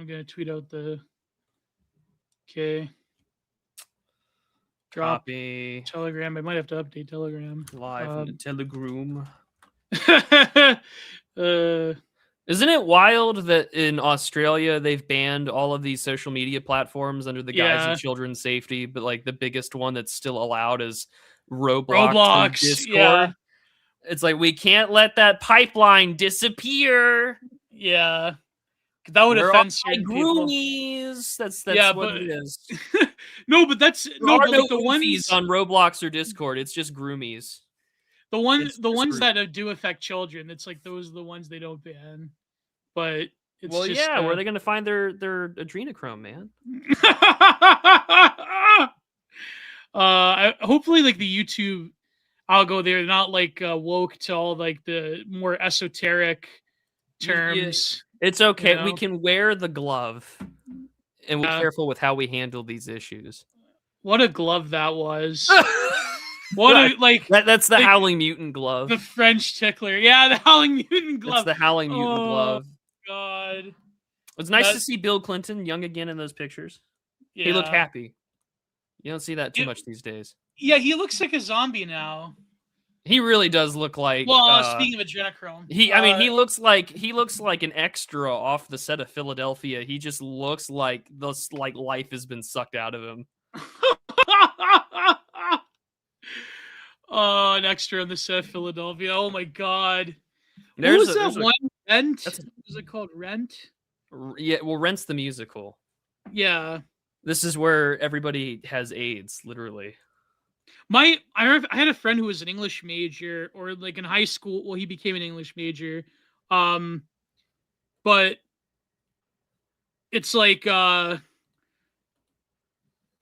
I'm gonna tweet out the. Okay. Drop Copy. Telegram. I might have to update Telegram. Live from the Telegram. Isn't it wild that in Australia they've banned all of these social media platforms under the guise of children's safety, but like the biggest one that's still allowed is Roblox and Discord. Yeah. It's like we can't let that pipeline disappear. Yeah. That would offend certain people. Groomies. That's what it is. No, but that's but like the ones on Roblox or Discord. It's just groomies. The ones that do affect children. It's like those are the ones they don't ban. But it's where are they going to find their adrenochrome, man? Hopefully, like the YouTube algo, they're not like woke to all like the more esoteric terms. It's okay. You know? We can wear the glove, and we're careful with how we handle these issues. What a glove that was! That's the Howling Mutant glove, the French tickler. Yeah, the Howling Mutant glove. It's the Howling Mutant glove. God, it was nice to see Bill Clinton young again in those pictures. Yeah. He looked happy. You don't see that too much these days. Yeah, he looks like a zombie now. He really does look like. Well, speaking of adrenochrome, he looks like an extra off the set of Philadelphia. He just looks like life has been sucked out of him. Oh, an extra on the set of Philadelphia. Oh my God. What was that one? Rent? Was it called Rent? Yeah, well, Rent's the musical. Yeah. This is where everybody has AIDS, literally. I had a friend who was an English major, or like in high school. Well, he became an English major. But it's like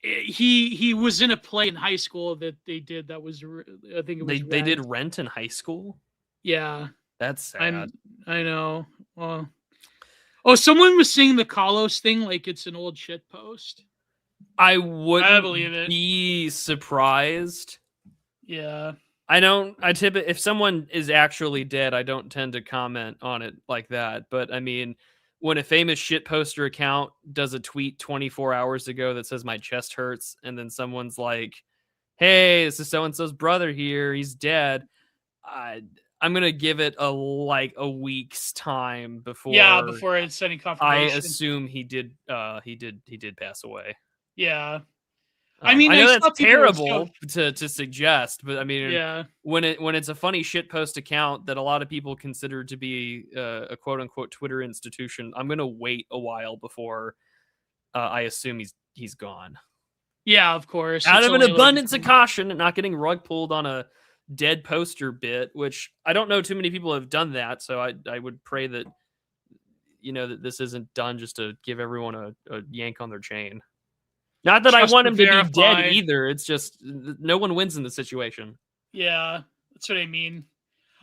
he was in a play in high school that they did. That was, I think it was they did Rent in high school. Yeah, that's sad. I know. Well, someone was saying the Kalos thing like it's an old shit post. I wouldn't believe it. Be surprised. Yeah. If someone is actually dead, I don't tend to comment on it like that. But I mean, when a famous shit poster account does a tweet 24 hours ago that says my chest hurts, and then someone's like, hey, this is so-and-so's brother here, he's dead. I'm going to give it a week's time before. Yeah, before it's any confirmation. I assume he did pass away. Yeah. I mean, I know that's terrible to suggest, but I mean, when it's a funny shitpost account that a lot of people consider to be a quote unquote Twitter institution, I'm gonna wait a while before I assume he's gone. Yeah, of course. Out of an abundance of caution and not getting rug pulled on a dead poster bit, which I don't know too many people have done that, so I would pray that that this isn't done just to give everyone a yank on their chain. Not that I want him to be dead either. It's just no one wins in the situation. Yeah, that's what I mean.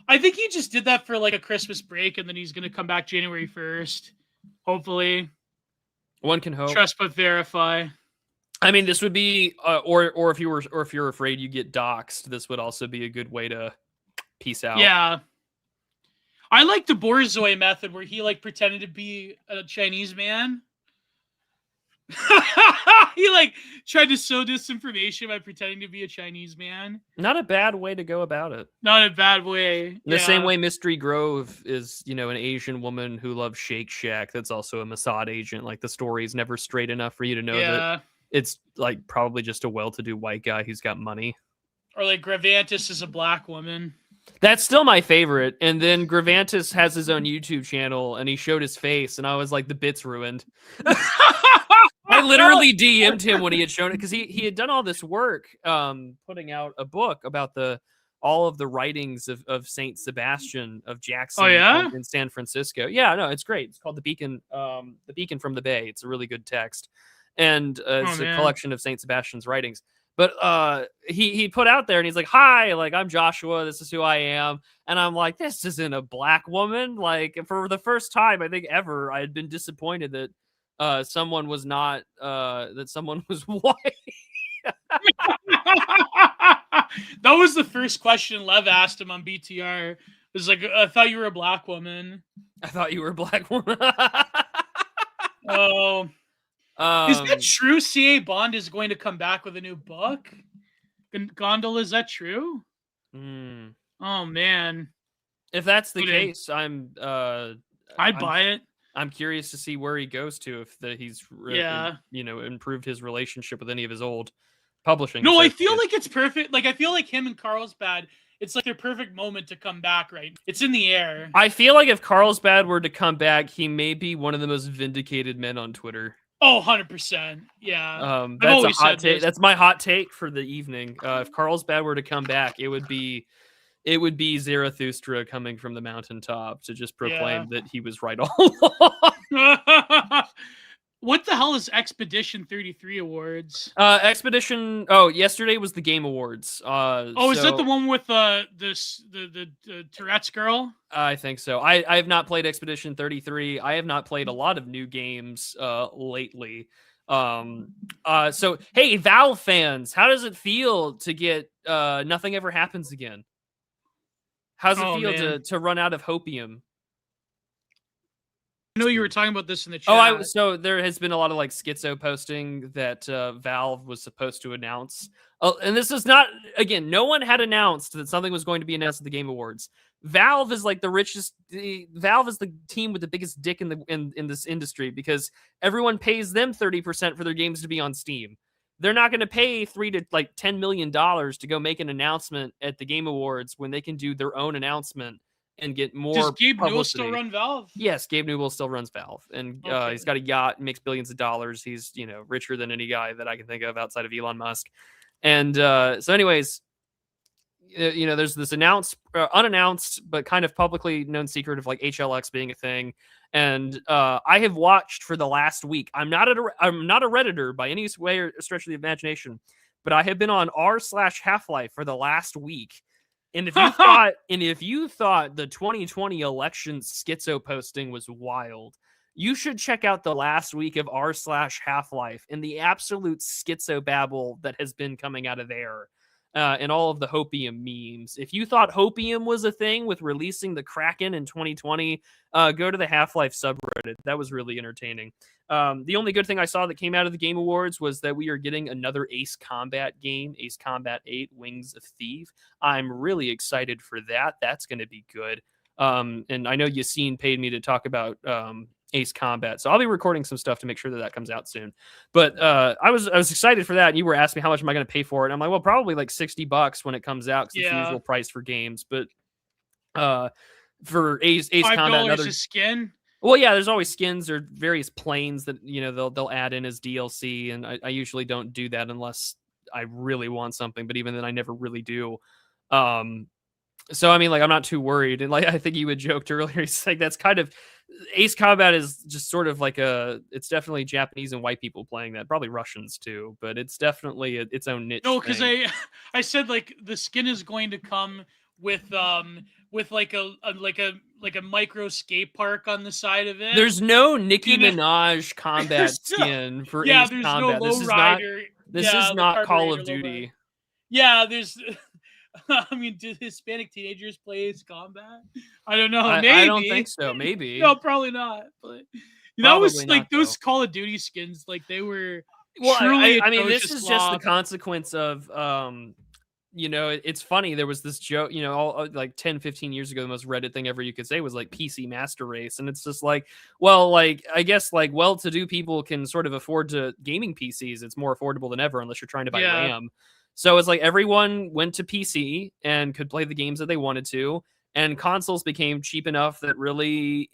I think he just did that for like a Christmas break, and then he's going to come back January 1st. Hopefully. One can hope. Trust but verify. I mean, this would be, or if you're afraid you get doxxed, this would also be a good way to peace out. Yeah. I like the Borzoi method where he like pretended to be a Chinese man. He like tried to sow disinformation by pretending to be a Chinese man. Not a bad way to go about it. Not a bad way. In the same way Mystery Grove is, an Asian woman who loves Shake Shack that's also a Mossad agent. Like the story's never straight enough for you to know that it's like probably just a well-to-do white guy who's got money. Or like Gravantis is a black woman. That's still my favorite. And then Gravantis has his own YouTube channel and he showed his face and I was like, the bit's ruined. I literally DM'd him when he had shown it because he had done all this work putting out a book about all of the writings of Saint Sebastian of Jackson in San Francisco. Yeah, no, it's great. It's called The Beacon from the Bay. It's a really good text. And it's a collection of Saint Sebastian's writings. But he put out there and he's like, hi, like I'm Joshua, this is who I am. And I'm like, this isn't a black woman. Like for the first time, I think ever, I had been disappointed that someone was not that someone was white. That was the first question Lev asked him on BTR. It was like, I thought you were a black woman. I thought you were a black woman. Oh, is that true? C.A. Bond is going to come back with a new book. Gondola, is that true? Oh man, if that's the Put in. case, I'm buy it. I'm curious to see where he goes to if he's Yeah. improved his relationship with any of his old publishing. No, I feel associates. like it's perfect. Like I feel like him and Carlsbad, it's like their perfect moment to come back. Right, it's in the air. I feel like if Carlsbad were to come back, he may be one of the most vindicated men on Twitter. Oh, 100%. Yeah. That's a hot take. That's my hot take for the evening. If Carlsbad were to come back, it would be Zarathustra coming from the mountaintop to just proclaim that he was right all along. What the hell is Expedition 33 Awards? Expedition. Oh, yesterday was the Game Awards. Is that the one with the Tourette's girl? I think so. I have not played Expedition 33. I have not played a lot of new games lately. So hey, Valve fans, how does it feel to get Nothing Ever Happens Again? How does it feel to run out of hopium? I know you were talking about this in the chat. So there has been a lot of like schizo posting that Valve was supposed to announce. And this is not, again, no one had announced that something was going to be announced at the Game Awards. Valve is like Valve is the team with the biggest dick in this industry because everyone pays them 30% for their games to be on Steam. They're not going to pay $3 to $10 million to go make an announcement at the Game Awards when they can do their own announcement and get more. Does Gabe publicity. Newell still run Valve? Yes, Gabe Newell still runs Valve, and he's got a yacht, makes billions of dollars. He's richer than any guy that I can think of outside of Elon Musk. And so, anyways, there's this unannounced but kind of publicly known secret of like HLX being a thing. And I have watched for the last week. I'm not a Redditor by any way or stretch of the imagination, but I have been on r/Half-Life for the last week. And if you thought the 2020 election schizo posting was wild, you should check out the last week of r/Half-Life and the absolute schizo babble that has been coming out of there. And all of the hopium memes. If you thought hopium was a thing with releasing the Kraken in 2020, go to the Half-Life subreddit. That was really entertaining. The only good thing I saw that came out of the Game Awards was that we are getting another Ace Combat game, Ace Combat 8, Wings of Thief. I'm really excited for that. That's going to be good. And I know Yassine paid me to talk about Ace Combat, so I'll be recording some stuff to make sure that comes out soon. But I was excited for that. And you were asking me how much am I going to pay for it, and I'm like, well, probably like $60 when it comes out, because it's the usual price for games. But for Ace Combat, another skin. Well, yeah, there's always skins or various planes that they'll add in as DLC, and I usually don't do that unless I really want something. But even then, I never really do. So I mean, like, I'm not too worried. And like, I think you had joked earlier, it's like that's kind of Ace Combat is just sort of like it's definitely Japanese and white people playing that, probably Russians too, but it's definitely its own niche. No, because I said like the skin is going to come with like a micro skate park on the side of it. There's no Nicki Minaj combat skin for Ace Combat. No this is not Call of Duty. Yeah, there's. I mean, do Hispanic teenagers play Ace Combat? I don't know. Maybe. I don't think so. Maybe. No, probably not. But that was like those Call of Duty skins. Like they were. Well, I mean, this is just the consequence of. It's funny. There was this joke. All like 10, 15 years ago, the most Reddit thing ever you could say was like PC Master Race, and it's just like, well, like I guess like well-to-do people can sort of afford to gaming PCs. It's more affordable than ever, unless you're trying to buy RAM. So it's like everyone went to PC and could play the games that they wanted to, and consoles became cheap enough that really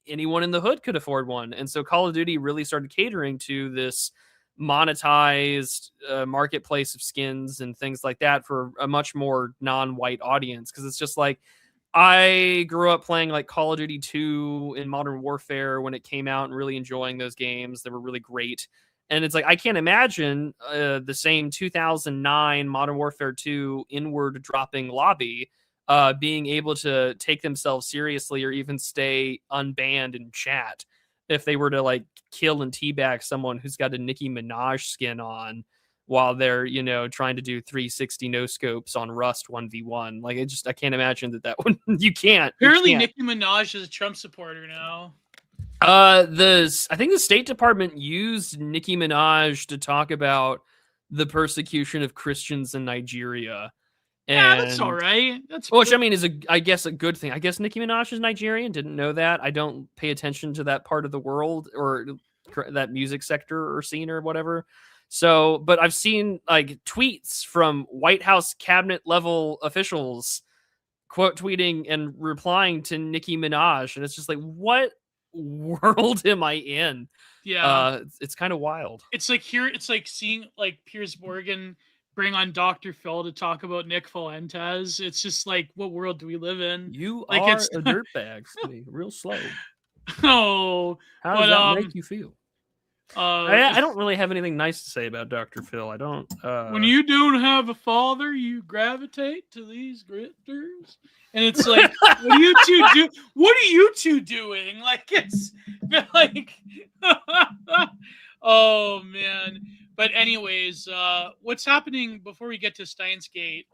anyone in the hood could afford one. And so Call of Duty really started catering to this monetized marketplace of skins and things like that for a much more non-white audience. Because it's just like, I grew up playing like Call of Duty 2 in Modern Warfare when it came out and really enjoying those games. They were really great. And it's like, I can't imagine the same 2009 Modern Warfare 2 inward dropping lobby being able to take themselves seriously or even stay unbanned in chat if they were to like kill and teabag someone who's got a Nicki Minaj skin on while they're, trying to do 360 no scopes on Rust 1v1. Like, I can't imagine that one. You can't. Apparently, Nicki Minaj is a Trump supporter now. I think the State Department used Nicki Minaj to talk about the persecution of Christians in Nigeria. Yeah, that's all right. That's which I mean is I guess a good thing. I guess Nicki Minaj is Nigerian. Didn't know that. I don't pay attention to that part of the world or that music sector or scene or whatever. So, but I've seen like tweets from White House cabinet level officials quote tweeting and replying to Nicki Minaj, and it's just like, what world am I in? Yeah, it's kind of wild. It's like seeing like Piers Morgan bring on Dr. Phil to talk about Nick Fuentes. It's just like, what world do we live in? You like, are a dirtbag, real slow. Oh, how does that make you feel? I don't really have anything nice to say about Dr. Phil. I don't. When you don't have a father, you gravitate to these grifters, and it's like, what are you two do? What are you two doing? Like, it's like, oh man. But anyways, what's happening before we get to Steins Gate?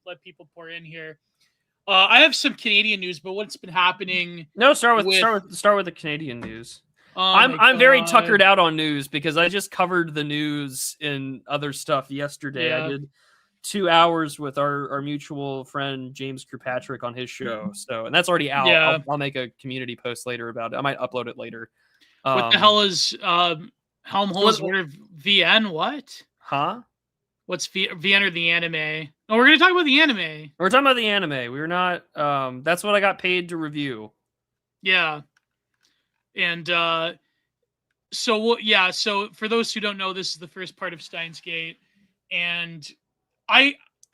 Let people pour in here. I have some Canadian news, but what's been happening? No, start with the Canadian news. I'm very tuckered out on news because I just covered the news in other stuff yesterday. Yeah. I did 2 hours with our mutual friend James Kirkpatrick on his show. So, and that's already out. Yeah. I'll make a community post later about it. I might upload it later. What the hell is Helmholtz VN? What? Huh? What's VN or the anime? Oh, we're gonna talk about the anime. We're talking about the anime. We're not. That's what I got paid to review. Yeah. And so for those who don't know, this is the first part of Steins Gate, and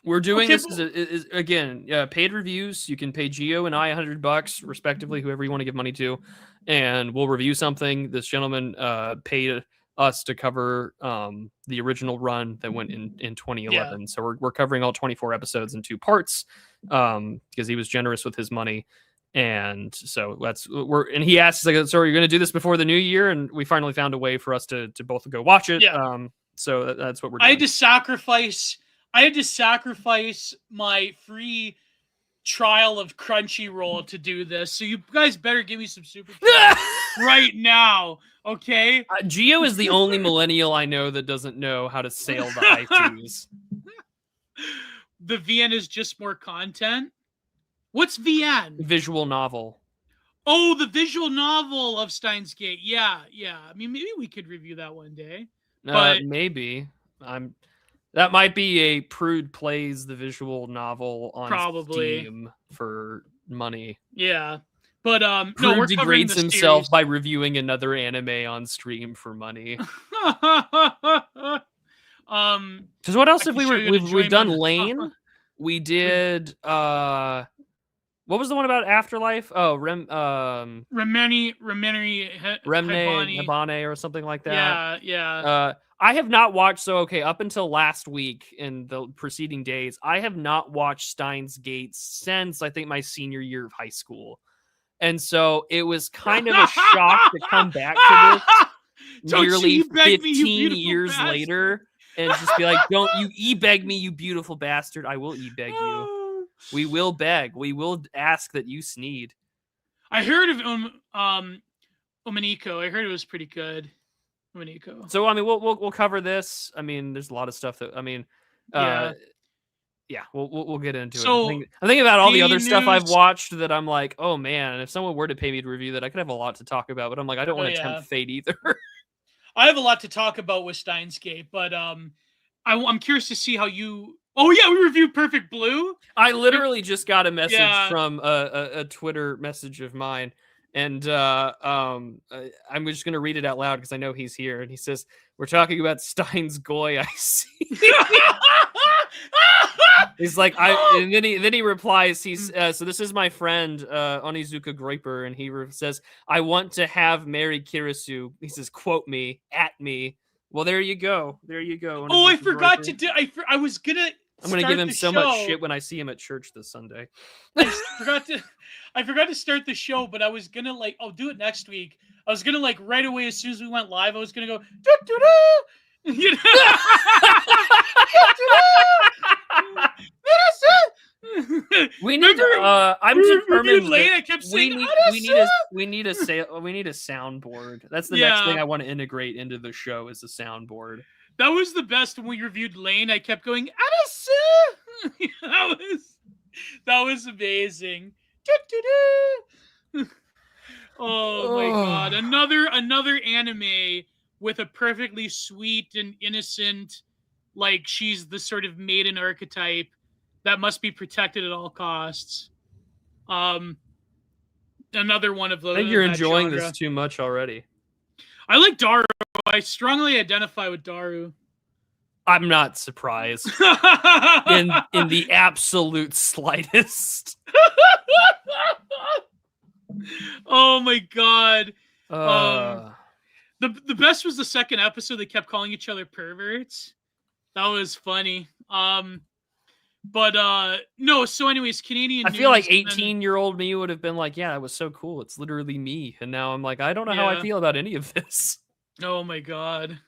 we're doing this is again paid reviews. You can pay Gio and I $100 respectively, whoever you want to give money to, and we'll review something. This gentleman paid us to cover the original run that went in 2011. Yeah. So we're covering all 24 episodes in 2 parts because he was generous with his money. And so and he asked, like, so are you going to do this before the new year? And we finally found a way for us to both go watch it. Yeah. So that's what we're doing. I had to sacrifice my free trial of Crunchyroll to do this. So you guys better give me some super right now. Okay. Gio is the only millennial I know that doesn't know how to sail the high seas. The VN is just more content. What's VN? Visual novel. Oh, the visual novel of Steins Gate. Yeah. I mean, maybe we could review that one day. But maybe. That might be a Prude plays the visual novel on Steam for money. Yeah. But Prude degrades himself by reviewing another anime on stream for money. Because what else have we've done? Lane. We did what was the one about Afterlife? Oh, Remeni Habane or something like that. Yeah. I have not watched. So okay, up until last week in the preceding days, I have not watched Steins Gate since I think my senior year of high school, and so it was kind of a shock to come back to this nearly 15 years later and just be like, "Don't you e-beg me, you beautiful bastard! I will e-beg you." We will beg. We will ask that you sneed. I heard of Umaniko. I heard it was pretty good. Umaniko. So I mean, we'll cover this. I mean, there's a lot of stuff that we'll get into it. I'm thinking about all the other stuff I've watched that I'm like, oh man, if someone were to pay me to review that, I could have a lot to talk about. But I'm like, I don't want to tempt fate either. I have a lot to talk about with Steins Gate, but I'm curious to see how you. Oh yeah, we reviewed Perfect Blue. I literally just got a message from a Twitter message of mine, and I'm just gonna read it out loud because I know he's here. And he says, "We're talking about Steins Goy." I see. He's like, and then he replies. He's so this is my friend Onizuka Groiper, and he says, "I want to have Mary Kirisu." He says, "Quote me at me." Well, there you go. Oh, I forgot to do. I'm gonna give him so much shit when I see him at church this Sunday. I forgot to start the show, but I was gonna I'll do it next week. I was gonna right away as soon as we went live, I was gonna go We need. I'm reviewed determined. Lane, that I kept we saying, need. "Odyssey!" We need a soundboard. That's the next Yeah. thing I want to integrate into the show is the soundboard. That was the best when we reviewed Lane. I kept going, Odyssey! that was amazing. Oh my god. Another anime with a perfectly sweet and innocent, like she's the sort of maiden archetype that must be protected at all costs. Another one of those. I think you're enjoying genre. this too much already. I like Daru. I strongly identify with Daru. I'm not surprised in the absolute slightest. Oh my god. The best was the second episode. They kept calling each other perverts. That was funny. But no, so anyways, Canadian I feel news, like 18-year-old me would have been like, yeah, that was so cool. It's literally me. And now I'm like, I don't know how I feel about any of this. Oh my god.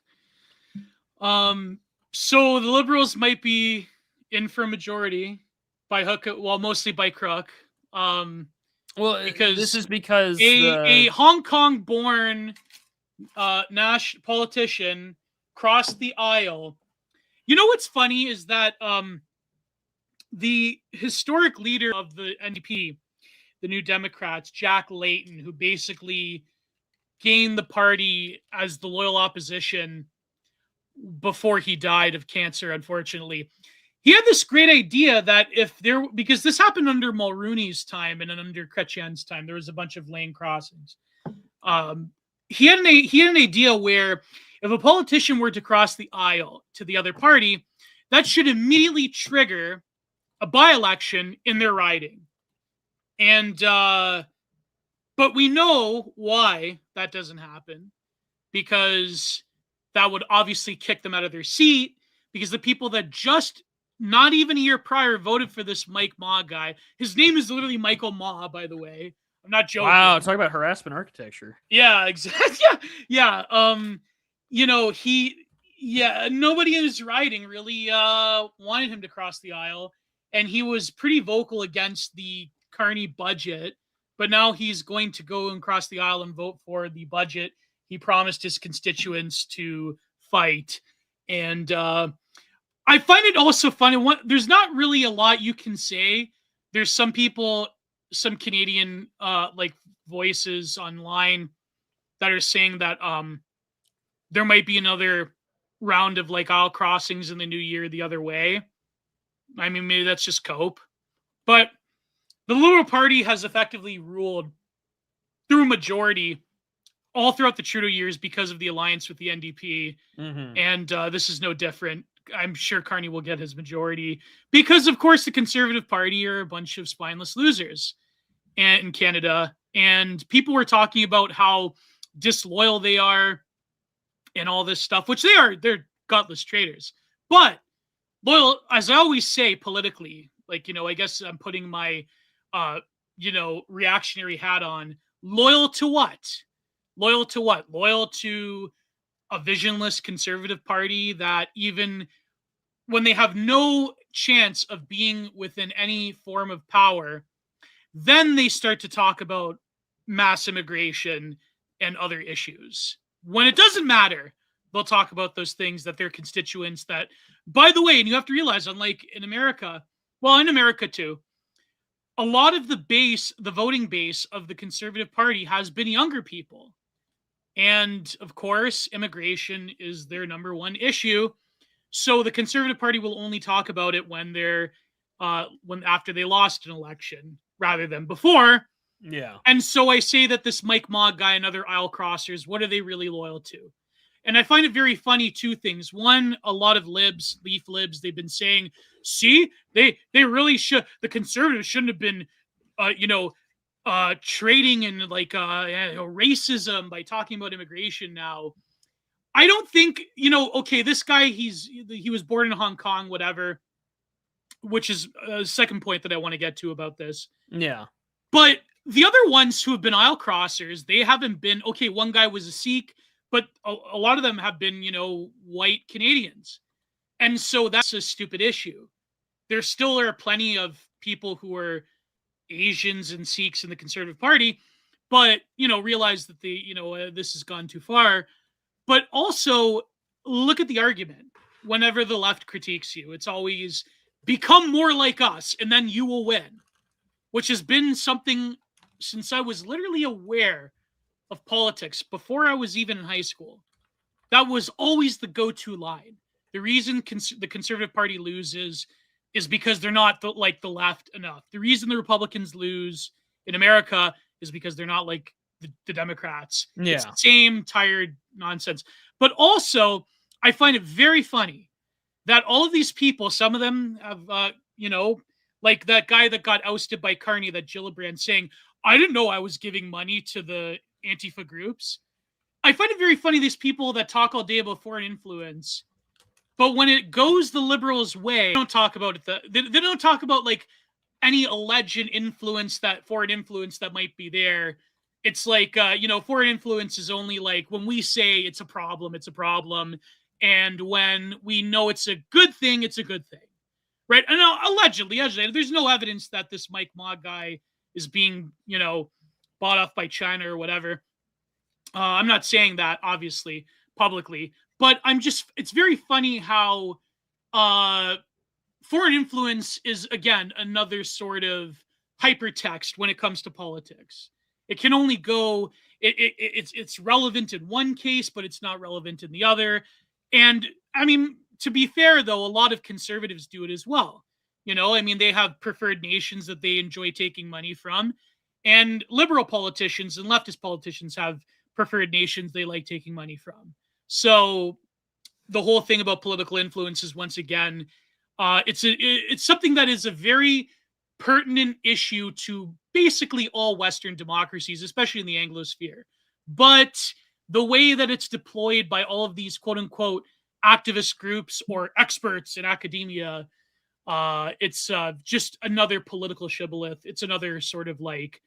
So the Liberals might be in for a majority by hook, well, mostly by crook. Well, because this is because a Hong Kong-born national politician crossed the aisle. You know what's funny is that the historic leader of the NDP, the New Democrats, Jack Layton, who basically gained the party as the loyal opposition before he died of cancer, unfortunately. He had this great idea that because this happened under Mulrooney's time and under Chrétien's time, there was a bunch of lane crossings. He had an idea where if a politician were to cross the aisle to the other party, that should immediately trigger a by-election in their riding. And but we know why that doesn't happen, because that would obviously kick them out of their seat, because the people that just not even a year prior voted for this Mike Ma guy, his name is literally Michael Ma, by the way. I'm not joking. Wow, talk about harassment architecture. Yeah, exactly. Yeah. Nobody in his riding really wanted him to cross the aisle, and he was pretty vocal against the Carney budget, but now he's going to go and cross the aisle and vote for the budget he promised his constituents to fight. And I find it also funny. There's not really a lot you can say. There's some people, some Canadian like voices online that are saying that there might be another round of like aisle crossings in the new year the other way. I mean, maybe that's just cope. But the Liberal Party has effectively ruled through majority all throughout the Trudeau years because of the alliance with the NDP. Mm-hmm. And this is no different. I'm sure Carney will get his majority because, of course, the Conservative Party are a bunch of spineless losers in Canada. And people were talking about how disloyal they are and all this stuff, which they are. They're gutless traitors. But loyal, as I always say politically, like, I guess I'm putting my, reactionary hat on. Loyal to what? Loyal to what? Loyal to a visionless Conservative Party that even when they have no chance of being within any form of power, then they start to talk about mass immigration and other issues. When it doesn't matter, they'll talk about those things that their constituents that, by the way, and you have to realize, unlike in America, well, in America too, a lot of the voting base of the Conservative Party has been younger people. And of course, immigration is their number one issue. So the Conservative Party will only talk about it when after they lost an election rather than before. Yeah. And so I say that this Mike Mogg guy and other aisle crossers, what are they really loyal to? And I find it very funny, two things. One, a lot of leaf libs, they've been saying, see, they really should, the Conservatives shouldn't have been, trading in like racism by talking about immigration now. I don't think, okay, this guy, he was born in Hong Kong, whatever, which is a second point that I want to get to about this. Yeah. But the other ones who have been aisle crossers, they haven't been, okay, one guy was a Sikh, but a lot of them have been, white Canadians. And so that's a stupid issue. There still are plenty of people who are Asians and Sikhs in the Conservative Party, but, realize that this has gone too far. But also look at the argument. Whenever the left critiques you, it's always become more like us and then you will win, which has been something since I was literally aware of politics before I was even in high school. That was always the go-to line. The reason the Conservative Party loses is because they're not like the left enough. The reason the Republicans lose in America is because they're not like the Democrats. Yeah. It's the same tired nonsense. But also, I find it very funny that all of these people, some of them have, like that guy that got ousted by Carney, that Gillibrand, saying, I didn't know I was giving money to the Antifa groups. I find it very funny, these people that talk all day about foreign influence, but when it goes the liberals' way, they don't talk about it. They don't talk about like any alleged foreign influence that might be there. It's like, foreign influence is only like when we say it's a problem, it's a problem. And when we know it's a good thing, it's a good thing. Right? And allegedly, there's no evidence that this Mike Maugg guy is being, bought off by China or whatever. I'm not saying that, obviously, publicly. But it's very funny how foreign influence is, again, another sort of hypertext when it comes to politics. It can only go, it's relevant in one case, but it's not relevant in the other. And I mean, to be fair, though, a lot of conservatives do it as well. They have preferred nations that they enjoy taking money from. And liberal politicians and leftist politicians have preferred nations they like taking money from. So the whole thing about political influence is, once again, it's something that is a very pertinent issue to basically all Western democracies, especially in the Anglosphere. But the way that it's deployed by all of these quote unquote activist groups or experts in academia, it's just another political shibboleth. It's another sort of like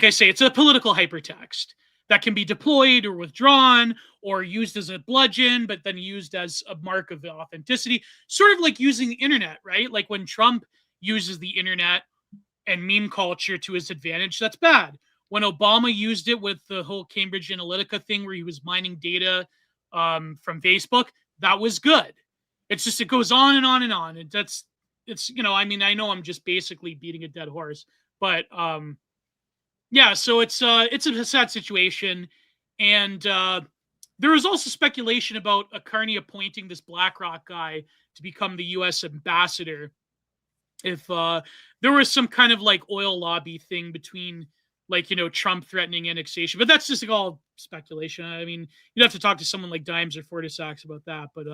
I say, it's a political hypertext that can be deployed or withdrawn or used as a bludgeon, but then used as a mark of authenticity, sort of like using the internet, right? Like when Trump uses the internet and meme culture to his advantage, that's bad. When Obama used it with the whole Cambridge Analytica thing where he was mining data from Facebook, that was good. It's just, it goes on and on and on. And I know I'm just basically beating a dead horse, but yeah, so it's a sad situation. And there was also speculation about Carney appointing this BlackRock guy to become the U.S. ambassador if there was some kind of like oil lobby thing between Trump threatening annexation. But that's just like all speculation. I mean, you'd have to talk to someone like Dimes or Fortisax about that. But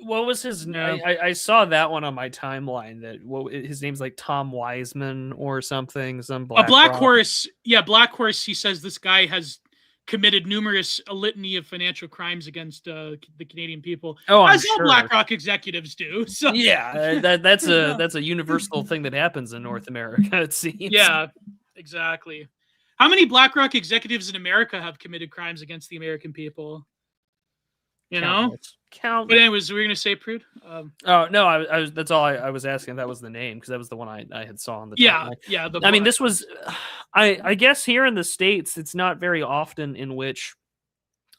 what was his name? I saw that one on my timeline. That his name's like Tom Wiseman or something. Some Black Horse. Yeah, Black Horse. He says this guy has committed a litany of financial crimes against the Canadian people. Oh, as all BlackRock executives do. So yeah, that's a universal thing that happens in North America, it seems. Yeah, exactly. How many BlackRock executives in America have committed crimes against the American people? Countless. But anyways, we were going to say Prude? Oh, no, I was. That's all I was asking. That was the name, because that was the one I had saw on the timeline. Yeah. I mean, this was, I guess here in the States, it's not very often in which,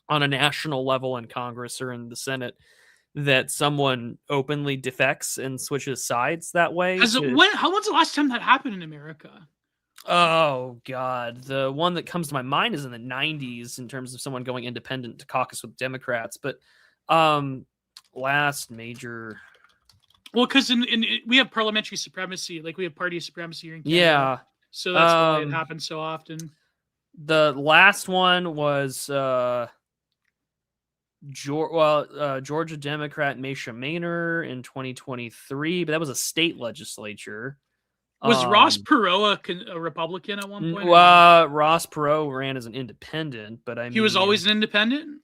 on a national level in Congress or in the Senate, that someone openly defects and switches sides that way. When's the last time that happened in America? Oh, God. The one that comes to my mind is in the 90s in terms of someone going independent to caucus with Democrats. But last major... Well, because we have parliamentary supremacy. Like, we have party supremacy here in Canada. Yeah. So that's why it happens so often. The last one was Georgia Democrat Maisha Maynor in 2023, but that was a state legislature. Was Ross Perot a Republican at one point? Ross Perot ran as an independent, but he was always an independent?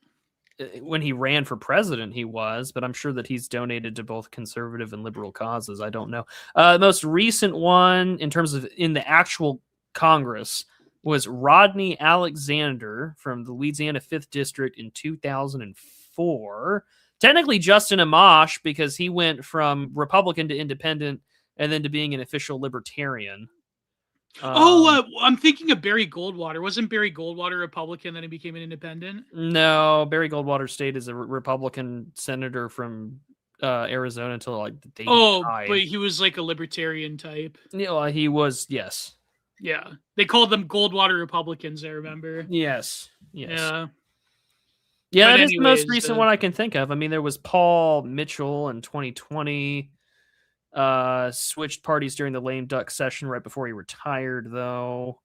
When he ran for president, he was, but I'm sure that he's donated to both conservative and liberal causes. I don't know. The most recent one, in terms of in the actual Congress, was Rodney Alexander from the Louisiana 5th District in 2004. Technically Justin Amash, because he went from Republican to independent and then to being an official libertarian. I'm thinking of Barry Goldwater. Wasn't Barry Goldwater Republican, then he became an independent? No, Barry Goldwater stayed as a Republican senator from Arizona until like the day he died. But he was like a libertarian type. He was, yes. Yeah, they called them Goldwater Republicans. I remember. Yes. Yeah. Yeah, that is the most recent one I can think of. I mean, there was Paul Mitchell in 2020. Switched parties during the lame duck session right before he retired, though.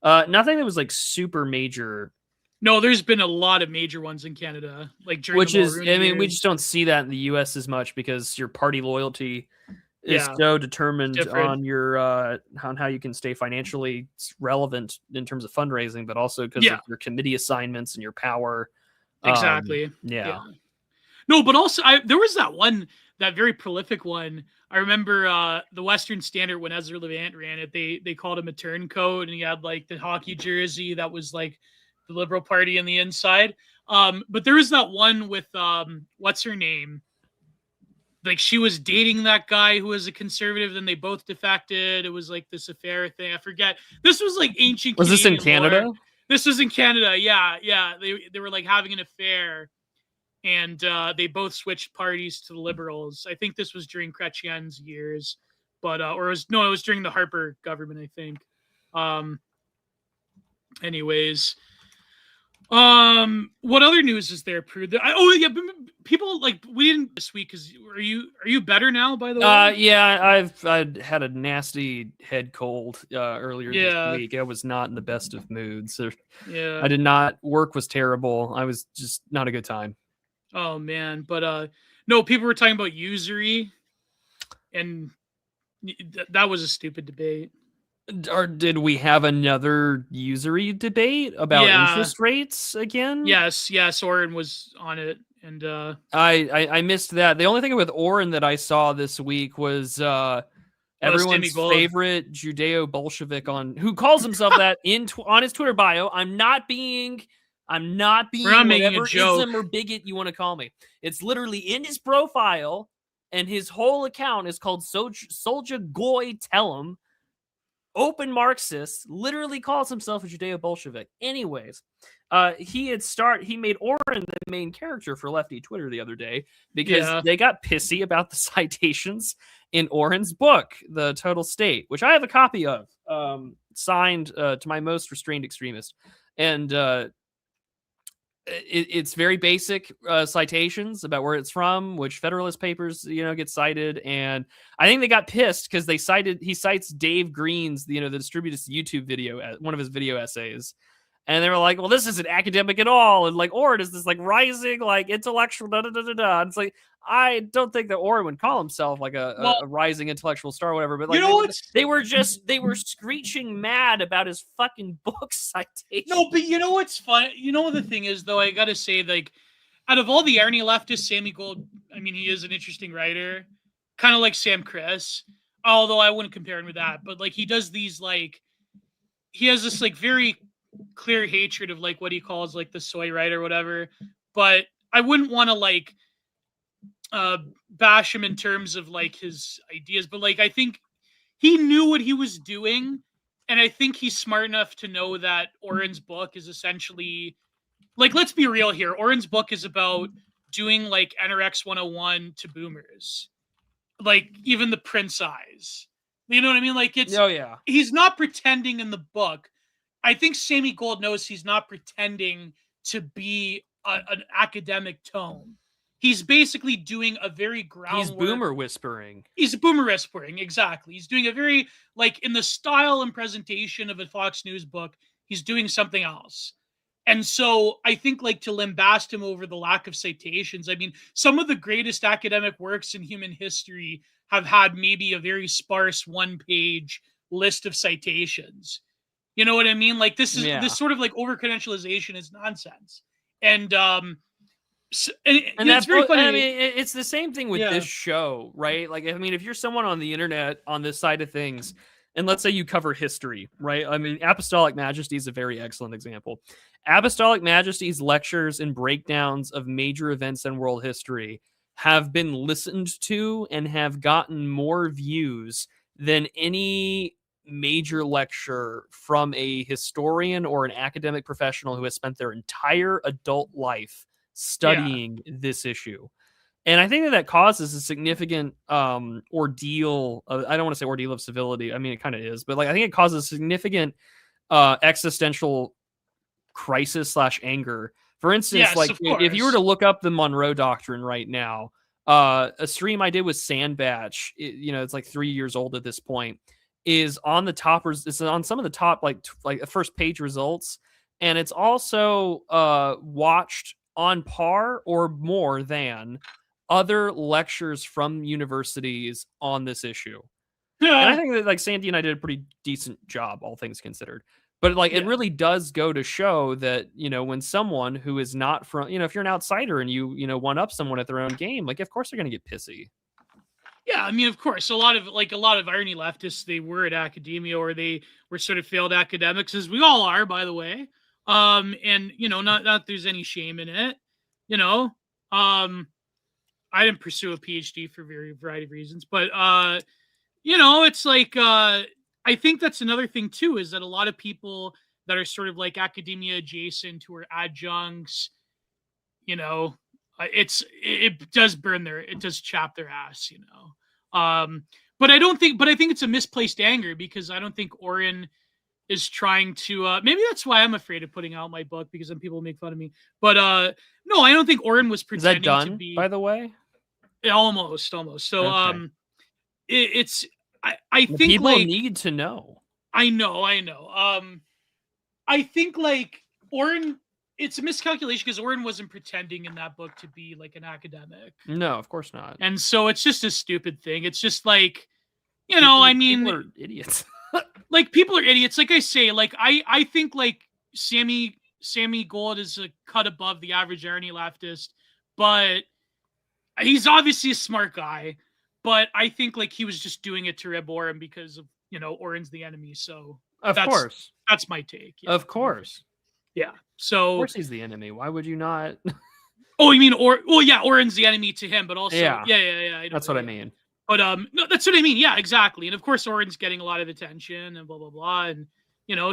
Nothing that was like super major. No, there's been a lot of major ones in Canada, like during which the is, I mean, years. we just don't see that in the U.S. as much because your party loyalty is so determined on your on how you can stay financially relevant in terms of fundraising, but also because of your committee assignments and your power. Exactly. Yeah. No, but also there was that very prolific one. I remember the Western Standard, when Ezra Levant ran it, they called him a turncoat, and he had like the hockey jersey that was like the Liberal Party on the inside. But there was that one with what's her name? Like she was dating that guy who was a conservative, then they both defected. It was like this affair thing. I forget. This was like ancient. Was Canadian this in Canada? lore. This was in Canada. Yeah. They were like having an affair, and they both switched parties to the Liberals. I think this was during Chrétien's years, but it was during the Harper government, I think. Anyways, what other news is there, Prue? People like we didn't this week. Are you better now? By the way, yeah, I had a nasty head cold earlier this week. I was not in the best of moods. I did not. Work was terrible. I was just not a good time. Oh man, but no, people were talking about usury, and that was a stupid debate. Or did we have another usury debate about interest rates again? Yes, Oren was on it, and I missed that. The only thing with Oren that I saw this week was everyone's favorite Judeo-Bolshevik who calls himself that on his Twitter bio. I'm not being whatever ism or bigot you want to call me. It's literally in his profile, and his whole account is called Soldier Goy Tellum. Open Marxist, literally calls himself a Judeo-Bolshevik. Anyways, he made Oren the main character for Lefty Twitter the other day because they got pissy about the citations in Oren's book, The Total State, which I have a copy of, signed to my most restrained extremist. And it's very basic citations about where it's from, which Federalist Papers, get cited. And I think they got pissed because he cites Dave Green's, the Distributist YouTube video, one of his video essays. And they were like, well, this isn't academic at all. And like, Oren is this like rising, like intellectual, And it's like, I don't think that Oren would call himself like a rising intellectual star or whatever. But like, they were screeching mad about his fucking book citation. No, but you know what's fun? You know what the thing is, though? I got to say, like, out of all the irony leftists, Sammy Gold, I mean, he is an interesting writer, kind of like Sam Chris, although I wouldn't compare him with that. But like, he does these, like, he has this like very clear hatred of like what he calls like the soy right or whatever, but I wouldn't want to like bash him in terms of like his ideas, but like I think he knew what he was doing, and I think he's smart enough to know that Oren's book is essentially like, let's be real here, Oren's book is about doing like NRX 101 to boomers, like even the print size, you know what I mean? Like it's he's not pretending in the book. I think Sammy Gold knows he's not pretending to be an academic tome. He's basically doing a very groundwork. He's boomer whispering. He's boomer whispering, exactly. He's doing a very, like, in the style and presentation of a Fox News book, he's doing something else. And so I think, like, to lambast him over the lack of citations, I mean, some of the greatest academic works in human history have had maybe a very sparse one-page list of citations. You know what I mean? Like this sort of like over-credentialization is nonsense. And that's very funny. I mean, it's the same thing with this show, right? Like, I mean, if you're someone on the internet on this side of things, and let's say you cover history, right? I mean, Apostolic Majesty is a very excellent example. Apostolic Majesty's lectures and breakdowns of major events in world history have been listened to and have gotten more views than any major lecture from a historian or an academic professional who has spent their entire adult life studying this issue. And I think that causes a significant ordeal. I don't want to say ordeal of civility. I mean, it kind of is, but like I think it causes significant existential crisis / anger. For instance, Yes, like of if you were course. to look up the Monroe Doctrine right now, a stream I did with Sandbatch, it's like 3 years old at this point, is on the top. It's on some of the top like first page results, and it's also watched on par or more than other lectures from universities on this issue. And I think that like Sandy and I did a pretty decent job, all things considered. But like it Yeah. really does go to show that, when someone who is not from, if you're an outsider and you one up someone at their own game, like of course they're gonna get pissy. Yeah, I mean, of course, a lot of irony leftists, they were at academia or they were sort of failed academics, as we all are, by the way. And not that there's any shame in it. I didn't pursue a PhD for a variety of reasons, but it's like I think that's another thing too, is that a lot of people that are sort of like academia adjacent, who are adjuncts, it does chap their ass, but I think it's a misplaced anger, because I don't think Oren is trying to maybe that's why I'm afraid of putting out my book, because then people make fun of me. But no, I don't think Oren was Is that pretending done, to be. by the way? Almost. So Okay. it's I The think people like need to know. I know. I think like Oren, it's a miscalculation, because Oren wasn't pretending in that book to be like an academic. No, of course not. And so it's just a stupid thing. It's just like, People are idiots. like people are idiots. Like I say, like I think like Sammy Gold is a cut above the average irony leftist, but he's obviously a smart guy. But I think like he was just doing it to rib Oren, because of Oren's the enemy. So Of course. that's my take. Yeah, of course. Yeah. Of So course he's the enemy. Why would you not? oh, you mean Oren's the enemy to him, but also Yeah. I know, That's what I mean. But no, that's what I mean. Yeah, exactly. And of course Oren's getting a lot of attention and blah blah blah, and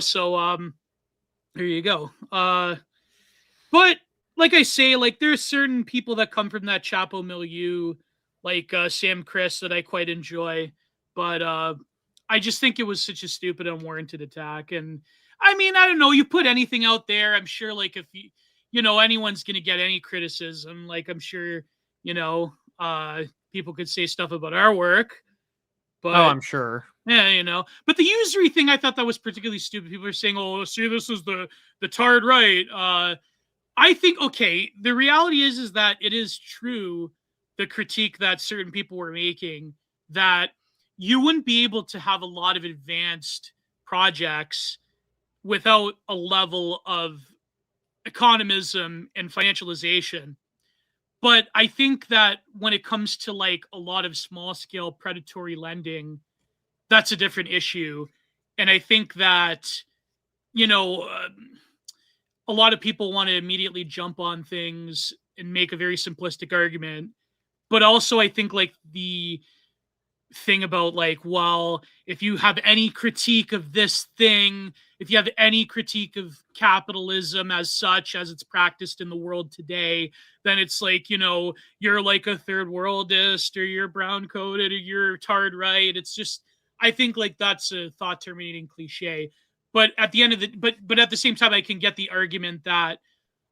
so there you go. But like I say, like there's certain people that come from that Chapo milieu, like Sam Chris, that I quite enjoy, but I just think it was such a stupid, unwarranted attack. And I mean, I don't know. You put anything out there, I'm sure. Like if anyone's gonna get any criticism, like I'm sure people could say stuff about our work. But I'm sure. Yeah, but the usury thing, I thought that was particularly stupid. People are saying, "Oh, see, this is the tarred right." I think the reality is that it is true, the critique that certain people were making, that you wouldn't be able to have a lot of advanced projects without a level of economism and financialization. But I think that when it comes to like a lot of small scale predatory lending, that's a different issue. And I think that, a lot of people want to immediately jump on things and make a very simplistic argument. But also I think like the thing about like, well, if you have any critique of this thing, if you have any critique of capitalism as such as it's practiced in the world today, then it's like, you're like a third worldist, or you're brown coated, or you're tarred right. It's just, I think like that's a thought terminating cliche. But at the end of but at the same time, I can get the argument that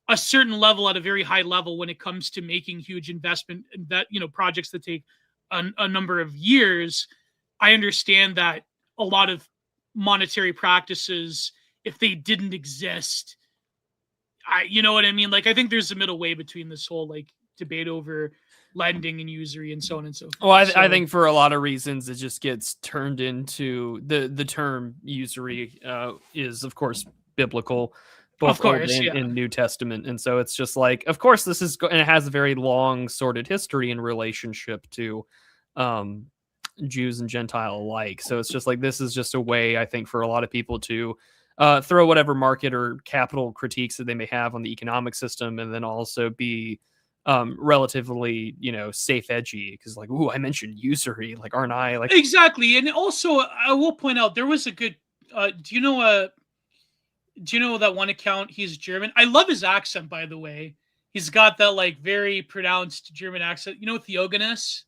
a certain level, at a very high level, when it comes to making huge investment that projects that take a number of years, I understand that a lot of monetary practices, if they didn't exist, you know what I mean? Like, I think there's a middle way between this whole like debate over lending and usury and so on and so forth. Well, I think for a lot of reasons, it just gets turned into the term usury is, of course, biblical, both Old and New Testament. And so it's just like, of course, this is, and it has a very long sordid history in relationship to Jews and Gentile alike. So it's just like, this is just a way, I think, for a lot of people to throw whatever market or capital critiques that they may have on the economic system, and then also be relatively, safe edgy because like, ooh, I mentioned usury, like, aren't I like Exactly. And also I will point out there was a good do you know that one account? He's German. I love his accent, by the way. He's got that like very pronounced German accent. You know, Theogonus.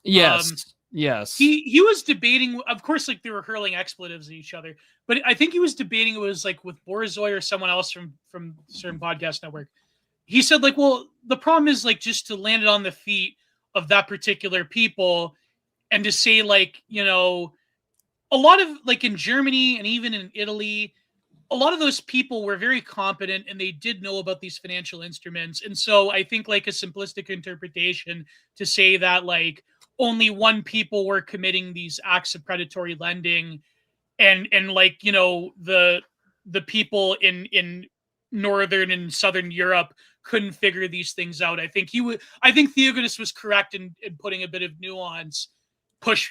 yes, Um, yes, he was debating. Of course, like they were hurling expletives at each other. But I think he was debating. It was like with Borzoy or someone else from certain podcast network. He said like, well, the problem is like just to land it on the feet of that particular people and to say like a lot of like in Germany and even in Italy a lot of those people were very competent and they did know about these financial instruments. And so I think like a simplistic interpretation to say that like only one people were committing these acts of predatory lending and like, the people in northern and southern Europe couldn't figure these things out. I think Theogonus was correct in putting a bit of nuance, push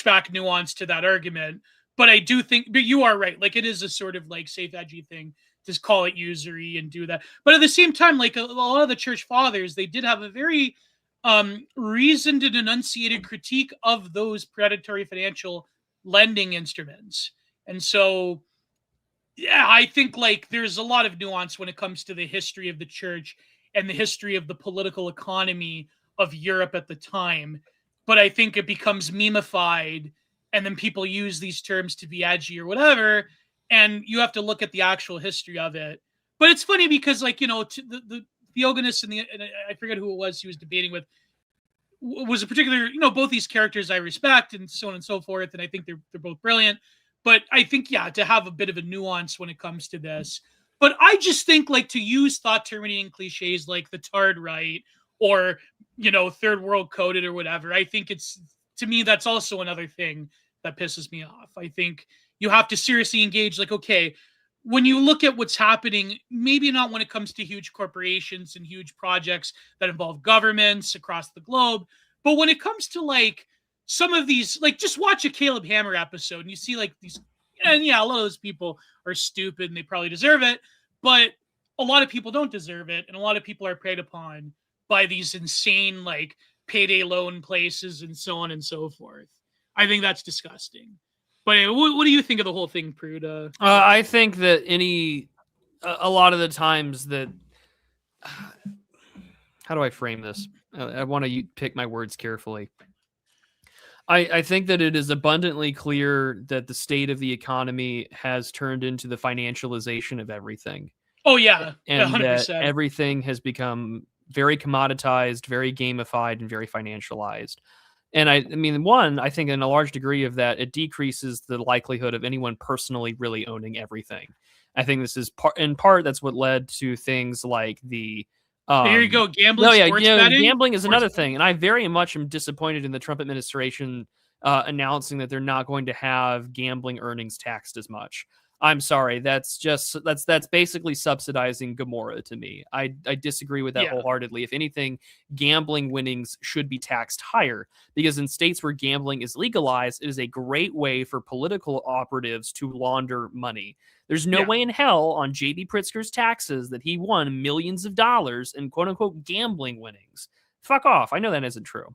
back nuance to that argument. But I do think, but you are right. Like it is a sort of like safe edgy thing to call it usury and do that. But at the same time, like a lot of the church fathers, they did have a very reasoned and enunciated critique of those predatory financial lending instruments. And so, yeah, I think like there's a lot of nuance when it comes to the history of the church and the history of the political economy of Europe at the time. But I think it becomes memeified and then people use these terms to be edgy or whatever, and you have to look at the actual history of it. But it's funny because, like, the Theogonus and I forget who it was he was debating with was a particular, both these characters I respect and so on and so forth, and I think they're both brilliant. But I think, yeah, to have a bit of a nuance when it comes to this. But I just think, like, to use thought-terminating cliches like the Tard right or, third world coded or whatever, I think to me, that's also another thing that pisses me off. I think you have to seriously engage, like, okay, when you look at what's happening, maybe not when it comes to huge corporations and huge projects that involve governments across the globe, but when it comes to like some of these, like just watch a Caleb Hammer episode and you see like these, and yeah, a lot of those people are stupid and they probably deserve it, but a lot of people don't deserve it. And a lot of people are preyed upon by these insane like payday loan places and so on and so forth. I think that's disgusting. But anyway, what do you think of the whole thing, Prude? I think that a lot of the times that, how do I frame this? I want to pick my words carefully. I think that it is abundantly clear that the state of the economy has turned into the financialization of everything. Oh yeah, and 100%. That everything has become very commoditized, very gamified, and very financialized. And I mean, I think in a large degree of that, it decreases the likelihood of anyone personally really owning everything. I think this is in part that's what led to things like the. Here you go, gambling. Sports betting. Gambling is another thing, and I very much am disappointed in the Trump administration announcing that they're not going to have gambling earnings taxed as much. I'm sorry, that's basically subsidizing Gomorrah to me. I disagree with that wholeheartedly. If anything, gambling winnings should be taxed higher because in states where gambling is legalized, it is a great way for political operatives to launder money. There's no way in hell on J.B. Pritzker's taxes that he won millions of dollars in quote unquote gambling winnings. Fuck off. I know that isn't true.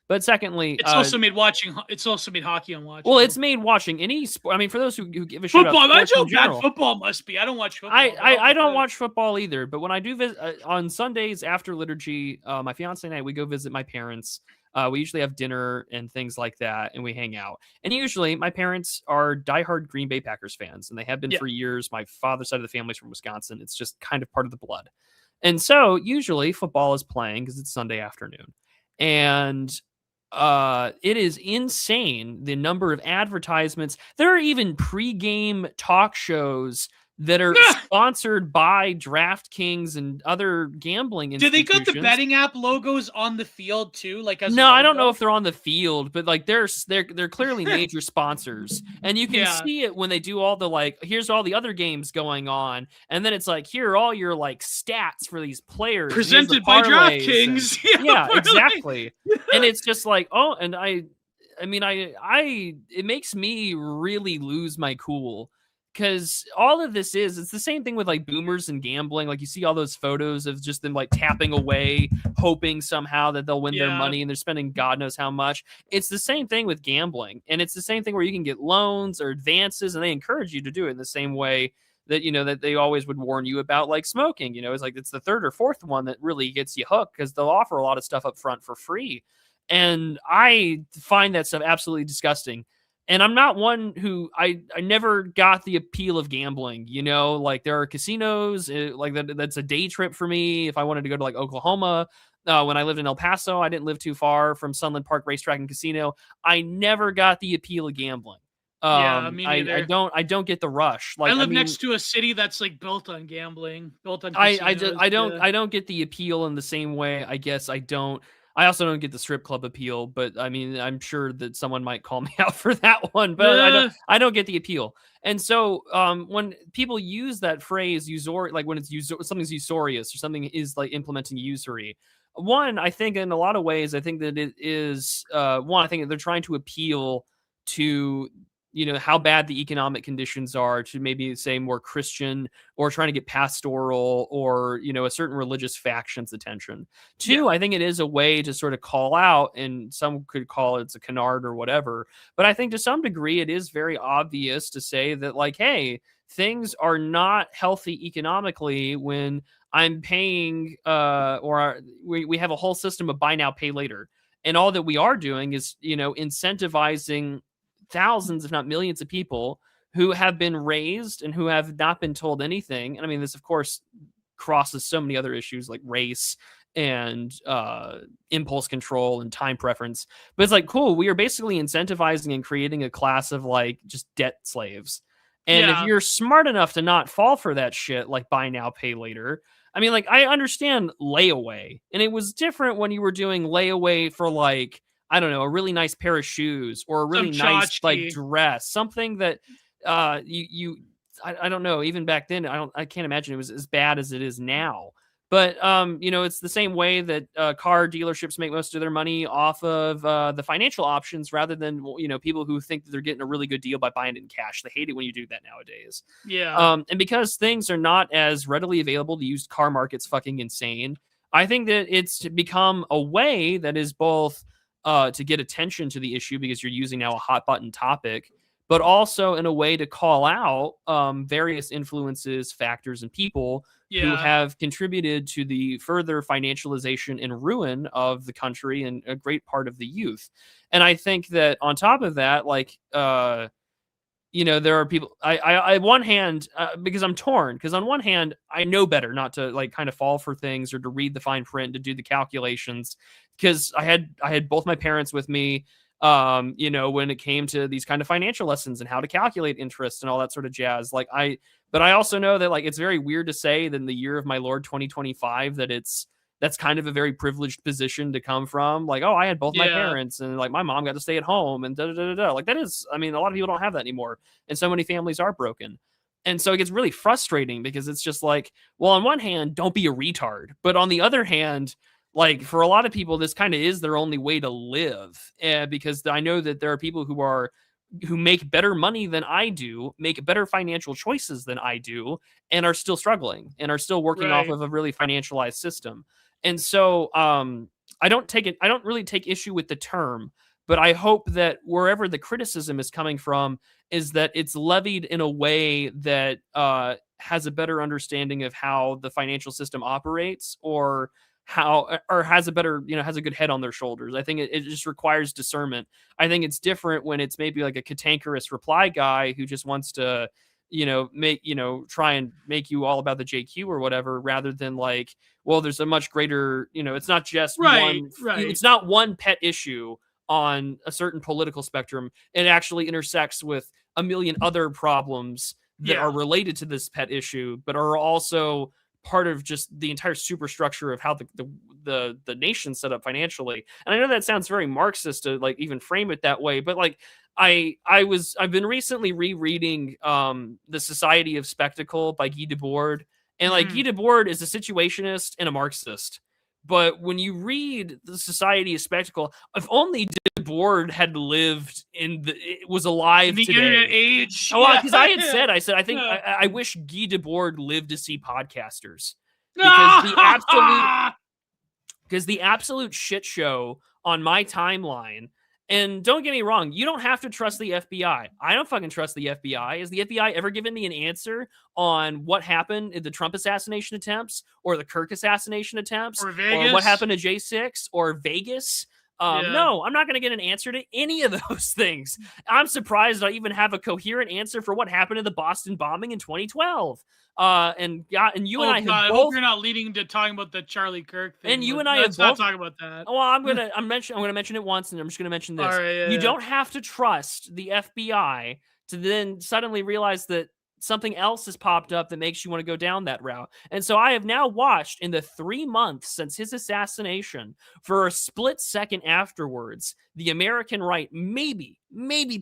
But secondly, it's also made hockey on watching. Well, it's made watching any sport. I mean, for those who give a shit football, about that's how bad football must be. I don't watch football. I don't watch football either. But when I do visit on Sundays after liturgy, my fiance and I, we go visit my parents. We usually have dinner and things like that, and we hang out. And usually, my parents are diehard Green Bay Packers fans, and they have been for years. My father's side of the family's from Wisconsin. It's just kind of part of the blood. And so, usually, football is playing because it's Sunday afternoon, and it is insane the number of advertisements. There are even pregame talk shows that are sponsored by DraftKings and other gambling institutions. Do they got the betting app logos on the field too? Like as no, I don't know if they're on the field, but like they're clearly major sponsors, and you can see it when they do all the like. Here's all the other games going on, and then it's like here are all your like stats for these players presented by DraftKings. Yeah, exactly. And it's just like and I mean it makes me really lose my cool. because all of this it's the same thing with like boomers and gambling. Like you see all those photos of just them like tapping away, hoping somehow that they'll win their money, and they're spending God knows how much. It's the same thing with gambling, and it's the same thing where you can get loans or advances, and they encourage you to do it in the same way that, you know, that they always would warn you about, like smoking. You know, it's like it's the third or fourth one that really gets you hooked, because they'll offer a lot of stuff up front for free. And I find that stuff absolutely disgusting. And I'm not one who I never got the appeal of gambling, you know, like there are casinos like that's a day trip for me. If I wanted to go to like Oklahoma, when I lived in El Paso, I didn't live too far from Sunland Park Racetrack and Casino. I never got the appeal of gambling. Me neither. I don't get the rush. Like I live next to a city that's like built on gambling, built on casinos. I don't get the appeal in the same way. I guess I don't. I also don't get the strip club appeal, but I mean, I'm sure that someone might call me out for that one, but I don't get the appeal. And so when people use that phrase like when it's something's usurious or something is like implementing usury, one, I think in a lot of ways, I think that it is I think that they're trying to appeal to, you know, how bad the economic conditions are, to maybe say more Christian, or trying to get pastoral, or, you know, a certain religious faction's attention. Two, I think it is a way to sort of call out, and some could call it's a canard or whatever. But I think to some degree it is very obvious to say that, like, hey, things are not healthy economically when I'm paying we have a whole system of buy now, pay later. And all that we are doing is, you know, incentivizing thousands, if not millions of people who have been raised and who have not been told anything. And I mean, this of course crosses so many other issues like race and impulse control and time preference. But it's like, cool, we are basically incentivizing and creating a class of like just debt slaves. And if you're smart enough to not fall for that shit, like buy now, pay later. I mean, like, I understand layaway, and it was different when you were doing layaway for like, I don't know, a really nice pair of shoes or a really nice like dress, something that I don't know, even back then, I can't imagine it was as bad as it is now. But you know, it's the same way that car dealerships make most of their money off of the financial options, rather than, you know, people who think that they're getting a really good deal by buying it in cash. They hate it when you do that nowadays. And because things are not as readily available, the used car market's fucking insane. I think that it's become a way that is both to get attention to the issue, because you're using now a hot button topic, but also in a way to call out various influences, factors, and people who have contributed to the further financialization and ruin of the country and a great part of the youth. And I think that on top of that, like, you know, there are people, I one hand, because I'm torn, because on one hand, I know better not to like kind of fall for things or to read the fine print, to do the calculations, because I had both my parents with me, you know, when it came to these kind of financial lessons and how to calculate interest and all that sort of jazz. Like but I also know that like it's very weird to say that in the year of my Lord 2025 that that's kind of a very privileged position to come from. Like, oh, I had both my parents, and like my mom got to stay at home, and like that is, I mean, a lot of people don't have that anymore, and so many families are broken. And so it gets really frustrating, because it's just like, well, on one hand, don't be a retard, but on the other hand, like for a lot of people, this kind of is their only way to live. Because I know that there are people who make better money than I do, make better financial choices than I do, and are still struggling and are still working off of a really financialized system. And so I don't really take issue with the term, but I hope that wherever the criticism is coming from is that it's levied in a way that has a better understanding of how the financial system operates, or has a better, you know, has a good head on their shoulders. I think it just requires discernment. I think it's different when it's maybe like a cantankerous reply guy who just wants to, you know, try and make you all about the JQ or whatever, rather than like, well, there's a much greater, you know, it's not just it's not one pet issue on a certain political spectrum. It actually intersects with a million other problems that are related to this pet issue, but are also part of just the entire superstructure of how the nation's set up financially. And I know that sounds very Marxist to like even frame it that way, but like I've been recently rereading The Society of Spectacle by Guy Debord, and like Guy Debord is a situationist and a Marxist. But when you read The Society of Spectacle, if only DeBoer had lived was alive in the today. internet age. Oh, because I said, I think Yeah. I wish Guy Debord lived to see podcasters, because the absolute shit show on my timeline. And don't get me wrong, you don't have to trust the FBI. I don't fucking trust the FBI. Has the FBI ever given me an answer on what happened in the Trump assassination attempts, or the Kirk assassination attempts, Or Vegas, or what happened to J6, or Vegas? No, I'm not going to get an answer to any of those things. I'm surprised I even have a coherent answer for what happened in the Boston bombing in 2012. And you and I have both. I hope you're not leading to talking about the Charlie Kirk thing. And you and I let's have not both talk about that. Well, I'm gonna mention it once, and I'm just gonna mention this. All right, you don't have to trust the FBI to then suddenly realize that something else has popped up that makes you want to go down that route. And so I have now watched, in the 3 months since his assassination, for a split second afterwards, the American right maybe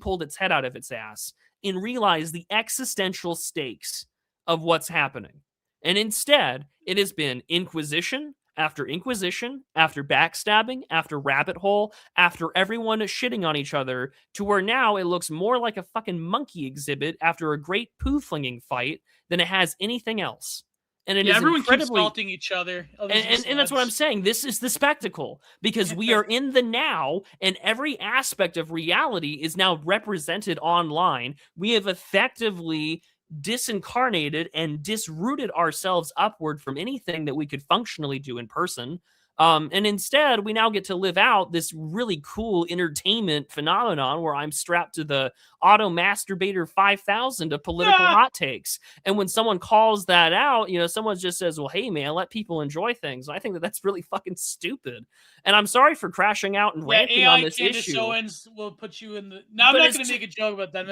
pulled its head out of its ass and realized the existential stakes of what's happening. And instead, it has been inquisition after backstabbing, after rabbit hole, after everyone shitting on each other, to where now it looks more like a fucking monkey exhibit after a great poo flinging fight than it has anything else. And it is everyone keeps incredibly assaulting each other. and that's what I'm saying. This is the spectacle, because we are in the now, and every aspect of reality is now represented online. We have effectively disincarnated and disrooted ourselves upward from anything that we could functionally do in person. And instead, we now get to live out this really cool entertainment phenomenon where I'm strapped to the Auto Masturbator 5000 of political hot takes. And when someone calls that out, someone just says, well, hey, man, let people enjoy things. And I think that that's really fucking stupid. And I'm sorry for crashing out and ranting AI on this Candace issue. Owens will put you in the... No, I'm not going to make a joke about that.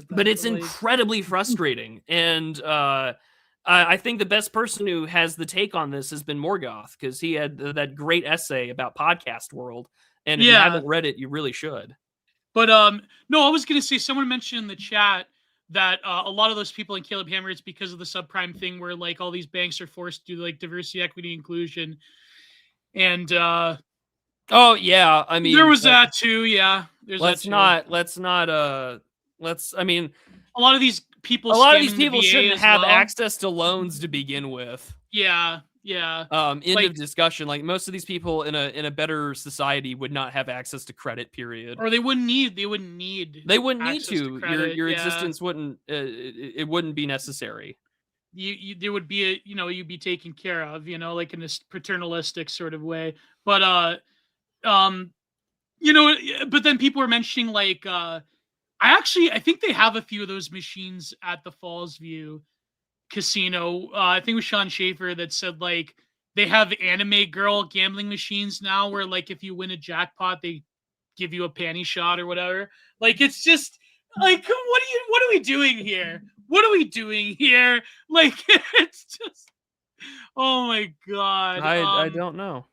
But it's incredibly frustrating. And I think the best person who has the take on this has been Morgoth, because he had that great essay about podcast world. And if you haven't read it, you really should. But no, I was going to say, someone mentioned in the chat that a lot of those people in Caleb Hammer, it's because of the subprime thing where like all these banks are forced to do like diversity, equity, inclusion. And oh yeah, I mean, there was that too. Yeah. I mean, a lot of these people shouldn't have access to loans to begin with. Yeah. End of discussion. Like, most of these people in a better society would not have access to credit, period. Or they wouldn't need to. Your existence wouldn't it wouldn't be necessary. There would be you'd be taken care of, like in a paternalistic sort of way. But but then people were mentioning like I think they have a few of those machines at the Fallsview casino. I think it was Sean Schaefer that said like they have anime girl gambling machines now where like if you win a jackpot they give you a panty shot or whatever. Like, it's just like, what are we doing here? Like, it's just, oh my god. I don't know.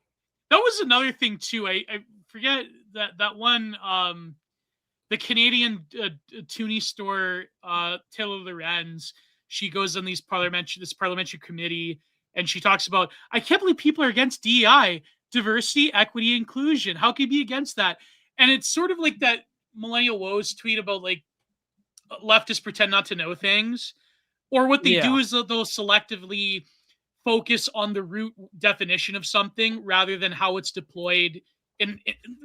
That was another thing too. I forget that one the Canadian toonie store Taylor Lorenz. She goes on this parliamentary committee, and she talks about, I can't believe people are against DEI, diversity, equity, inclusion. How can you be against that? And it's sort of like that Millennial Woes tweet about like leftists pretend not to know things, or what they do is they'll selectively focus on the root definition of something rather than how it's deployed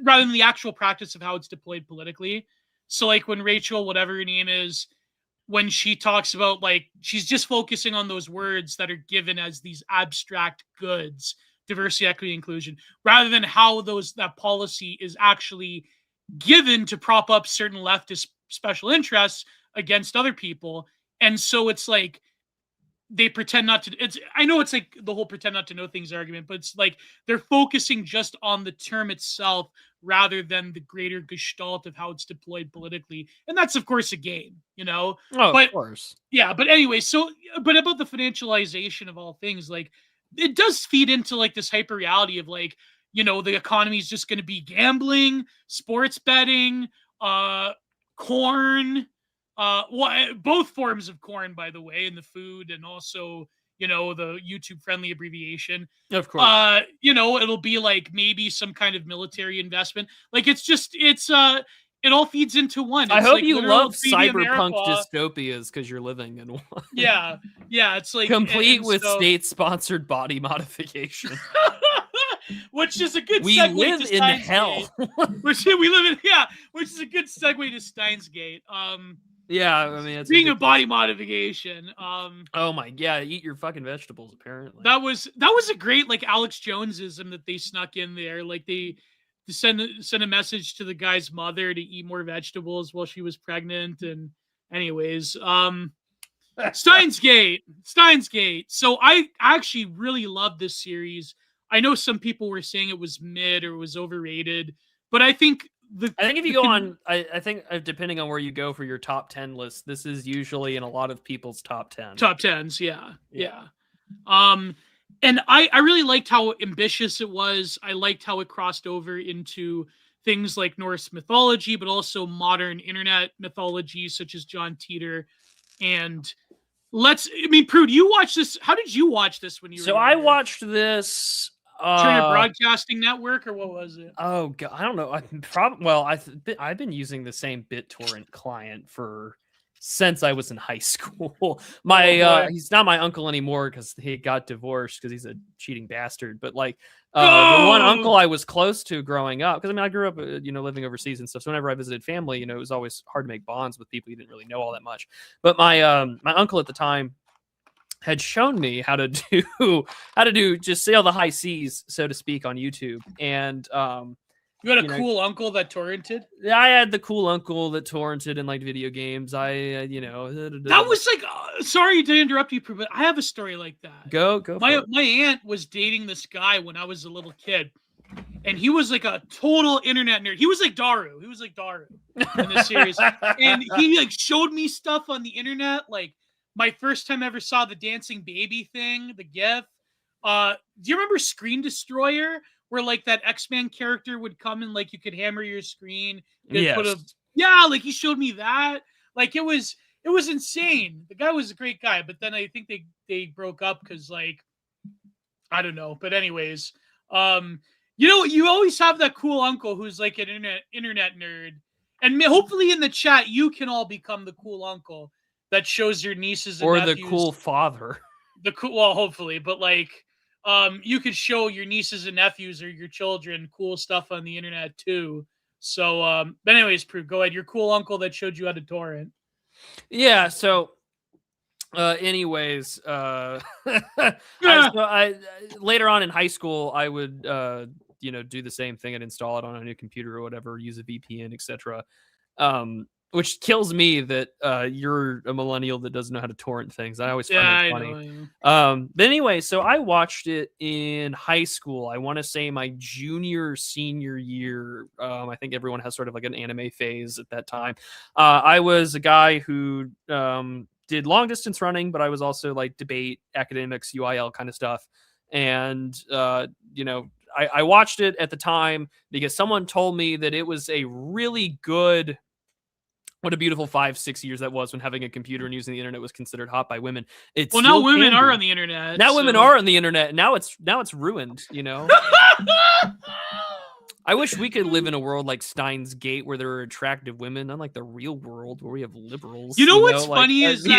rather than the actual practice of how it's deployed politically. So like when Rachel, whatever her name is, when she talks about like, she's just focusing on those words that are given as these abstract goods, diversity, equity, inclusion, rather than how that policy is actually given to prop up certain leftist special interests against other people. And so it's like, they pretend not to, I know it's like the whole pretend not to know things argument, but it's like they're focusing just on the term itself rather than the greater gestalt of how it's deployed politically. And that's, of course, a game, Oh, of course. Yeah, but anyway, but about the financialization of all things, like, it does feed into like this hyper reality of like, the economy is just going to be gambling, sports betting, corn, both forms of corn, by the way, and the food, and also you know, the YouTube friendly abbreviation. Of course. You know, it'll be like maybe some kind of military investment. Like it's it all feeds into one. I It's hope like you literal love baby cyberpunk America. dystopias because you're living in one. Yeah, yeah. It's like Complete and with so, state-sponsored body modification. which is a good We segue live to in Steins hell. Gate. Which we live in, yeah. Which is a good segue to Steins Gate. Yeah, I mean, it's Being a body modification. Oh my, yeah, eat your fucking vegetables. Apparently, that was a great like Alex Jonesism that they snuck in there. Like they send a message to the guy's mother to eat more vegetables while she was pregnant. And anyways, Steins Gate. So I actually really love this series. I know some people were saying it was mid or was overrated, but I think if you go on, I think depending on where you go for your top 10 list, this is usually in a lot of people's top 10. Top 10s, yeah. And I really liked how ambitious it was. I liked how it crossed over into things like Norse mythology, but also modern internet mythology, such as John Titor. And Prude, you watched this. How did you watch this when you were So I watched this Turner Broadcasting Network, or what was it? Oh god, I don't know. I've been using the same BitTorrent client since I was in high school. He's not my uncle anymore because he got divorced because he's a cheating bastard. But like the one uncle I was close to growing up, because I mean I grew up living overseas and stuff. So whenever I visited family, it was always hard to make bonds with people you didn't really know all that much. But my uncle at the time had shown me how to do just sail the high seas, so to speak, on YouTube. And you had a cool uncle that torrented? I had the cool uncle that torrented and liked video games. That was like, sorry to interrupt you, but I have a story like that. Go. My aunt was dating this guy when I was a little kid, and he was like a total internet nerd. He was like Daru. In this series, and he like showed me stuff on the internet, like my first time ever saw the dancing baby thing, the GIF. Do you remember Screen Destroyer, where like that X-Men character would come and like you could hammer your screen? Yes. Like he showed me that. Like it was insane. The guy was a great guy, but then I think they broke up because like I don't know. But anyways, you always have that cool uncle who's like an internet nerd, and hopefully in the chat you can all become the cool uncle that shows your nieces and nephews, the cool father. Hopefully, but like, you could show your nieces and nephews or your children cool stuff on the internet too. So, but anyways, Prue, go ahead. Your cool uncle that showed you how to torrent. Yeah. So, anyways, later on in high school, I would, do the same thing and install it on a new computer or whatever, use a VPN, etc. Which kills me that you're a millennial that doesn't know how to torrent things. I always find it funny. But anyway, so I watched it in high school. I want to say my senior year. I think everyone has sort of like an anime phase at that time. I was a guy who did long distance running, but I was also like debate, academics, UIL kind of stuff. And, I watched it at the time because someone told me that it was a really good... What a beautiful 5-6 years that was when having a computer and using the internet was considered hot by women. Now women are on the internet. Women are on the internet. Now it's ruined, I wish we could live in a world like Steins Gate where there are attractive women, unlike the real world where we have liberals. What's funny is the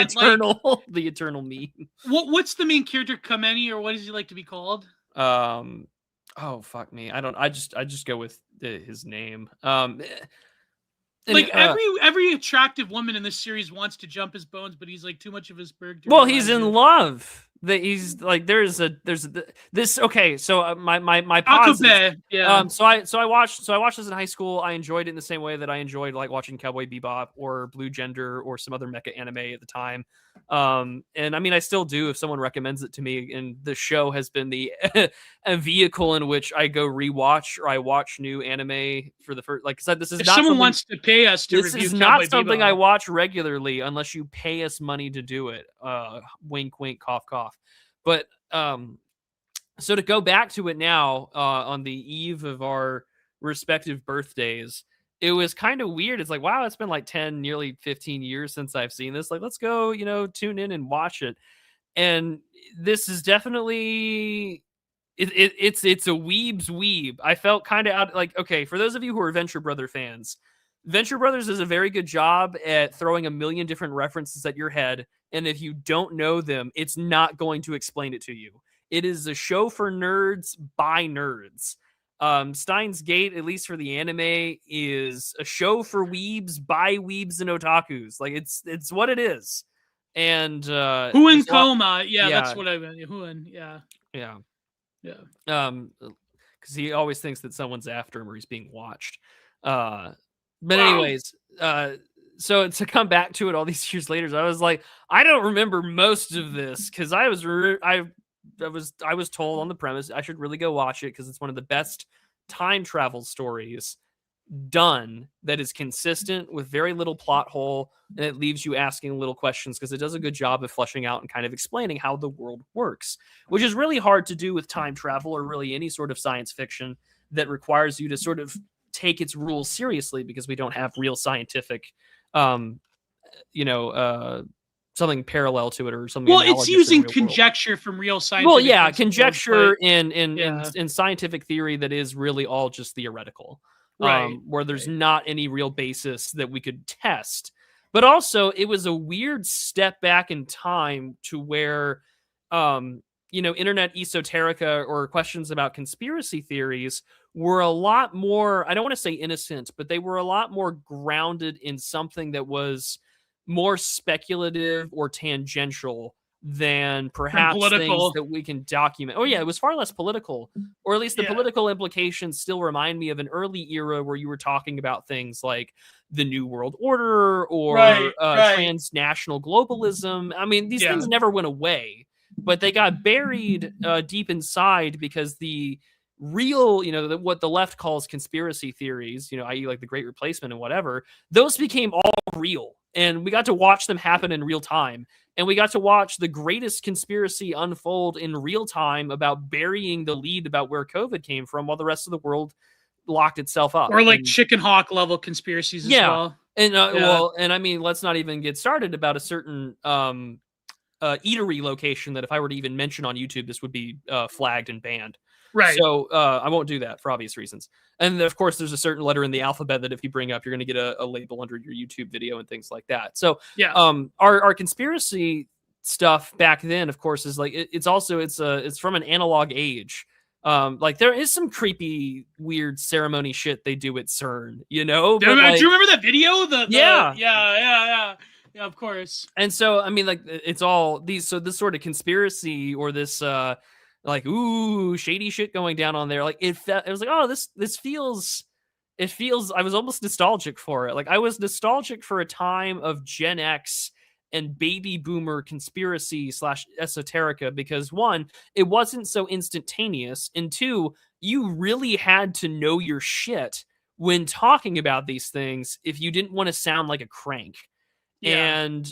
eternal meme. What's the main character, Kameni, or what does he like to be called? Oh fuck me. I just go with his name. Like every attractive woman in this series wants to jump his bones, but he's like too much of his berg. He's in love. He's like there's this. Okay, so my pause. Yeah. So I watched this in high school. I enjoyed it in the same way that I enjoyed like watching Cowboy Bebop or Blue Gender or some other mecha anime at the time. And I mean I still do if someone recommends it to me. And the show has been a vehicle in which I go rewatch or I watch new anime for the first. Like I said, this is if not someone wants to pay us to. This is not something I watch regularly unless you pay us money to do it. Wink, wink, cough, cough. But so to go back to it now, on the eve of our respective birthdays, it was kind of weird. It's like, wow, it's been like 10, nearly 15 years since I've seen this. Like, let's go, tune in and watch it. And this is definitely it's a weeb's weeb. I felt kind of out, like, okay, for those of you who are Venture Brother fans, Venture Brothers does a very good job at throwing a million different references at your head, and if you don't know them, it's not going to explain it to you. It is a show for nerds by nerds. Steins Gate, at least for the anime, is a show for weebs by weebs and otakus. Like, it's what it is. And Huan Coma, yeah, that's what I meant. Huan, yeah. Yeah. Because he always thinks that someone's after him or he's being watched. But anyways, so to come back to it all these years later, I was like, I don't remember most of this because I was told on the premise I should really go watch it because it's one of the best time travel stories done that is consistent with very little plot hole, and it leaves you asking little questions because it does a good job of fleshing out and kind of explaining how the world works, which is really hard to do with time travel or really any sort of science fiction that requires you to sort of take its rules seriously, because we don't have real scientific something parallel to it or something. Well, it's using conjecture from real science. Well, yeah, conjecture in scientific theory that is really all just theoretical. Right, where there's not any real basis that we could test. But also, it was a weird step back in time to where, internet esoterica or questions about conspiracy theories were a lot more, I don't want to say innocent, but they were a lot more grounded in something that was more speculative or tangential than perhaps things that we can document. Oh yeah, it was far less political, or at least the political implications still remind me of an early era where you were talking about things like the New World Order or transnational globalism. I mean, these things never went away, but they got buried deep inside because the real, what the left calls conspiracy theories, i.e. like the Great Replacement and whatever, those became all real. And we got to watch them happen in real time. And we got to watch the greatest conspiracy unfold in real time about burying the lead about where COVID came from while the rest of the world locked itself up. Or like chicken hawk level conspiracies as well. And well, and I mean, let's not even get started about a certain eatery location that if I were to even mention on YouTube, this would be flagged and banned. Right. So I won't do that for obvious reasons. And of course, there's a certain letter in the alphabet that if you bring up, you're going to get a label under your YouTube video and things like that. So our conspiracy stuff back then, of course, is like it's from an analog age. Like there is some creepy, weird ceremony shit they do at CERN. Do you remember that video? Yeah, of course. And so I mean, like it's all these. So this sort of conspiracy or this. Like, ooh, shady shit going down on there. Like it was like, oh, this feels. It feels. I was almost nostalgic for it. Like I was nostalgic for a time of Gen X and baby boomer conspiracy / esoterica because one, it wasn't so instantaneous, and two, you really had to know your shit when talking about these things if you didn't want to sound like a crank. Yeah. And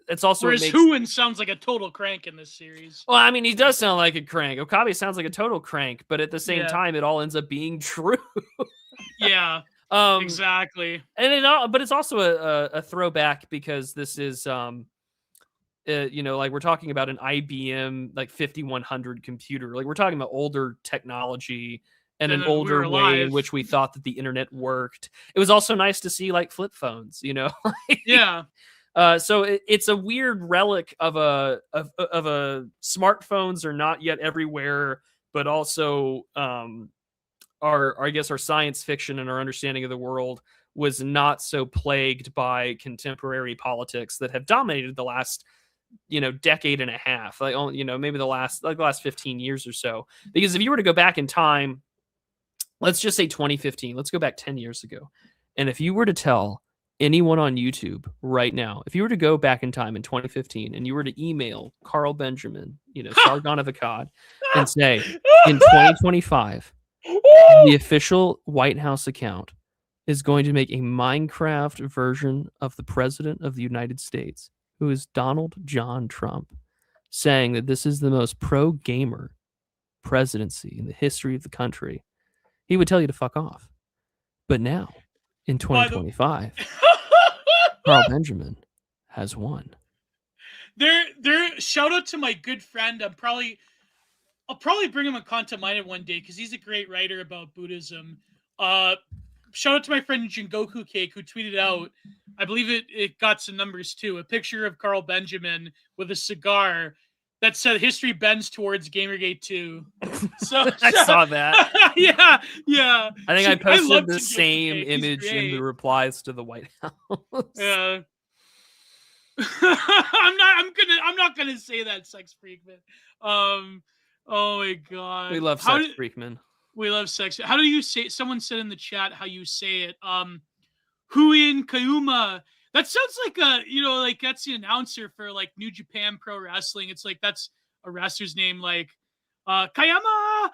it's also whereas Huan sounds like a total crank in this series. Well, I mean, he does sound like a crank. Okabe sounds like a total crank, but at the same time, it all ends up being true. Yeah, exactly. And but it's also a throwback because this is like we're talking about an IBM like 5100 computer. Like we're talking about older technology. And an older way in which we thought that the internet worked. It was also nice to see like flip phones, Yeah. So it's a weird relic of a smartphones are not yet everywhere, but also our science fiction and our understanding of the world was not so plagued by contemporary politics that have dominated the last decade and a half, like maybe the last 15 years or so. Because if you were to go back in time. Let's just say 2015. Let's go back 10 years ago. And if you were to tell anyone on YouTube right now, if you were to go back in time in 2015 and you were to email Carl Benjamin, Sargon of Akkad, and say, in 2025, the official White House account is going to make a Minecraft version of the President of the United States, who is Donald John Trump, saying that this is the most pro-gamer presidency in the history of the country, he would tell you to fuck off. But now, in 2025, Carl Benjamin has won. They're shout out to my good friend. I'll probably bring him on Content Minded one day because he's a great writer about Buddhism. Shout out to my friend Jingoku Cake who tweeted out, I believe it got some numbers too, a picture of Carl Benjamin with a cigar that said history bends towards Gamergate 2. So I saw that. yeah. I think I posted love the Jingoku same Cake. He's image in the great. replies to the White House. Yeah. I'm not gonna say that, Sex Freakman. Oh my god. We love Sex Freakman. We love sex. How do you say? Someone said in the chat how you say it. Huin Kayuma. That sounds like like that's the announcer for like New Japan Pro Wrestling. It's like that's a wrestler's name, like Kayama.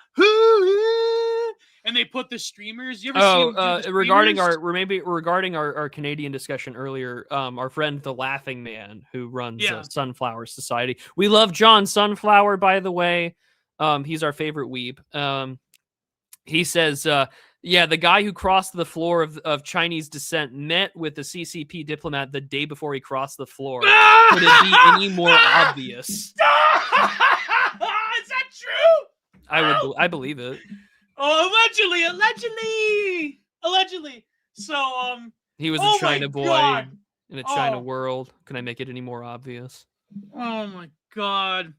And they put the streamers. You ever see them do the regarding streamers? our Canadian discussion earlier, our friend the Laughing Man who runs Sunflower Society. We love John Sunflower, by the way. He's our favorite weeb. He says, the guy who crossed the floor of Chinese descent met with the CCP diplomat the day before he crossed the floor. Could it be any more obvious? Is that true? I believe it. Oh, allegedly. So, he was a China boy in a China world. Can I make it any more obvious? Oh my god!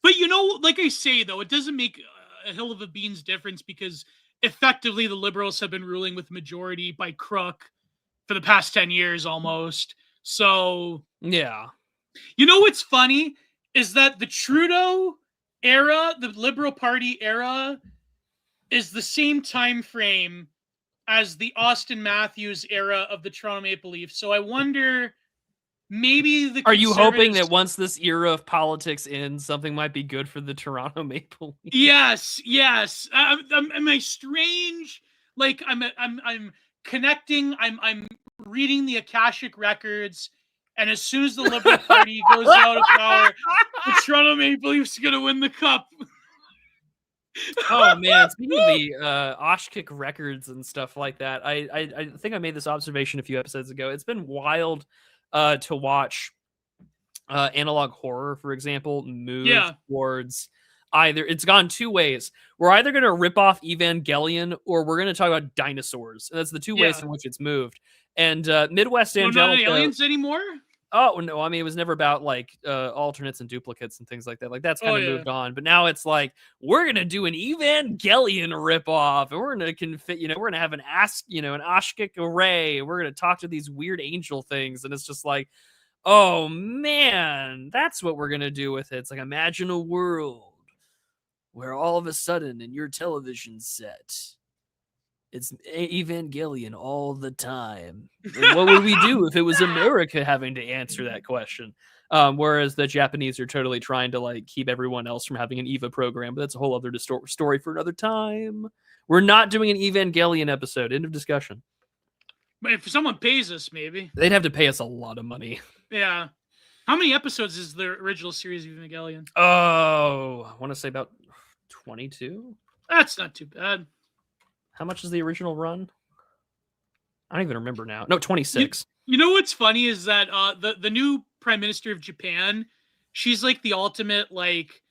But like I say though, it doesn't make a hill of a beans difference because effectively the Liberals have been ruling with majority by crook for the past 10 years almost. So yeah, what's funny is that the Trudeau era, the Liberal Party era, is the same time frame as the Austin Matthews era of the Toronto Maple Leafs. So I wonder, maybe the Are you hoping that once this era of politics ends, something might be good for the Toronto Maple Leafs? Yes. Am I strange? Like I'm connecting. I'm reading the Akashic records, and as soon as the Liberal Party goes out of power, the Toronto Maple Leafs are gonna win the cup. Oh man, speaking of the Oshkick records and stuff like that, I think I made this observation a few episodes ago. It's been wild to watch analog horror, for example, move towards either. It's gone two ways. We're either going to rip off Evangelion or we're going to talk about dinosaurs, and that's the two ways in which it's moved. And Midwest Angelica, not aliens anymore. Oh no, I mean it was never about like alternates and duplicates and things like that. Like that's kind of moved on. But now it's like we're gonna do an Evangelion ripoff, and we're gonna we're gonna have an Oshkick array. We're gonna talk to these weird angel things, and it's just like, oh man, that's what we're gonna do with it. It's like, imagine a world where all of a sudden in your television set, it's Evangelion all the time. And what would we do if it was America having to answer that question? Whereas the Japanese are totally trying to like keep everyone else from having an EVA program, but that's a whole other story for another time. We're not doing an Evangelion episode. End of discussion. But if someone pays us, maybe they'd have to pay us a lot of money. Yeah. How many episodes is the original series of Evangelion? Oh, I want to say about 22. That's not too bad. How much is the original run? I don't even remember now. No, 26. You know what's funny is that the new Prime Minister of Japan, she's like the ultimate, like,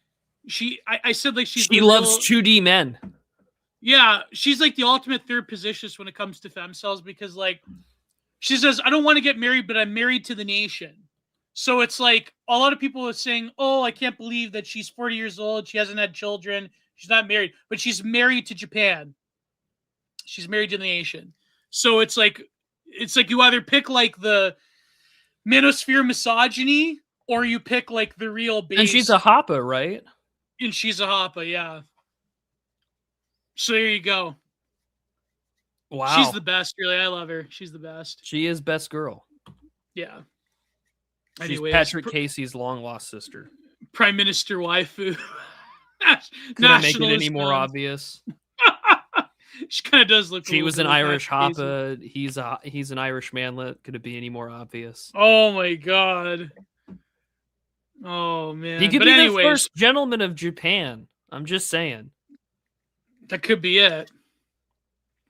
I said like she loves 2D men. Yeah, she's like the ultimate third positionist when it comes to femcells because like she says, I don't want to get married, but I'm married to the nation. So it's like a lot of people are saying, oh, I can't believe that she's 40 years old. She hasn't had children. She's not married, but she's married to Japan. She's married to the nation. So it's like you either pick like the manosphere misogyny or you pick like the real base. And she's a Hoppa, right? And she's a Hoppa, yeah. So there you go. Wow. She's the best, really. I love her. She's the best. She is best girl. Yeah. She's Anyways, Patrick Casey's long-lost sister. Prime Minister waifu. Could I make it any more obvious? She kind of does look. She was an Irish Hoppa. He's an Irish manlet. Could it be any more obvious? Oh my god. Oh man. He could be the first gentleman of Japan. I'm just saying. That could be it.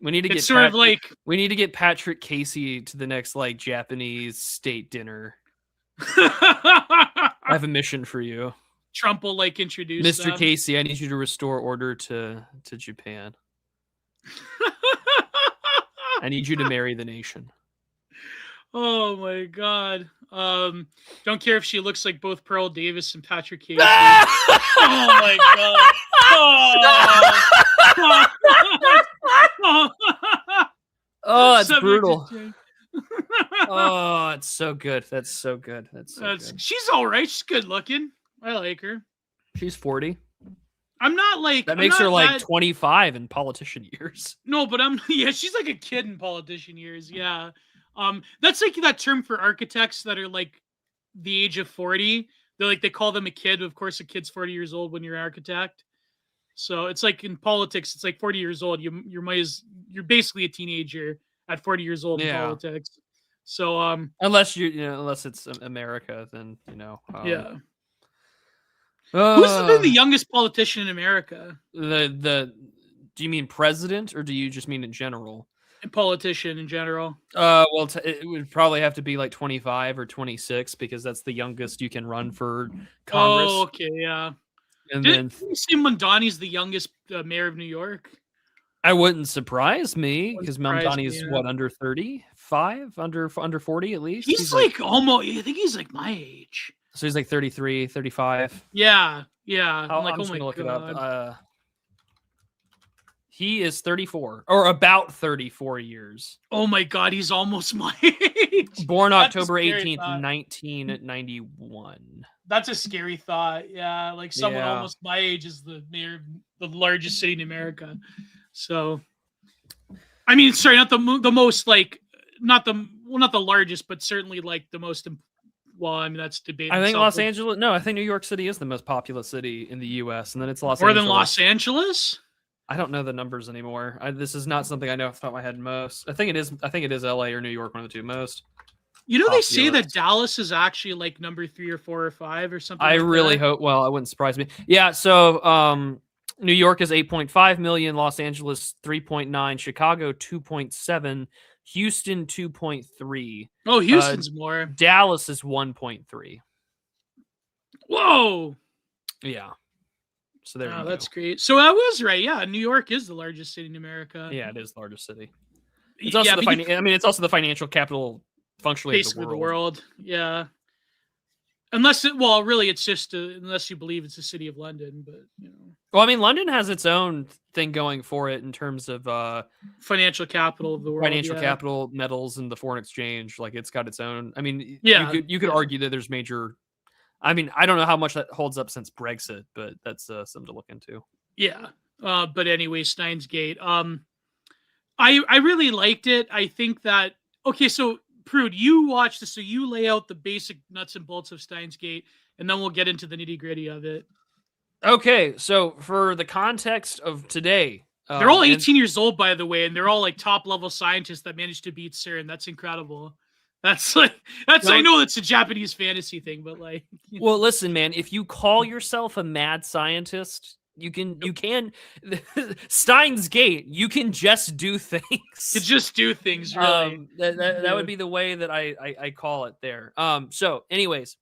We need to get sort of like we need to get Patrick Casey to the next like Japanese state dinner. I have a mission for you. Trump will like introduce Mr. them. Casey, I need you to restore order to Japan. I need you to marry the nation. Oh my god. Don't care if she looks like both Pearl Davis and Patrick Casey. Oh my god. Oh, it's brutal. Oh, it's so good. That's so good. That's so good. She's all right. She's good looking. I like her. She's 40. I'm not like that makes her like 25 in politician years. No, but she's like a kid in politician years. Yeah. That's like that term for architects that are like the age of 40. They call them a kid. Of course, a kid's 40 years old when you're an architect. So it's like in politics, it's like 40 years old. You're basically a teenager at 40 years old in politics. So unless unless it's America, then yeah. Who's been the youngest politician in America? Do you mean president or do you just mean in general? Politician in general. Well, it would probably have to be like 25 or 26 because that's the youngest you can run for Congress. Oh, okay, yeah. And Didn't you see Mamdani's the youngest mayor of New York? I wouldn't surprise me because Mamdani is what, under 35, under 40 at least. He's like almost. I think he's like my age. So he's like 33, 35. Yeah. I'm like, just gonna look it up. He is 34 or about 34 years. Oh my god, he's almost my age. Born October 18th, 1991. That's a scary thought. Yeah, like someone almost my age is the mayor of the largest city in America. So, I mean, sorry, not the most like not the largest, but certainly like the most. Well, I mean that's debate. I think Los Angeles. No, I think New York City is the most populous city in the U.S. and then it's Los Angeles. More than Los Angeles. I don't know the numbers anymore. This is not something I know off the top of my head most. I think it is L.A. or New York, one of the two most. They say that Dallas is actually like number 3 or 4 or 5 or something. I really hope. Well, it wouldn't surprise me. Yeah. So New York is 8.5 million. Los Angeles 3.9. Chicago 2.7. Houston 2.3. Oh, Houston's more. Dallas is 1.3. Whoa. Yeah. So there you go. That's great. So I was right. Yeah, New York is the largest city in America. Yeah, it is the largest city. It's also it's also the financial capital functionally basically the world. Yeah. Unless it's just unless you believe it's the city of London, but Well, I mean, London has its own thing going for it in terms of financial capital of the world. Financial capital, metals, and the foreign exchange. Like it's got its own. I mean, you could argue that there's major. I mean, I don't know how much that holds up since Brexit, but that's something to look into. Yeah. But anyway, Steins Gate. I really liked it. I think that so Prude, you watch this, so you lay out the basic nuts and bolts of Steins Gate, and then we'll get into the nitty gritty of it. Okay, so for the context of today, they're all 18 years old, by the way, and they're all like top level scientists that managed to beat CERN. That's incredible. I know it's a Japanese fantasy thing, but like. Well, listen, man, if you call yourself a mad scientist, you can Steins Gate, you can just do things. You just do things, really. That would be the way that I call it there. So anyways,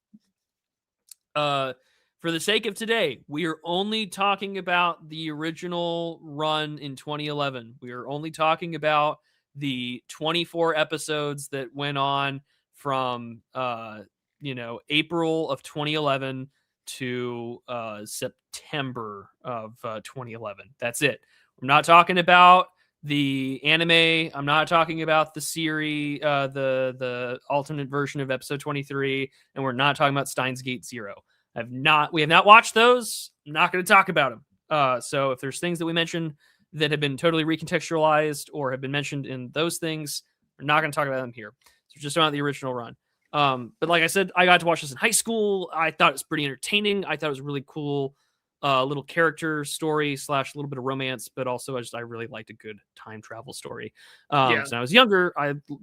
for the sake of today, we are only talking about the original run in 2011. We are only talking about the 24 episodes that went on from April of 2011 to September of 2011. That's it. I'm not talking about the anime. I'm not talking about the series, the alternate version of episode 23, and we're not talking about Steins Gate Zero. We have not watched those. I'm not going to talk about them. So if there's things that we mentioned that have been totally recontextualized or have been mentioned in those things, we're not going to talk about them here. So just about the original run. But like I said, I got to watch this in high school. I thought it was pretty entertaining. I thought it was a really cool little character story / a little bit of romance, but also I really liked a good time travel story. So when I was younger,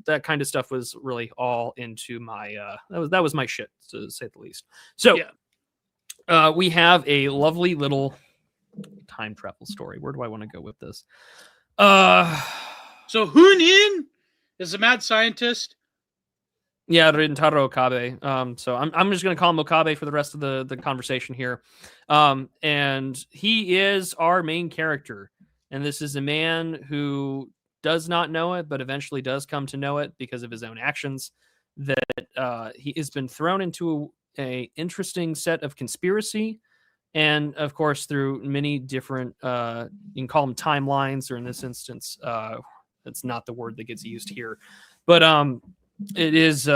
that kind of stuff was really all into my that was my shit, to say the least. So we have a lovely little time travel story. Where do I want to go with this? So Hunin is a mad scientist Yeah, Rintaro Okabe. So I'm just gonna call him Okabe for the rest of the conversation here. And he is our main character, and this is a man who does not know it, but eventually does come to know it because of his own actions. That he has been thrown into a interesting set of conspiracy, and of course through many different you can call them timelines, or in this instance, that's not the word that gets used here, but it is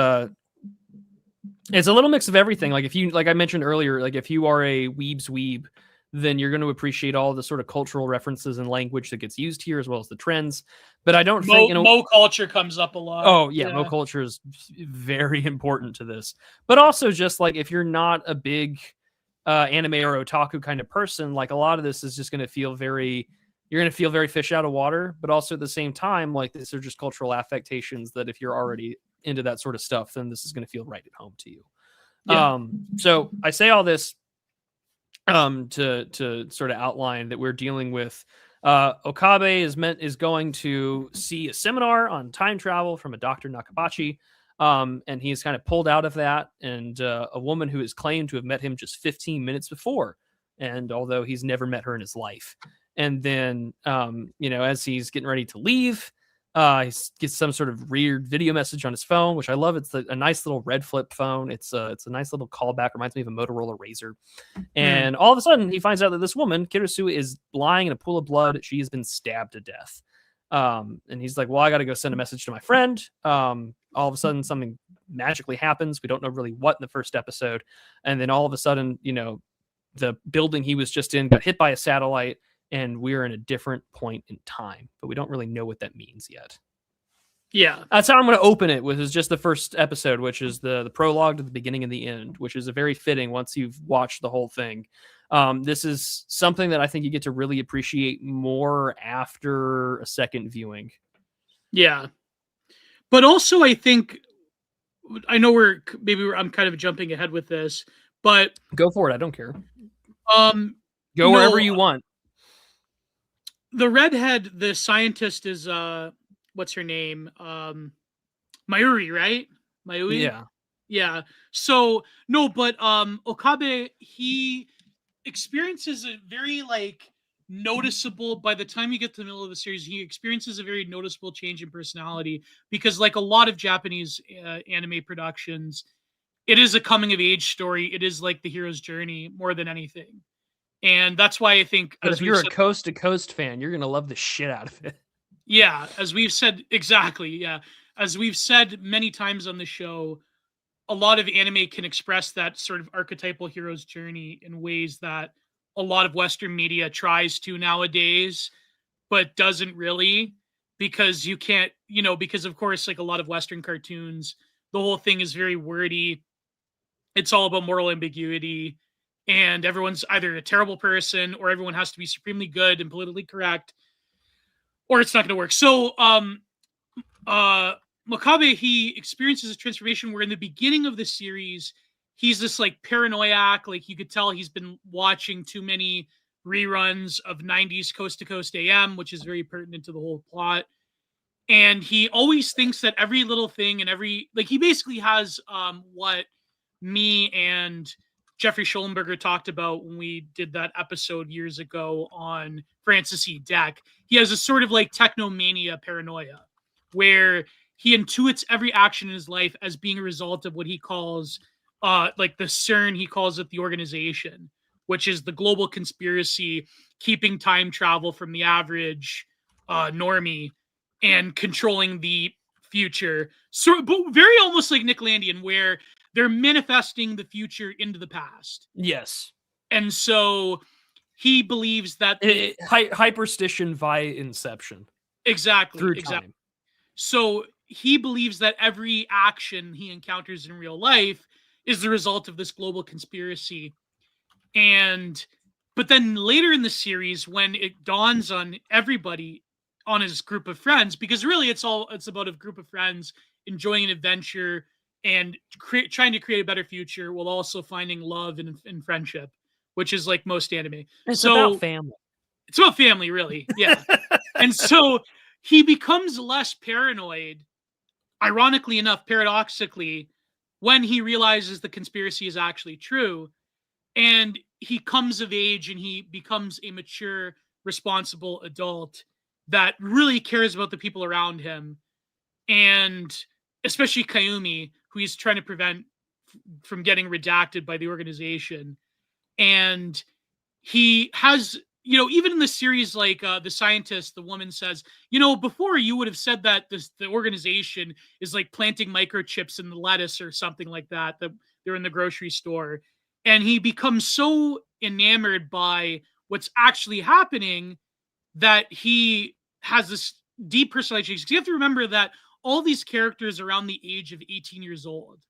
it's a little mix of everything. Like if you, like I mentioned earlier, like if you are a weeb's weeb, then you're going to appreciate all the sort of cultural references and language that gets used here, as well as the trends. But I don't think Mo culture comes up a lot. Oh yeah, Mo culture is very important to this. But also just like if you're not a big anime or otaku kind of person, like a lot of this is just going to feel very, you're going to feel very fish out of water. But also at the same time, like these are just cultural affectations that if you're already into that sort of stuff, then this is going to feel right at home to you. Yeah. So I say all this to sort of outline that we're dealing with Okabe is going to see a seminar on time travel from a Dr. Nakabachi, and he's kind of pulled out of that, and a woman who has claimed to have met him just 15 minutes before, and although he's never met her in his life. And then as he's getting ready to leave, he gets some sort of weird video message on his phone, which I love. It's a nice little red flip phone. It's a nice little callback. Reminds me of a Motorola Razr. And all of a sudden, he finds out that this woman, Kirisu, is lying in a pool of blood. She has been stabbed to death. And he's like, well, I got to go send a message to my friend. All of a sudden, something magically happens. We don't know really what in the first episode. And then all of a sudden, the building he was just in got hit by a satellite, and we're in a different point in time, but we don't really know what that means yet. Yeah. That's how I'm going to open it with, is just the first episode, which is the prologue to the beginning and the end, which is a very fitting once you've watched the whole thing. This is something that I think you get to really appreciate more after a second viewing. Yeah. But also I think, I know I'm kind of jumping ahead with this, but go for it. I don't care. Go wherever you want. The redhead, the scientist is what's her name? Mayuri, right? Mayuri? Yeah. Yeah. So no, but Okabe, he experiences a very noticeable, by the time you get to the middle of the series, he experiences a very noticeable change in personality, because like a lot of Japanese anime productions, it is a coming of age story. It is like the hero's journey more than anything. And that's why I think, but if you're a coast to coast fan, you're going to love the shit out of it. Yeah. As we've said, exactly. Yeah. As we've said many times on the show, a lot of anime can express that sort of archetypal hero's journey in ways that a lot of Western media tries to nowadays, but doesn't really, because you can't, because of course, like a lot of Western cartoons, the whole thing is very wordy. It's all about moral ambiguity, and everyone's either a terrible person or everyone has to be supremely good and politically correct, or it's not going to work. So, Makabe, he experiences a transformation where in the beginning of the series, he's this paranoiac, you could tell he's been watching too many reruns of 90s Coast to Coast AM, which is very pertinent to the whole plot. And he always thinks that every little thing and he basically has what me and Jeffrey Schollenberger talked about when we did that episode years ago on Francis E. Deck. He has a sort of technomania paranoia, where he intuits every action in his life as being a result of what he calls the CERN, he calls it the organization, which is the global conspiracy keeping time travel from the average normie and controlling the future. So, but very almost like Nickelandian, where they're manifesting the future into the past. Yes. And so he believes that hyperstition via Inception. Exactly. Through exactly. time. So he believes that every action he encounters in real life is the result of this global conspiracy. But then later in the series, when it dawns on everybody, on his group of friends, because really it's about a group of friends enjoying an adventure and trying to create a better future, while also finding love and friendship, which is like most anime. It's about family. It's about family, really. Yeah. And so he becomes less paranoid ironically enough, paradoxically, when he realizes the conspiracy is actually true, and he comes of age and he becomes a mature, responsible adult that really cares about the people around him, and especially Kayumi, who he's trying to prevent from getting redacted by the organization. And he has, even in the series, like the scientist, the woman says, before you would have said that the organization is like planting microchips in the lettuce or something like that they're in the grocery store. And he becomes so enamored by what's actually happening that he has this deep personality. You have to remember that all these characters are around the age of 18 years old,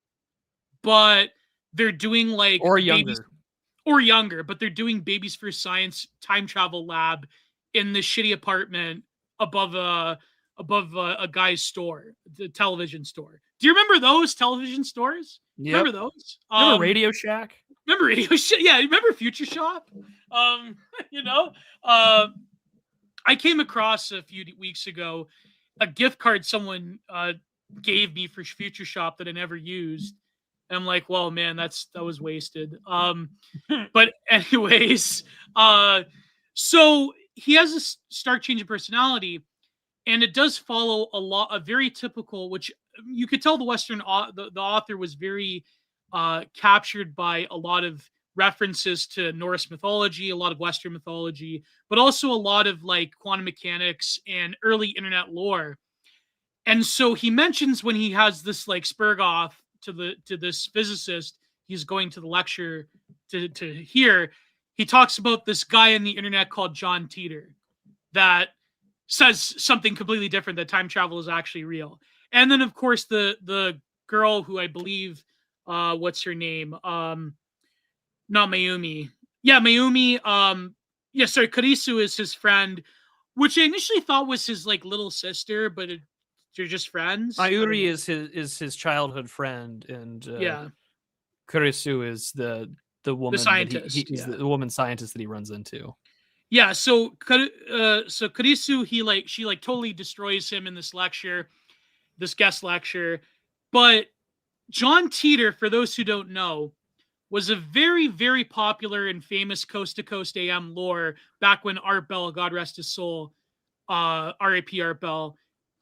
but they're doing like or younger, but they're doing Babies for Science time travel lab in this shitty apartment above a guy's store, the television store. Do you remember those television stores? Yep. Remember those? Remember Radio Shack? Remember Radio Shack? Yeah, remember Future Shop? I came across a few weeks ago a gift card someone gave me for Future Shop that I never used. And I'm like, well, man, that was wasted. But anyways, so he has a stark change in personality, and it does follow a very typical, which you could tell the author was very captured by a lot of references to Norse mythology, a lot of Western mythology, but also a lot of like quantum mechanics and early internet lore. And so he mentions when he has this like Spurgoff to this physicist he's going to the lecture to hear, he talks about this guy on the internet called John Teeter that says something completely different, that time travel is actually real. And then of course the girl who I believe what's her name, not Mayumi. Yeah, Mayumi. Sorry, Karisu is his friend, which I initially thought was his like little sister, but they're just friends. Ayuri is his childhood friend, and Kurisu is the woman, the scientist. The woman scientist that he runs into. Yeah, so Kurisu, she totally destroys him in this lecture, this guest lecture. But John Teeter, for those who don't know, was a very, very popular and famous Coast to Coast AM lore back when Art Bell, God rest his soul, R.I.P. Art Bell,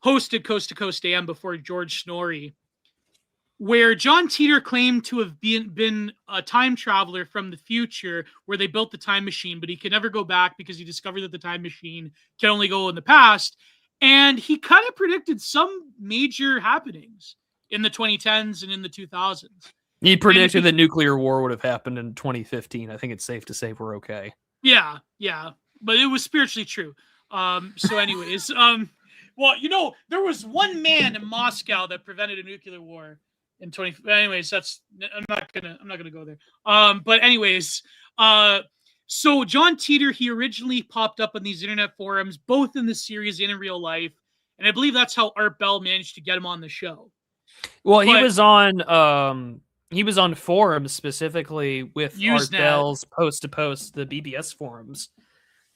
hosted Coast to Coast AM before George Snorri, where John Teeter claimed to have been a time traveler from the future where they built the time machine, but he could never go back because he discovered that the time machine can only go in the past. And he kind of predicted some major happenings in the 2010s and in the 2000s. He predicted that nuclear war would have happened in 2015. I think it's safe to say we're okay. Yeah. But it was spiritually true. So anyways, well, there was one man in Moscow that prevented a nuclear war in 20. Anyways, I'm not gonna go there. But anyways, so John Teeter, he originally popped up on these internet forums, both in the series and in real life, and I believe that's how Art Bell managed to get him on the show. Well, he was on forums specifically with Usenet. Art Bell's post to post, the BBS forums.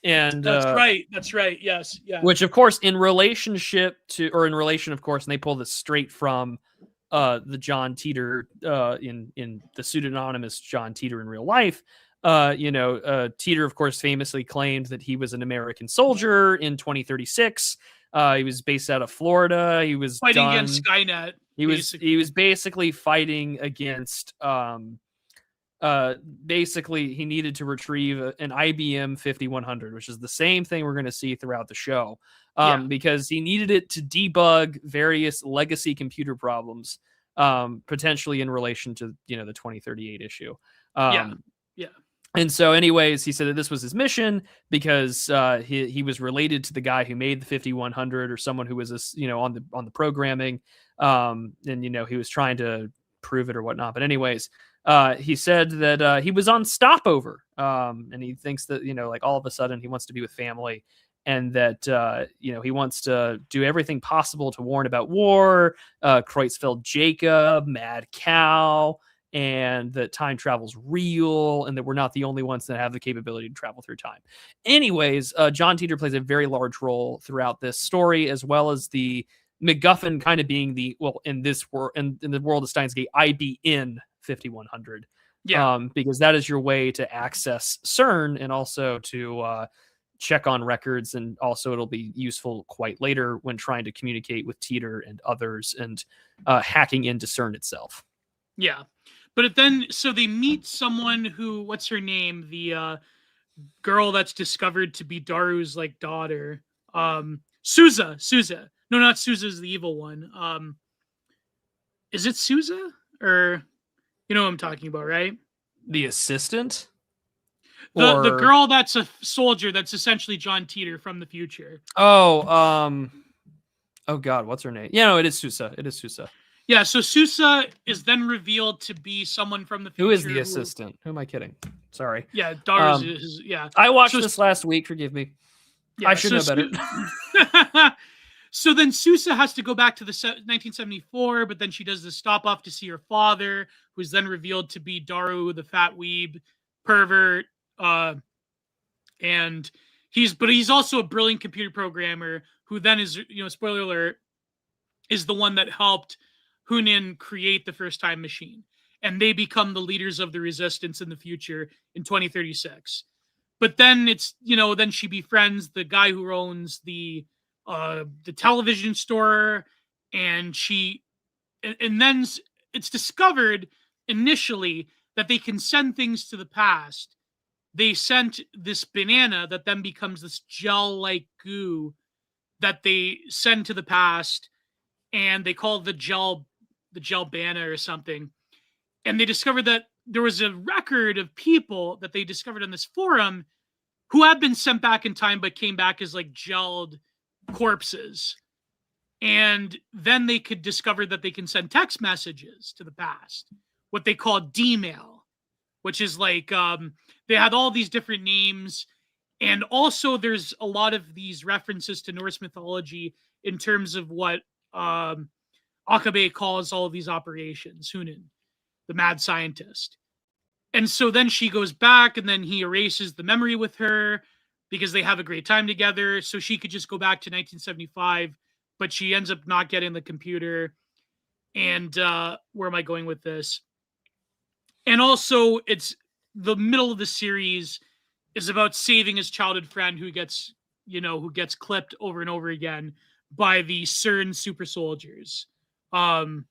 And that's right. Yes. Yeah. Which, of course, in relation, of course, and they pull this straight from the John Teeter in the pseudonymous John Teeter in real life. Teeter, of course, famously claimed that he was an American soldier in 2036. He was based out of Florida. He was fighting against Skynet. He was basically fighting against. Basically, he needed to retrieve an IBM 5100, which is the same thing we're going to see throughout the show, because he needed it to debug various legacy computer problems, potentially in relation to the 2038 issue. And so, anyways, he said that this was his mission because he was related to the guy who made the 5100 or someone who was on the programming, and he was trying to prove it or whatnot. But anyways. He said that he was on stopover, and he thinks that all of a sudden he wants to be with family, and that he wants to do everything possible to warn about war, Kreutzfeldt Jacob, Mad Cow, and that time travel's real, and that we're not the only ones that have the capability to travel through time. Anyways, John Teeter plays a very large role throughout this story, as well as the MacGuffin kind of being in this world, in the world of Steins Gate, IBN 5100. Yeah. Because that is your way to access CERN and also to check on records, and also it'll be useful quite later when trying to communicate with Teeter and others and hacking into CERN itself. Yeah. But then, so they meet someone who, what's her name? The girl that's discovered to be Daru's like daughter. Sousa. No, not Sousa's the evil one. Is it Sousa? Or, you know what I'm talking about, right? The assistant? The girl that's a soldier that's essentially John Teeter from the future. Oh God, what's her name? Yeah, no, it is Sousa. Yeah, so Sousa is then revealed to be someone from the future. Who is the assistant? Who am I kidding? Sorry. Yeah, Daru's yeah. I watched this last week, forgive me. Yeah, I should know better. So then Sousa has to go back to the 1974, but then she does the stop off to see her father, who's then revealed to be Daru, the fat weeb pervert. And he's also a brilliant computer programmer who then is, spoiler alert, is the one that helped Hunin create the first time machine. And they become the leaders of the resistance in the future in 2036. But then then she befriends the guy who owns the television store, and then it's discovered initially that they can send things to the past. They sent this banana that then becomes this gel-like goo that they send to the past, and they call it the gel banana or something. And they discovered that there was a record of people that they discovered on this forum who had been sent back in time but came back as like gelled corpses. And then they could discover that they can send text messages to the past, what they call D-mail, which is like they had all these different names. And also there's a lot of these references to Norse mythology in terms of what Akabe calls all of these operations, Hunin, the mad scientist. And so then she goes back, and then he erases the memory with her because they have a great time together. So she could just go back to 1975, but she ends up not getting the computer. And where am I going with this? And also, it's the middle of the series is about saving his childhood friend who gets clipped over and over again by the CERN super soldiers. The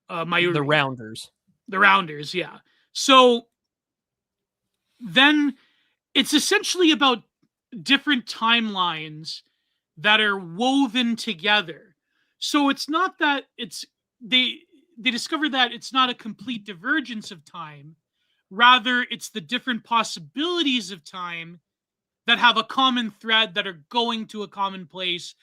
Rounders. The Rounders, yeah. So then it's essentially about different timelines that are woven together. So it's not that they discover that it's not a complete divergence of time. Rather, it's the different possibilities of time that have a common thread that are going to a common place,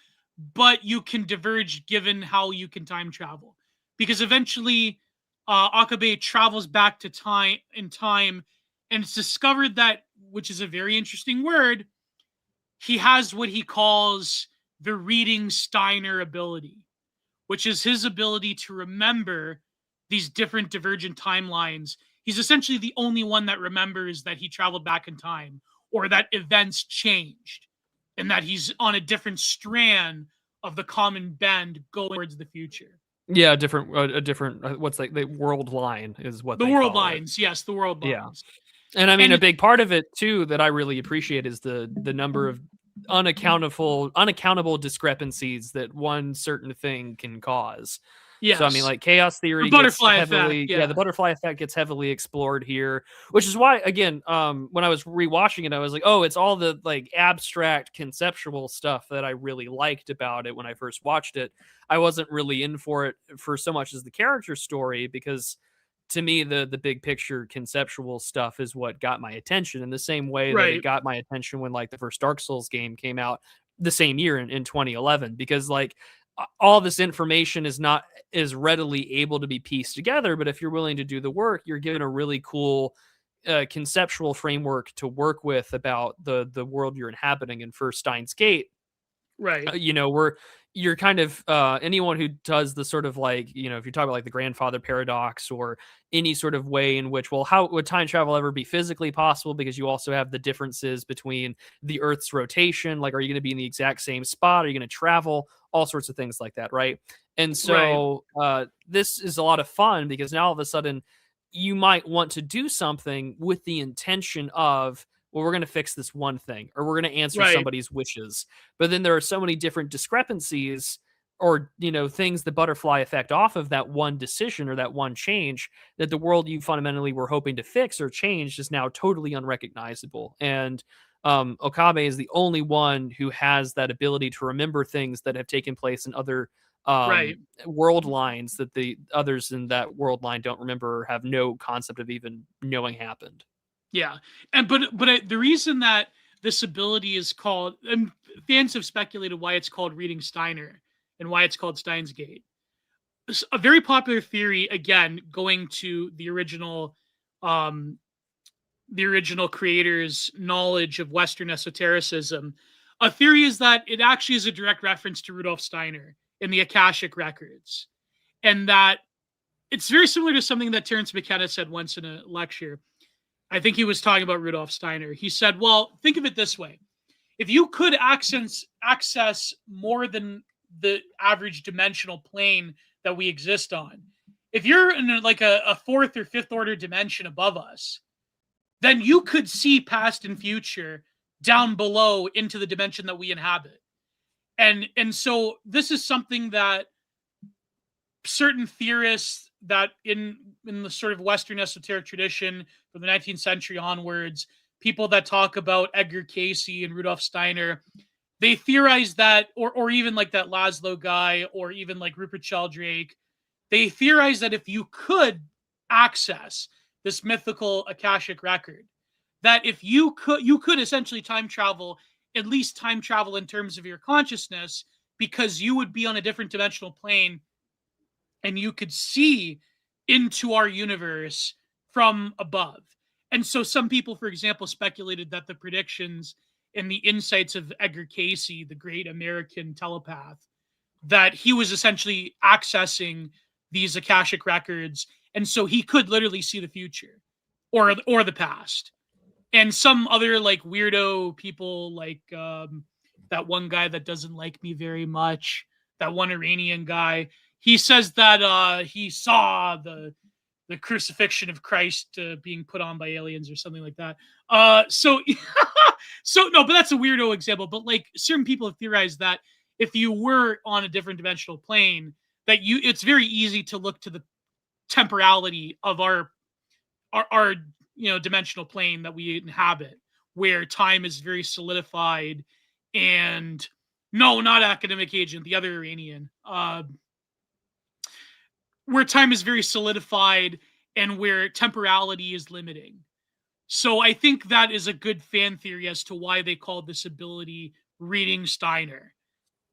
but you can diverge given how you can time travel. Because eventually Akabe travels back to time, and it's discovered that, which is a very interesting word, he has what he calls the reading Steiner ability, which is his ability to remember these different divergent timelines. He's essentially the only one that remembers that he traveled back in time, or that events changed, and that he's on a different strand of the common bend going towards the future. Yeah, a different what's like the world line is what the world lines. Yes, the world lines. Yeah, and I mean a big part of it too that I really appreciate is the number of unaccountable discrepancies that one certain thing can cause. Yes. So I mean, like chaos theory, the butterfly effect gets heavily explored here, which is why, again, when I was rewatching it, I was like, oh, it's all the like abstract conceptual stuff that I really liked about it when I first watched it. I wasn't really in for it for so much as the character story, because to me, the big picture conceptual stuff is what got my attention, in the same way that it got my attention when like the first Dark Souls game came out the same year in 2011, because like all this information is not as readily able to be pieced together, but if you're willing to do the work, you're given a really cool conceptual framework to work with about the world you're inhabiting in First Steins Gate. Right. You're kind of anyone who does the sort of like, if you're talking about like the grandfather paradox or any sort of way in which, well, how would time travel ever be physically possible? Because you also have the differences between the Earth's rotation. Like, are you going to be in the exact same spot? Are you going to travel all sorts of things like that, right? And so this is a lot of fun because now all of a sudden you might want to do something with the intention of, well, we're going to fix this one thing, or we're going to answer somebody's wishes. But then there are so many different discrepancies or, things the butterfly effect off of that one decision or that one change, that the world you fundamentally were hoping to fix or change is now totally unrecognizable. And Okabe is the only one who has that ability to remember things that have taken place in other world lines that the others in that world line don't remember or have no concept of even knowing happened. Yeah, and but the reason that this ability is called, and fans have speculated why it's called Reading Steiner and why it's called Steins Gate. A very popular theory, again, going to the original creator's knowledge of Western esotericism. A theory is that it actually is a direct reference to Rudolf Steiner in the Akashic records, and that it's very similar to something that Terence McKenna said once in a lecture. I think he was talking about Rudolf Steiner. He said, well, think of it this way. If you could access more than the average dimensional plane that we exist on, if you're in a fourth or fifth order dimension above us, then you could see past and future down below into the dimension that we inhabit. And so this is something that certain theorists that in the sort of Western esoteric tradition from the 19th century onwards, people that talk about Edgar Cayce and Rudolf Steiner, they theorize that, or even like that Laszlo guy, or even like Rupert Sheldrake, they theorize that if you could access this mythical Akashic record, that if you could essentially time travel, at least time travel in terms of your consciousness, because you would be on a different dimensional plane and you could see into our universe from above. And so some people, for example, speculated that the predictions and the insights of Edgar Cayce, the great American telepath, that he was essentially accessing these Akashic records, and so he could literally see the future or the past. And some other like weirdo people, like that one guy that doesn't like me very much, that one Iranian guy, he says that he saw the crucifixion of Christ being put on by aliens or something like that. So no, but that's a weirdo example. But like certain people have theorized that if you were on a different dimensional plane, that it's very easy to look to the temporality of our dimensional plane that we inhabit, where time is very solidified. And no, not academic agent, the other Iranian, where time is very solidified and where temporality is limiting. So I think that is a good fan theory as to why they called this ability Reading Steiner.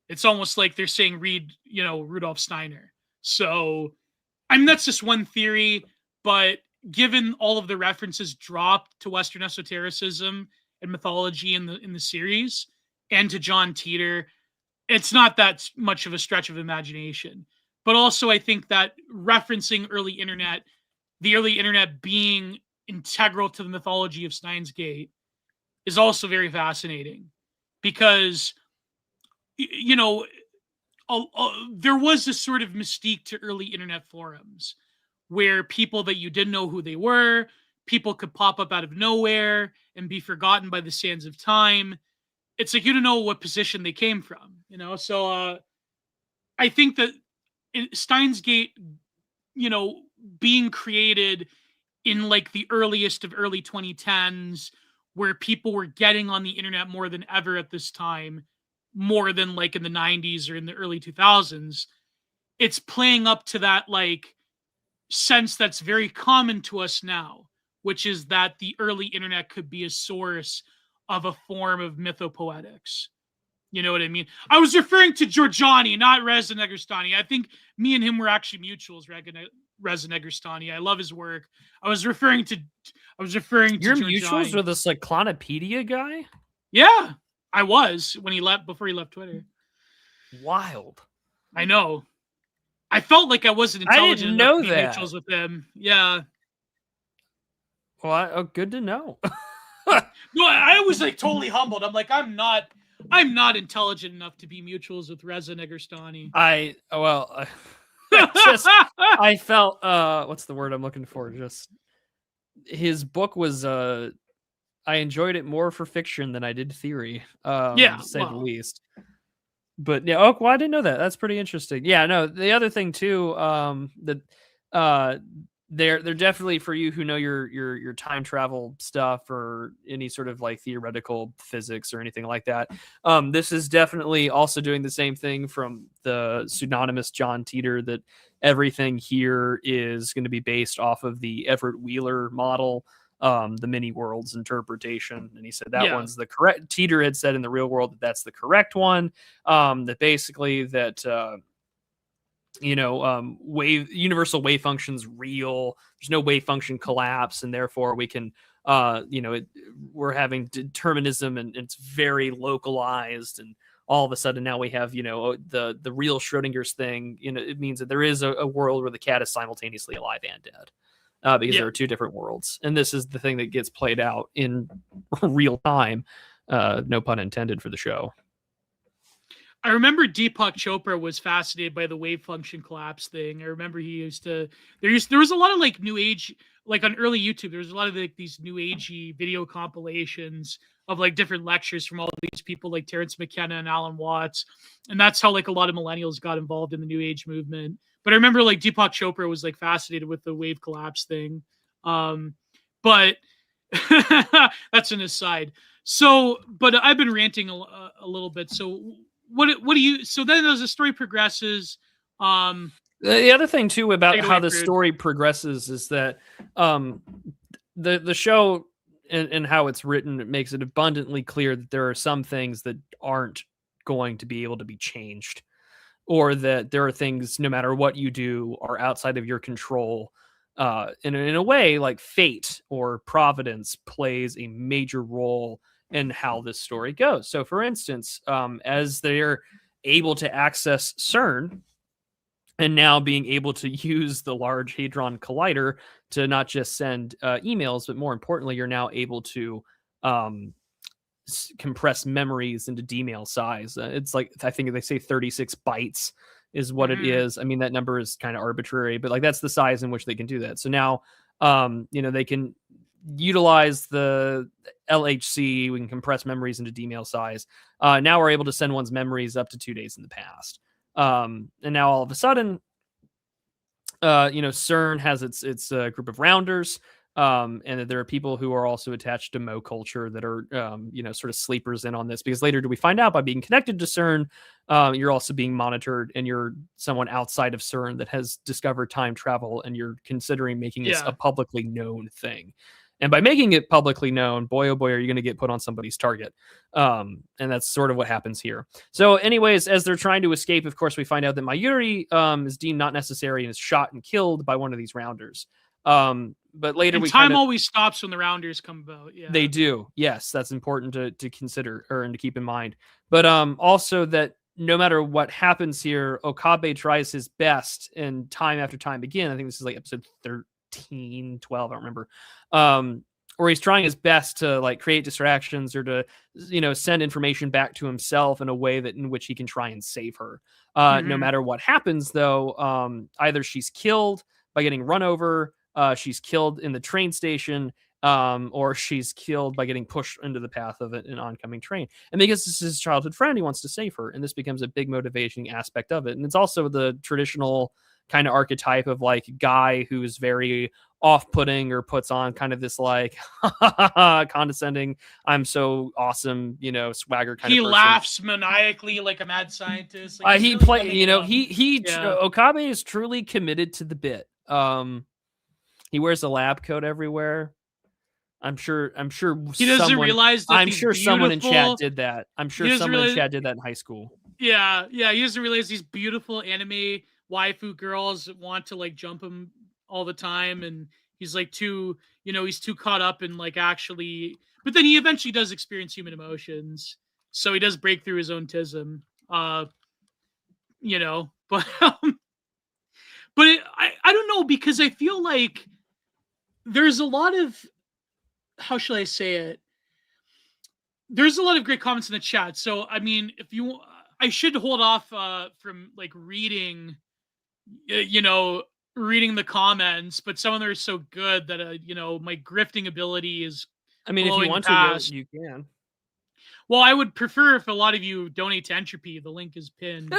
It's almost like they're saying read, Rudolf Steiner. So, I mean, that's just one theory, but given all of the references dropped to Western esotericism and mythology in the series and to John Teeter, it's not that much of a stretch of imagination. But also, I think that referencing the early internet being integral to the mythology of Steins Gate is also very fascinating because, there was this sort of mystique to early internet forums where people that you didn't know who they were, people could pop up out of nowhere and be forgotten by the sands of time. It's like you don't know what position they came from, So I think that Steins Gate, being created in like the earliest of early 2010s, where people were getting on the internet more than ever at this time, more than like in the 90s or in the early 2000s, it's playing up to that like sense that's very common to us now, which is that the early internet could be a source of a form of mythopoetics. You know what I mean? I was referring to Giorgiani, not Reza Negrestani. I think me and him were actually mutuals, Reza Negrestani. I love his work. I was referring to Your Giorgiani. mutuals with the Cyclonopedia guy? Yeah, I was before he left Twitter. Wild. I know. I felt like I wasn't intelligent enough to be mutuals with him. Yeah. Well, good to know. No, I was like totally humbled. I'm like, I'm not I'm not intelligent enough to be mutuals with Reza Negarstani. I felt what's the word I'm looking for? Just his book was I enjoyed it more for fiction than I did theory, Yeah, to say the well. least. But yeah, oh, well, I didn't know that. That's pretty interesting. Yeah, no, the other thing too, that they're definitely, for you who know your time travel stuff or any sort of like theoretical physics or anything like that. This is definitely also doing the same thing from the pseudonymous John Teeter, that everything here is going to be based off of the Everett Wheeler model, the many worlds interpretation. And he said that one's the correct. Teeter had said in the real world that that's the correct one. That basically that universal wave function's real. There's no wave function collapse, and therefore we can we're having determinism, and it's very localized, and all of a sudden now we have the real Schrodinger's thing. It means that there is a world where the cat is simultaneously alive and dead. Because there are two different worlds. And this is the thing that gets played out in real time. No pun intended for the show. I remember Deepak Chopra was fascinated by the wave function collapse thing. I remember there was a lot of like new age, like on early YouTube, there was a lot of like these new agey video compilations of like different lectures from all of these people like Terence McKenna and Alan Watts. And that's how like a lot of millennials got involved in the new age movement. But I remember like Deepak Chopra was like fascinated with the wave collapse thing. But that's an aside. So, but I've been ranting a little bit. So what do you, so then as the story progresses, the other thing too about how the story progresses is that the show and how it's written, it makes it abundantly clear that there are some things that aren't going to be able to be changed, or that there are things, no matter what you do, are outside of your control. In a way, like fate or providence plays a major role in how this story goes. So, for instance, as they're able to access CERN, and now being able to use the Large Hadron Collider to not just send emails, but more importantly, you're now able to compress memories into D-mail size. It's like, I think they say 36 bytes is what it is. I mean, that number is kind of arbitrary, but like that's the size in which they can do that. So now, they can utilize the LHC. We can compress memories into D-mail size. Now we're able to send one's memories up to 2 days in the past. And now all of a sudden, CERN has its group of rounders. And that there are people who are also attached to Mo culture that are, sort of sleepers in on this, because later do we find out by being connected to CERN, you're also being monitored, and you're someone outside of CERN that has discovered time travel, and you're considering making this a publicly known thing. And by making it publicly known, boy, oh boy, are you going to get put on somebody's target. And that's sort of what happens here. So anyways, as they're trying to escape, of course, we find out that Mayuri is deemed not necessary and is shot and killed by one of these rounders. But later and time always stops when the rounders come about. Yeah, they do. Yes, that's important to consider and to keep in mind. But also that no matter what happens here, Okabe tries his best, and time after time again, I think this is like episode 13, 12, I don't remember, where he's trying his best to like create distractions or to send information back to himself in a way that in which he can try and save her. No matter what happens, though, either she's killed by getting run over, she's killed in the train station, or she's killed by getting pushed into the path of an oncoming train. And because this is his childhood friend, he wants to save her, and this becomes a big motivating aspect of it. And it's also the traditional kind of archetype of like guy who's very off-putting or puts on kind of this like condescending, I'm so awesome, swagger kind of person. He laughs maniacally like a mad scientist. Like Okabe is truly committed to the bit. He wears a lab coat everywhere. I'm sure he doesn't realize that someone in chat did that. I'm sure someone in chat did that in high school. Yeah. He doesn't realize these beautiful anime waifu girls want to like jump him all the time, and he's like he's too caught up in like actually. But then he eventually does experience human emotions, so he does break through his own tism. But I don't know, because I feel like there's a lot of, how shall I say it? there's a lot of great comments in the chat. So, I mean, I should hold off from like reading, reading the comments, but some of them are so good that, my grifting ability is I mean, if you blowing want past. to, you can. Well, I would prefer if a lot of you donate to Entropy. The link is pinned.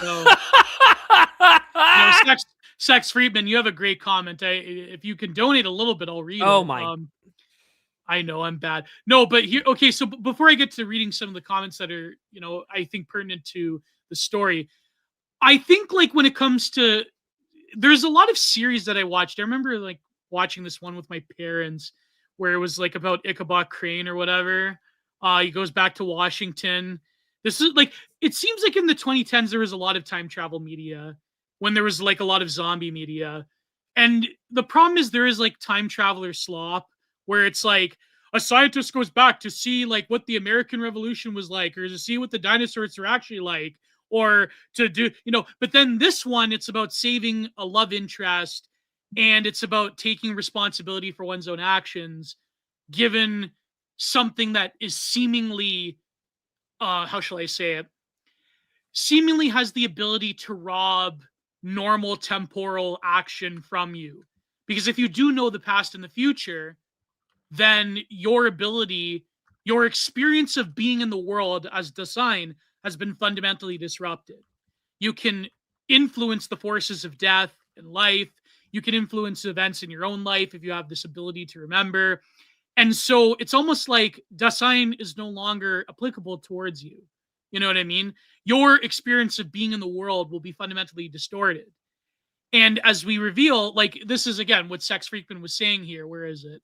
So, Sex Friedman, you have a great comment. If you can donate a little bit, I'll read it. Oh my. I know I'm bad. No, but here, okay. So before I get to reading some of the comments that are, I think pertinent to the story, I think like when it comes to, there's a lot of series that I watched. I remember like watching this one with my parents where it was like about Ichabod Crane or whatever. He goes back to Washington. This is like, it seems like in the 2010s, there was a lot of time travel media when there was like a lot of zombie media. And the problem is there is like time traveler slop where it's like a scientist goes back to see like what the American Revolution was like, or to see what the dinosaurs are actually like, or to do, but then this one, it's about saving a love interest and it's about taking responsibility for one's own actions, given something that is seemingly, how shall I say it? Seemingly has the ability to rob normal temporal action from you. Because if you do know the past and the future, then your ability, your experience of being in the world as Dasein has been fundamentally disrupted. You can influence the forces of death and life. You can influence events in your own life if you have this ability to remember. And so it's almost like Dasein is no longer applicable towards you. You know what I mean? Your experience of being in the world will be fundamentally distorted. And as we reveal, like this is again what Sex Freakman was saying here. Where is it?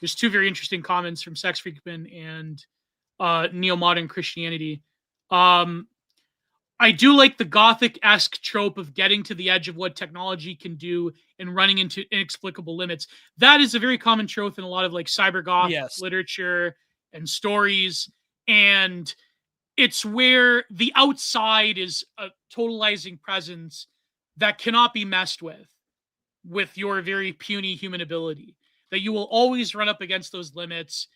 There's two very interesting comments from Sex Freakman and Neo-Modern Christianity. I do like the Gothic-esque trope of getting to the edge of what technology can do and running into inexplicable limits. That is a very common trope in a lot of like cyber-goth literature and stories. And it's where the outside is a totalizing presence that cannot be messed with your very puny human ability. That you will always run up against those limits.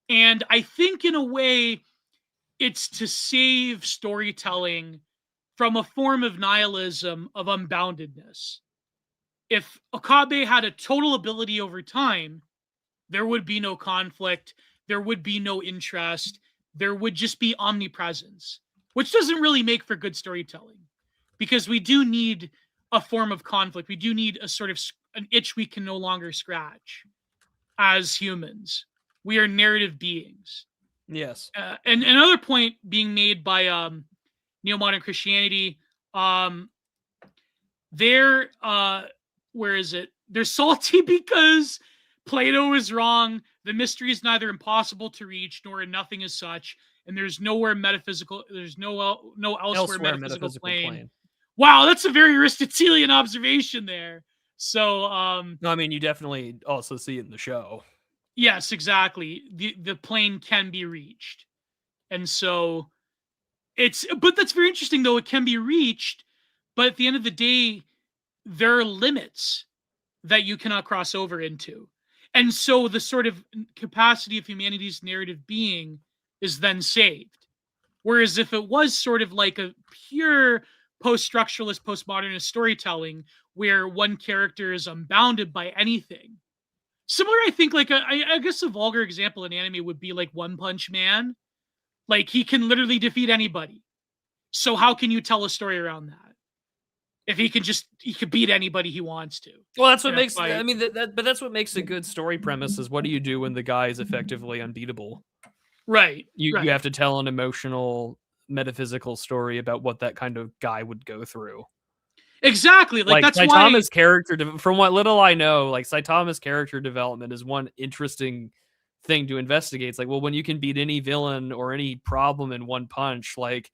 And I think in a way, it's to save storytelling from a form of nihilism, of unboundedness. If Okabe had a total ability over time, there would be no conflict, there would be no interest, there would just be omnipresence, which doesn't really make for good storytelling, because we do need a form of conflict. We do need a sort of an itch we can no longer scratch as humans. We are narrative beings. Yes. And another point being made by Neo-Modern Christianity, they're where is it? They're salty because Plato is wrong. The mystery is neither impossible to reach nor a nothing as such, and there's nowhere metaphysical. There's no elsewhere metaphysical plane. Wow, that's a very Aristotelian observation there. So, no, I mean, you definitely also see it in the show. Yes, exactly. The plane can be reached, and so but that's very interesting though. It can be reached, but at the end of the day, there are limits that you cannot cross over into. And so the sort of capacity of humanity's narrative being is then saved. Whereas if it was sort of like a pure post-structuralist, postmodernist storytelling where one character is unbounded by anything. Similar, I think, like I guess a vulgar example in anime would be like One Punch Man. Like he can literally defeat anybody. So how can you tell a story around that? If he could beat anybody he wants to. Well, that's what makes. I mean, but that's what makes a good story premise. Is what do you do when the guy is effectively unbeatable? Right. You have to tell an emotional, metaphysical story about what that kind of guy would go through. Exactly. Like that's Saitama's character. From what little I know, like Saitama's character development is one interesting thing to investigate. It's like, well, when you can beat any villain or any problem in one punch, like.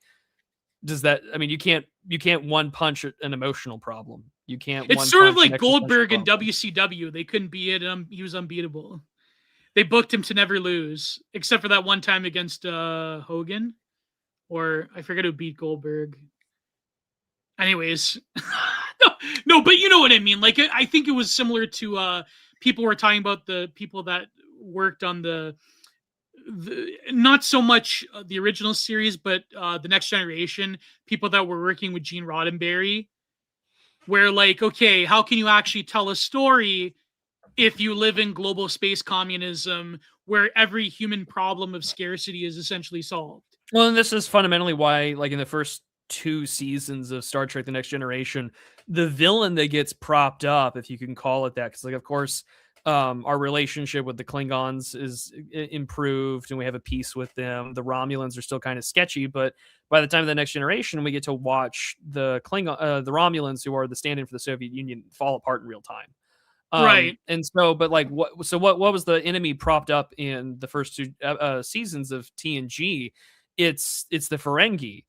Does that? I mean, you can't one punch an emotional problem. You can't. It's sort of like Goldberg in WCW. They couldn't beat it. He was unbeatable. They booked him to never lose, except for that one time against Hogan, or I forget who beat Goldberg. Anyways, no, but you know what I mean. Like I think it was similar to people were talking about the people that worked on the not so much the original series, but the Next Generation, people that were working with Gene Roddenberry, where like, okay, how can you actually tell a story if you live in global space communism where every human problem of scarcity is essentially solved? Well, and this is fundamentally why, like in the first 2 seasons of Star Trek: The Next Generation, the villain that gets propped up, if you can call it that, because like of course, our relationship with the Klingons is improved, and we have a peace with them. The Romulans are still kind of sketchy, but by the time of the Next Generation, we get to watch the the Romulans, who are the stand-in for the Soviet Union, fall apart in real time. Right. And so, but like, what was the enemy propped up in the first 2 seasons of TNG? It's the Ferengi,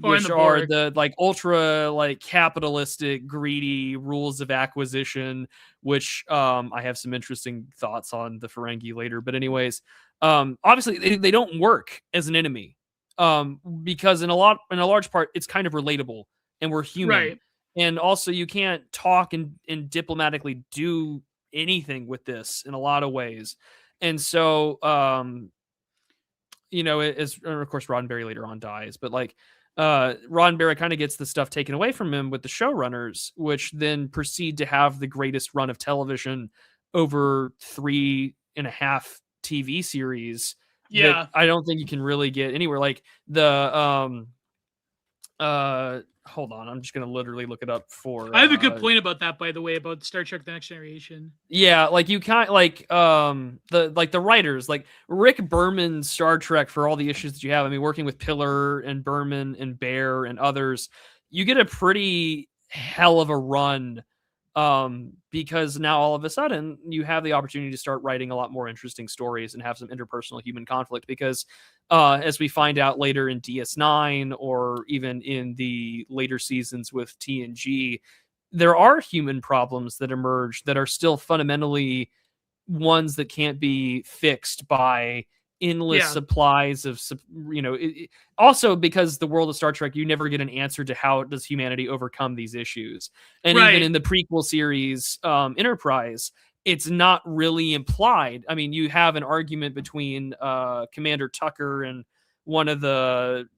Or in which the are Borg. the like ultra like capitalistic, greedy rules of acquisition, which I have some interesting thoughts on the Ferengi later. But anyways, obviously they don't work as an enemy. Because in a large part, it's kind of relatable and we're human. Right. And also you can't talk and diplomatically do anything with this in a lot of ways. And so, of course Roddenberry later on dies, but like, Roddenberry kind of gets the stuff taken away from him with the showrunners, which then proceed to have the greatest run of television over 3.5 TV series Yeah. that I don't think you can really get anywhere. Like the hold on, I'm just gonna literally look it up for I have a good point about that, by the way, about Star Trek: The Next Generation. yeah, like you can't like the writers, like Rick Berman's Star Trek, for all the issues that you have. I mean, working with Pillar and Berman and Bear and others, you get a pretty hell of a run, because now all of a sudden you have the opportunity to start writing a lot more interesting stories and have some interpersonal human conflict, because as we find out later in DS9 or even in the later seasons with TNG, there are human problems that emerge that are still fundamentally ones that can't be fixed by endless supplies of, also because the world of Star Trek, you never get an answer to how does humanity overcome these issues. And even in the prequel series, Enterprise, it's not really implied. I mean, you have an argument between Commander Tucker and one of the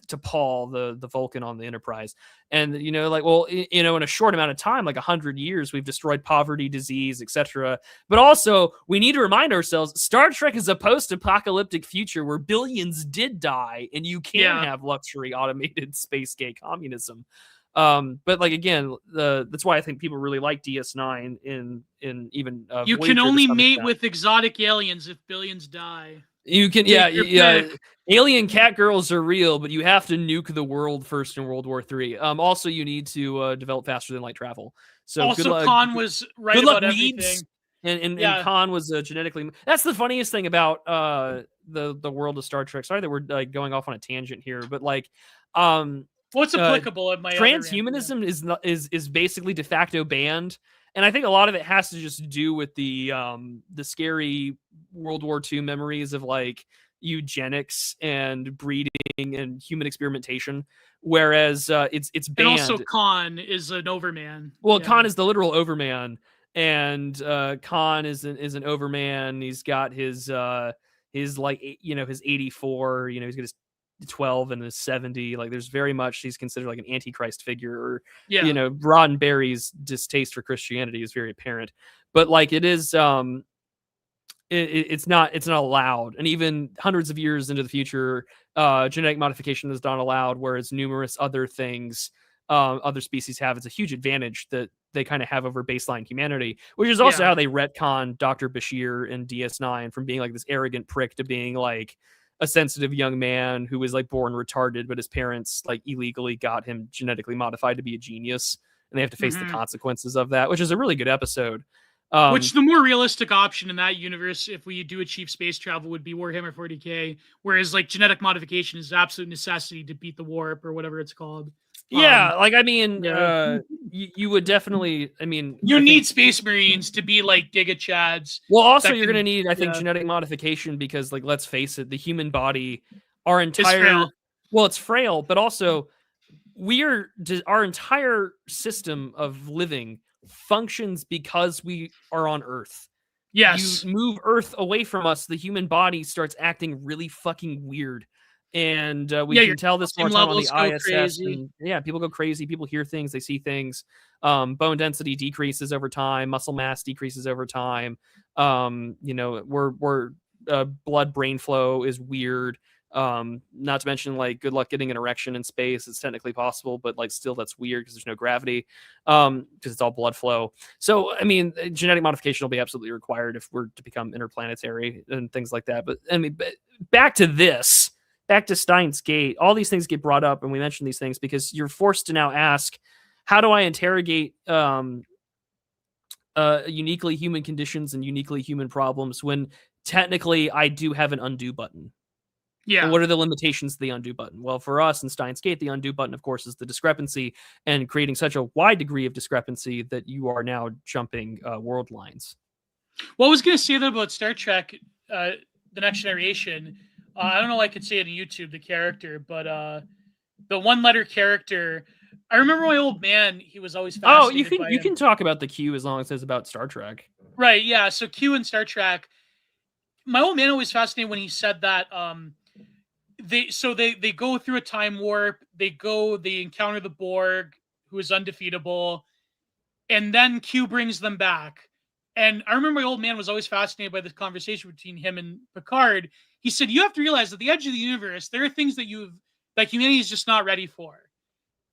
to Paul, the Vulcan on the Enterprise. And, like, well, in a short amount of time, like 100 years, we've destroyed poverty, disease, etc. But also, we need to remind ourselves, Star Trek is a post-apocalyptic future where billions did die, and you can have luxury, automated, space-gay communism. But like, again, that's why I think people really like DS9 in even you can only mate with exotic aliens if billions die. You can, alien cat girls are real, but you have to nuke the world first in World War III. Also, you need to develop faster than light travel. So also, good luck, Khan was right good about luck, everything. And Khan was genetically. That's the funniest thing about the world of Star Trek. Sorry that we're like going off on a tangent here, but like, what's applicable in my transhumanism is basically de facto banned. And I think a lot of it has to just do with the scary World War II memories of like eugenics and breeding and human experimentation. Whereas it's banned. And also Khan is an overman. Well, Khan is the literal overman, and Khan is an overman. He's got his like his 84. He's got his 12 and his 70. Like, there's very much, he's considered like an antichrist figure, or Roddenberry's distaste for Christianity is very apparent. But like, it is it's not allowed. And even hundreds of years into the future, genetic modification is not allowed, whereas numerous other things other species have. It's a huge advantage that they kind of have over baseline humanity, which is also how they retcon Dr. Bashir in DS9 from being like this arrogant prick to being like a sensitive young man who was like born retarded, but his parents like illegally got him genetically modified to be a genius, and they have to face the consequences of that, which is a really good episode. Which the more realistic option in that universe, if we do achieve space travel, would be Warhammer 40k, whereas like genetic modification is absolute necessity to beat the warp or whatever it's called. Like, I mean, you would definitely, I mean, you need Space Marines to be like Giga Chads. Well, also you're going to need, I think, genetic modification, because like, let's face it, the human body, it's frail, but also our entire system of living functions because we are on Earth. Yes. You move Earth away from us, the human body starts acting really fucking weird. And we Yeah, your can tell this more calcium time on the levels go ISS. crazy. And yeah, people go crazy. People hear things. They see things. Bone density decreases over time. Muscle mass decreases over time. We're blood brain flow is weird. Not to mention, like, good luck getting an erection in space. It's technically possible, but like still that's weird because there's no gravity. Because it's all blood flow. So I mean, genetic modification will be absolutely required if we're to become interplanetary and things like that. But I mean, back to Steins Gate, all these things get brought up, and we mention these things because you're forced to now ask, how do I interrogate uniquely human conditions and uniquely human problems when technically I do have an undo button? Yeah. And what are the limitations of the undo button? Well, for us in Steins Gate, the undo button, of course, is the discrepancy and creating such a wide degree of discrepancy that you are now jumping world lines. Well, I was going to say that about Star Trek, The Next Generation. I don't know if I could say it on YouTube, the character, but the one-letter character. I remember my old man, he was always fascinated by you him. can talk about the Q as long as it's about Star Trek. Right, yeah. So Q in Star Trek, my old man always fascinated when he said that they go through a time warp, they encounter the Borg, who is undefeatable, and then Q brings them back. And I remember my old man was always fascinated by this conversation between him and Picard. He said, you have to realize at the edge of the universe, there are things that humanity is just not ready for.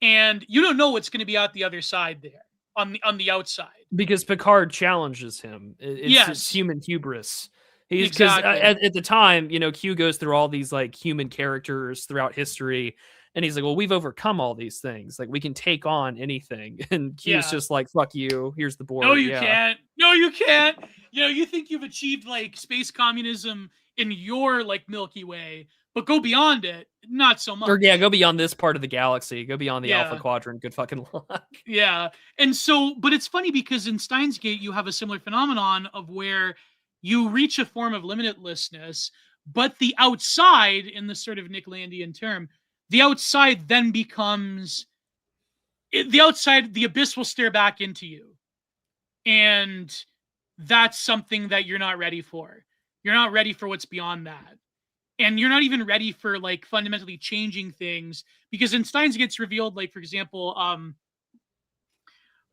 And you don't know what's going to be out the other side there, on the outside. Because Picard challenges him. It's human hubris. He's because exactly. at the time, Q goes through all these like human characters throughout history, and he's like, well, we've overcome all these things. Like, we can take on anything. And Q's just like, fuck you. Here's the board. No, you can't. No, you can't. You think you've achieved like space communism in your like Milky Way, but go beyond it, not so much. Or go beyond this part of the galaxy. Go beyond the Alpha Quadrant. Good fucking luck. Yeah. And so, but it's funny because in Steins Gate, you have a similar phenomenon of where you reach a form of limitlessness, but the outside, in the sort of Nicklandian term, the outside then becomes the outside, the abyss will stare back into you. And that's something that you're not ready for. You're not ready for what's beyond that. And you're not even ready for like fundamentally changing things, because in Steins Gate's revealed, like, for example,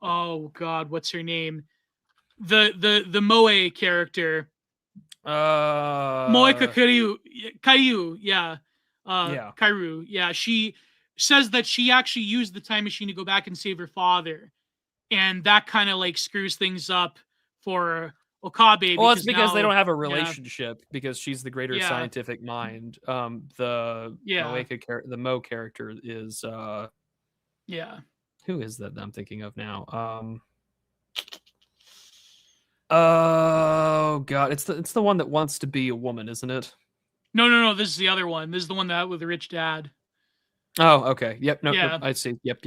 oh God, what's her name? The Moe character. Moe Kairu, yeah. Kairu, yeah. She says that she actually used the time machine to go back and save her father. And that kind of like screws things up for Okabe. Well, it's because they don't have a relationship, because she's the greater scientific mind. The Mo character is who is that I'm thinking of now? Oh God, it's the one that wants to be a woman, isn't it? No. This is the other one. This is the one that with the rich dad. Oh, okay. Yep. No. I see. Yep.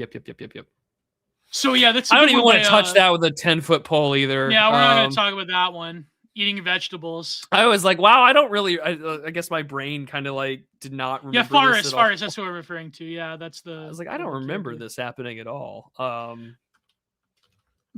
So yeah, that's. I don't even want to touch that with a 10-foot pole either. Yeah, we're not going to talk about that one. Eating vegetables. I was like, wow, I don't really. I guess my brain kind of like did not remember. Yeah, Forrest. That's what we're referring to. Yeah, that's the. I was like, I don't remember this happening at all.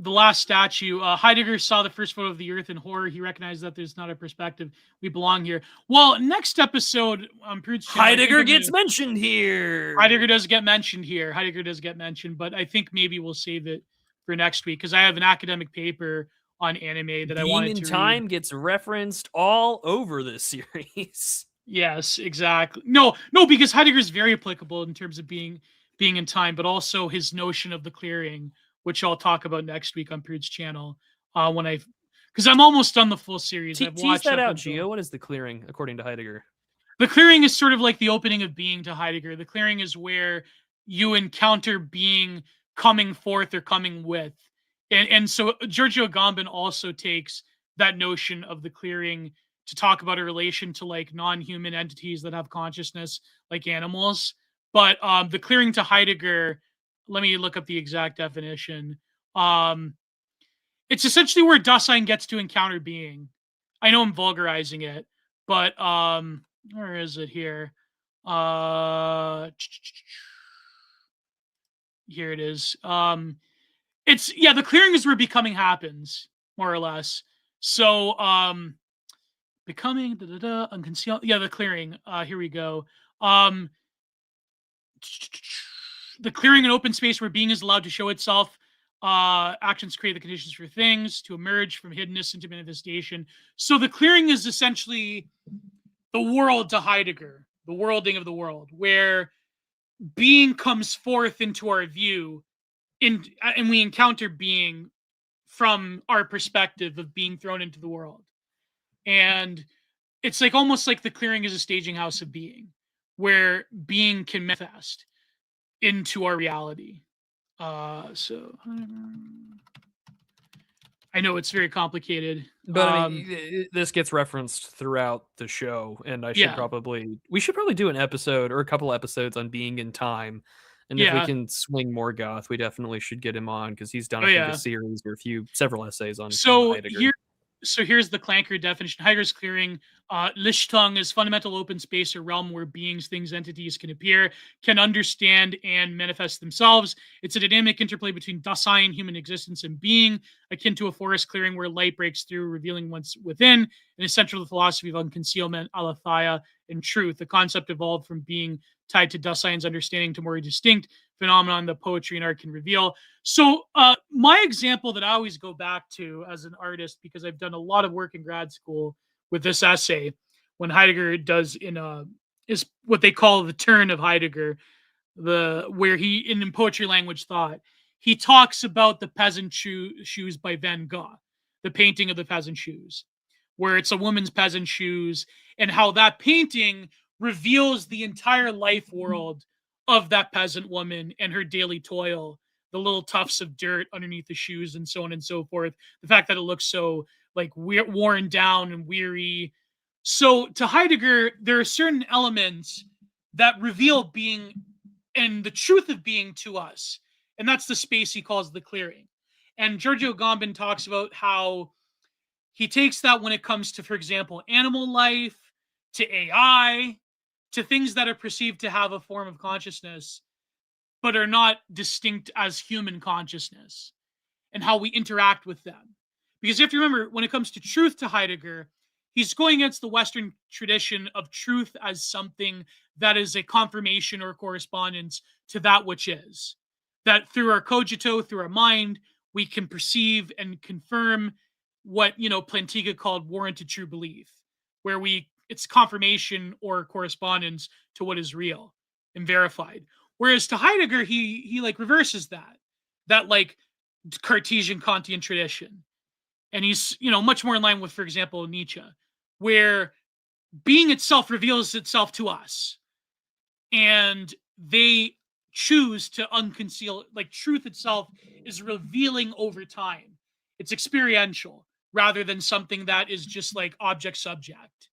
The last statue. Heidegger saw the first photo of the Earth in horror. He recognized that there's not a perspective. We belong here. Well, next episode on Prude's channel, Heidegger gets mentioned here. Heidegger does get mentioned, but I think maybe we'll save it for next week because I have an academic paper on anime that I wanted to read. Time gets referenced all over this series. Yes, exactly. No, because Heidegger is very applicable in terms of being in time, but also his notion of the clearing, which I'll talk about next week on Prude's channel. Because I'm almost done the full series. I've watched that out, Gio. What is the clearing according to Heidegger? The clearing is sort of like the opening of being to Heidegger. The clearing is where you encounter being coming forth or coming with. And so Giorgio Agamben also takes that notion of the clearing to talk about a relation to like non-human entities that have consciousness, like animals. But the clearing to Heidegger, let me look up the exact definition. It's essentially where Dasein gets to encounter being. I know I'm vulgarizing it, but where is it here? Here it is. The clearing is where becoming happens, more or less. So, becoming unconcealed. Yeah, the clearing. Here we go. Um, the clearing an open space where being is allowed to show itself. Actions create the conditions for things to emerge from hiddenness into manifestation. So the clearing is essentially the world to Heidegger, the worlding of the world, where being comes forth into our view, and we encounter being from our perspective of being thrown into the world. And it's like almost like the clearing is a staging house of being, where being can manifest into our reality. So I know it's very complicated, but I mean, this gets referenced throughout the show, and we should probably do an episode or a couple episodes on being in time. And if we can swing more Goth, we definitely should get him on because he's done a series or several essays on Heidegger. Here's the Clanker definition. Heidegger's clearing. Lichtung is fundamental open space or realm where beings, things, entities can appear, can understand, and manifest themselves. It's a dynamic interplay between Dasein, human existence, and being, akin to a forest clearing where light breaks through, revealing what's within, and is central to the philosophy of unconcealment, aletheia, and truth. The concept evolved from being tied to Dasein's understanding to more distinct phenomenon that poetry and art can reveal. So my example that I always go back to as an artist, because I've done a lot of work in grad school with this essay, when Heidegger does is what they call the turn of Heidegger, where he in poetry language thought, he talks about the peasant shoes by Van Gogh, the painting of the peasant shoes, where it's a woman's peasant shoes, and how that painting reveals the entire life world of that peasant woman and her daily toil, the little tufts of dirt underneath the shoes and so on and so forth. The fact that it looks so like worn down and weary. So to Heidegger, there are certain elements that reveal being and the truth of being to us. And that's the space he calls the clearing. And Giorgio Agamben talks about how he takes that when it comes to, for example, animal life, to AI, to things that are perceived to have a form of consciousness, but are not distinct as human consciousness, and how we interact with them. Because you have to remember, when it comes to truth to Heidegger, he's going against the Western tradition of truth as something that is a confirmation or correspondence to that which is. That through our cogito, through our mind, we can perceive and confirm what, Plantinga called warranted true belief, where it's confirmation or correspondence to what is real and verified. Whereas to Heidegger, he like reverses that like Cartesian Kantian tradition. And he's, much more in line with, for example, Nietzsche, where being itself reveals itself to us. And they choose to unconceal, like truth itself is revealing over time. It's experiential rather than something that is just like object-subject.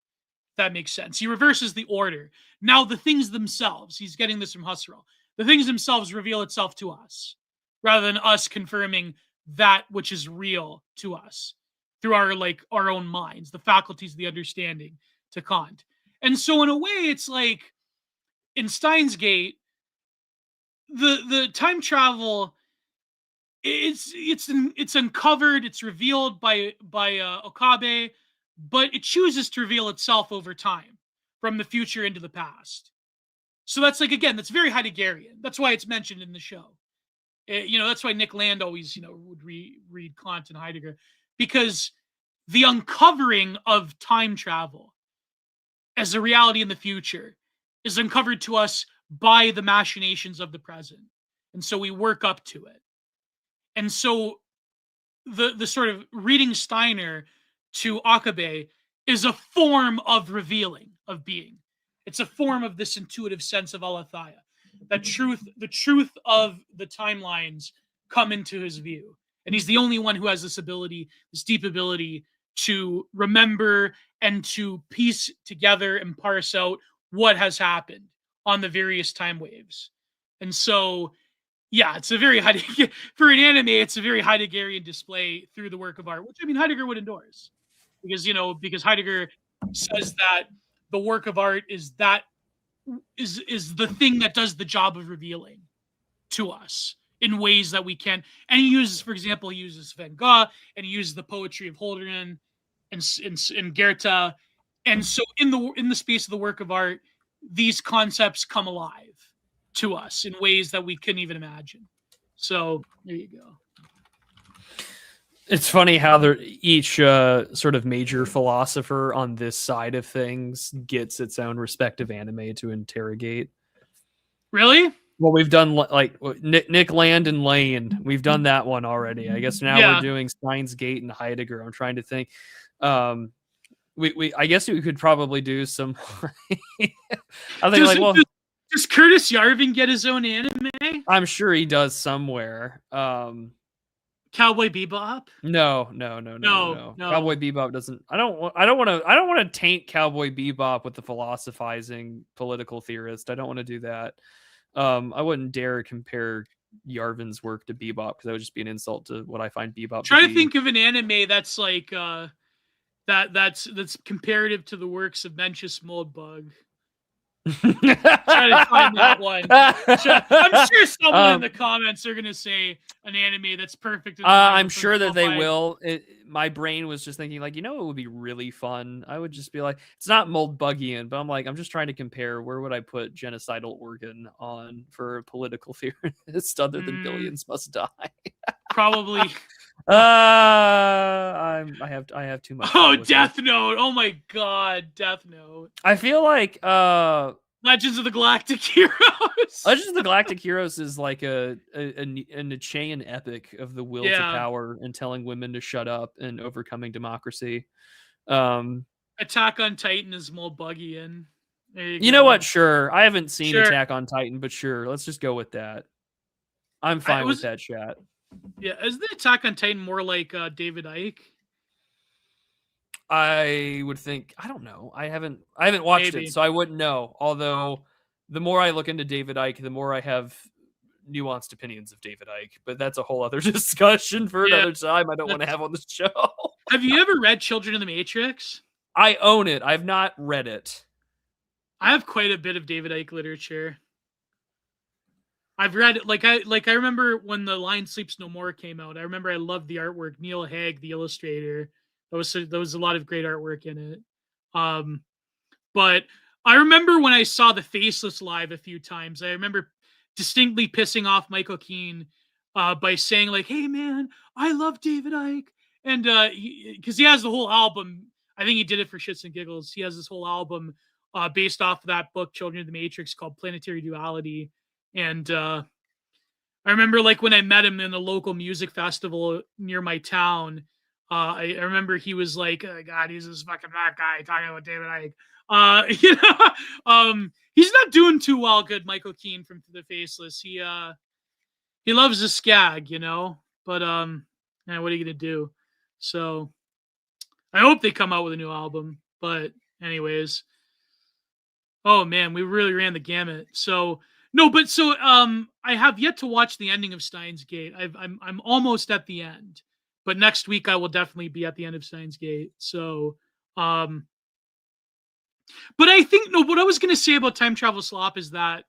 That makes sense. He reverses the order. Now the things themselves, he's getting this from Husserl, the things themselves reveal itself to us rather than us confirming that which is real to us through our own minds, the faculties of the understanding to Kant. And so in a way, it's like in Steins Gate, the time travel, it's uncovered, it's revealed by Okabe, but it chooses to reveal itself over time from the future into the past. So that's like, again, that's very Heideggerian. That's why it's mentioned in the show. That's why Nick Land always, would read Kant and Heidegger, because the uncovering of time travel as a reality in the future is uncovered to us by the machinations of the present. And so we work up to it. And so the sort of reading Steiner to Akabe is a form of revealing of being. It's a form of this intuitive sense of aletheia. That the truth of the timelines come into his view. And he's the only one who has this ability, this deep ability to remember and to piece together and parse out what has happened on the various time waves. And so, yeah, it's a very for an anime, it's a very Heideggerian display through the work of art, which Heidegger would endorse. Because Heidegger says that the work of art is the thing that does the job of revealing to us in ways that we can. And he uses, for example, Van Gogh, and he uses the poetry of Holderlin and Goethe, and so in the space of the work of art, these concepts come alive to us in ways that we couldn't even imagine. So there you go. It's funny how each sort of major philosopher on this side of things gets its own respective anime to interrogate. Really? Well, we've done like Nick Land and Lane. We've done that one already. I guess now we're doing Steins Gate and Heidegger. I'm trying to think. I guess we could probably do some. I think does Curtis Yarvin get his own anime? I'm sure he does somewhere. Cowboy Bebop? No. Cowboy Bebop doesn't. I don't want to taint Cowboy Bebop with the philosophizing political theorist. I don't want to do that. I wouldn't dare compare Yarvin's work to Bebop because that would just be an insult to what I find Bebop. Try to think of an anime that's like that's comparative to the works of Mencius Moldbug. Try to find that one. I'm sure someone in the comments are gonna say an anime that's perfect. I'm sure that they will. My brain was just thinking, like, it would be really fun. I would just be like, it's not Moldbugian, but I'm just trying to compare where would I put Genocidal Organ on for a political theorist other than Billions Must Die. Probably. I have too much. Oh, Death Note! Oh my God, Death Note! I feel like Legends of the Galactic Heroes. Legends of the Galactic Heroes is like a Nietzschean epic of the will to power and telling women to shut up and overcoming democracy. Attack on Titan is Moldbugian. You know what? Sure, I haven't seen Attack on Titan, but sure, let's just go with that. I'm fine with that, chat. Yeah, is the Attack on Titan more like David Icke? I would think. I don't know. I haven't watched it, so I wouldn't know. Although, the more I look into David Icke, the more I have nuanced opinions of David Icke. But that's a whole other discussion for another time. I don't want to have on this show. Have you ever read Children of the Matrix? I own it. I've not read it. I have quite a bit of David Icke literature. I've read I remember when The Lion Sleeps No More came out. I remember I loved the artwork. Neil Haig, the illustrator. There was a lot of great artwork in it. But I remember when I saw The Faceless live a few times, I remember distinctly pissing off Michael Keane by saying like, "Hey man, I love David Icke," and because he has the whole album. I think he did it for shits and giggles. He has this whole album based off of that book, Children of the Matrix, called Planetary Duality. And I remember like when I met him in a local music festival near my town, I remember he was like, oh, God, he's this fucking black guy talking about David Icke. He's not doing too well good, Michael Keane from The Faceless. He loves the skag, but man, what are you gonna do? So I hope they come out with a new album. But anyways, oh man, we really ran the gamut. So I have yet to watch the ending of Steins Gate. I'm almost at the end, but next week I will definitely be at the end of Steins Gate. So, but I think what I was going to say about Time Travel Slop is that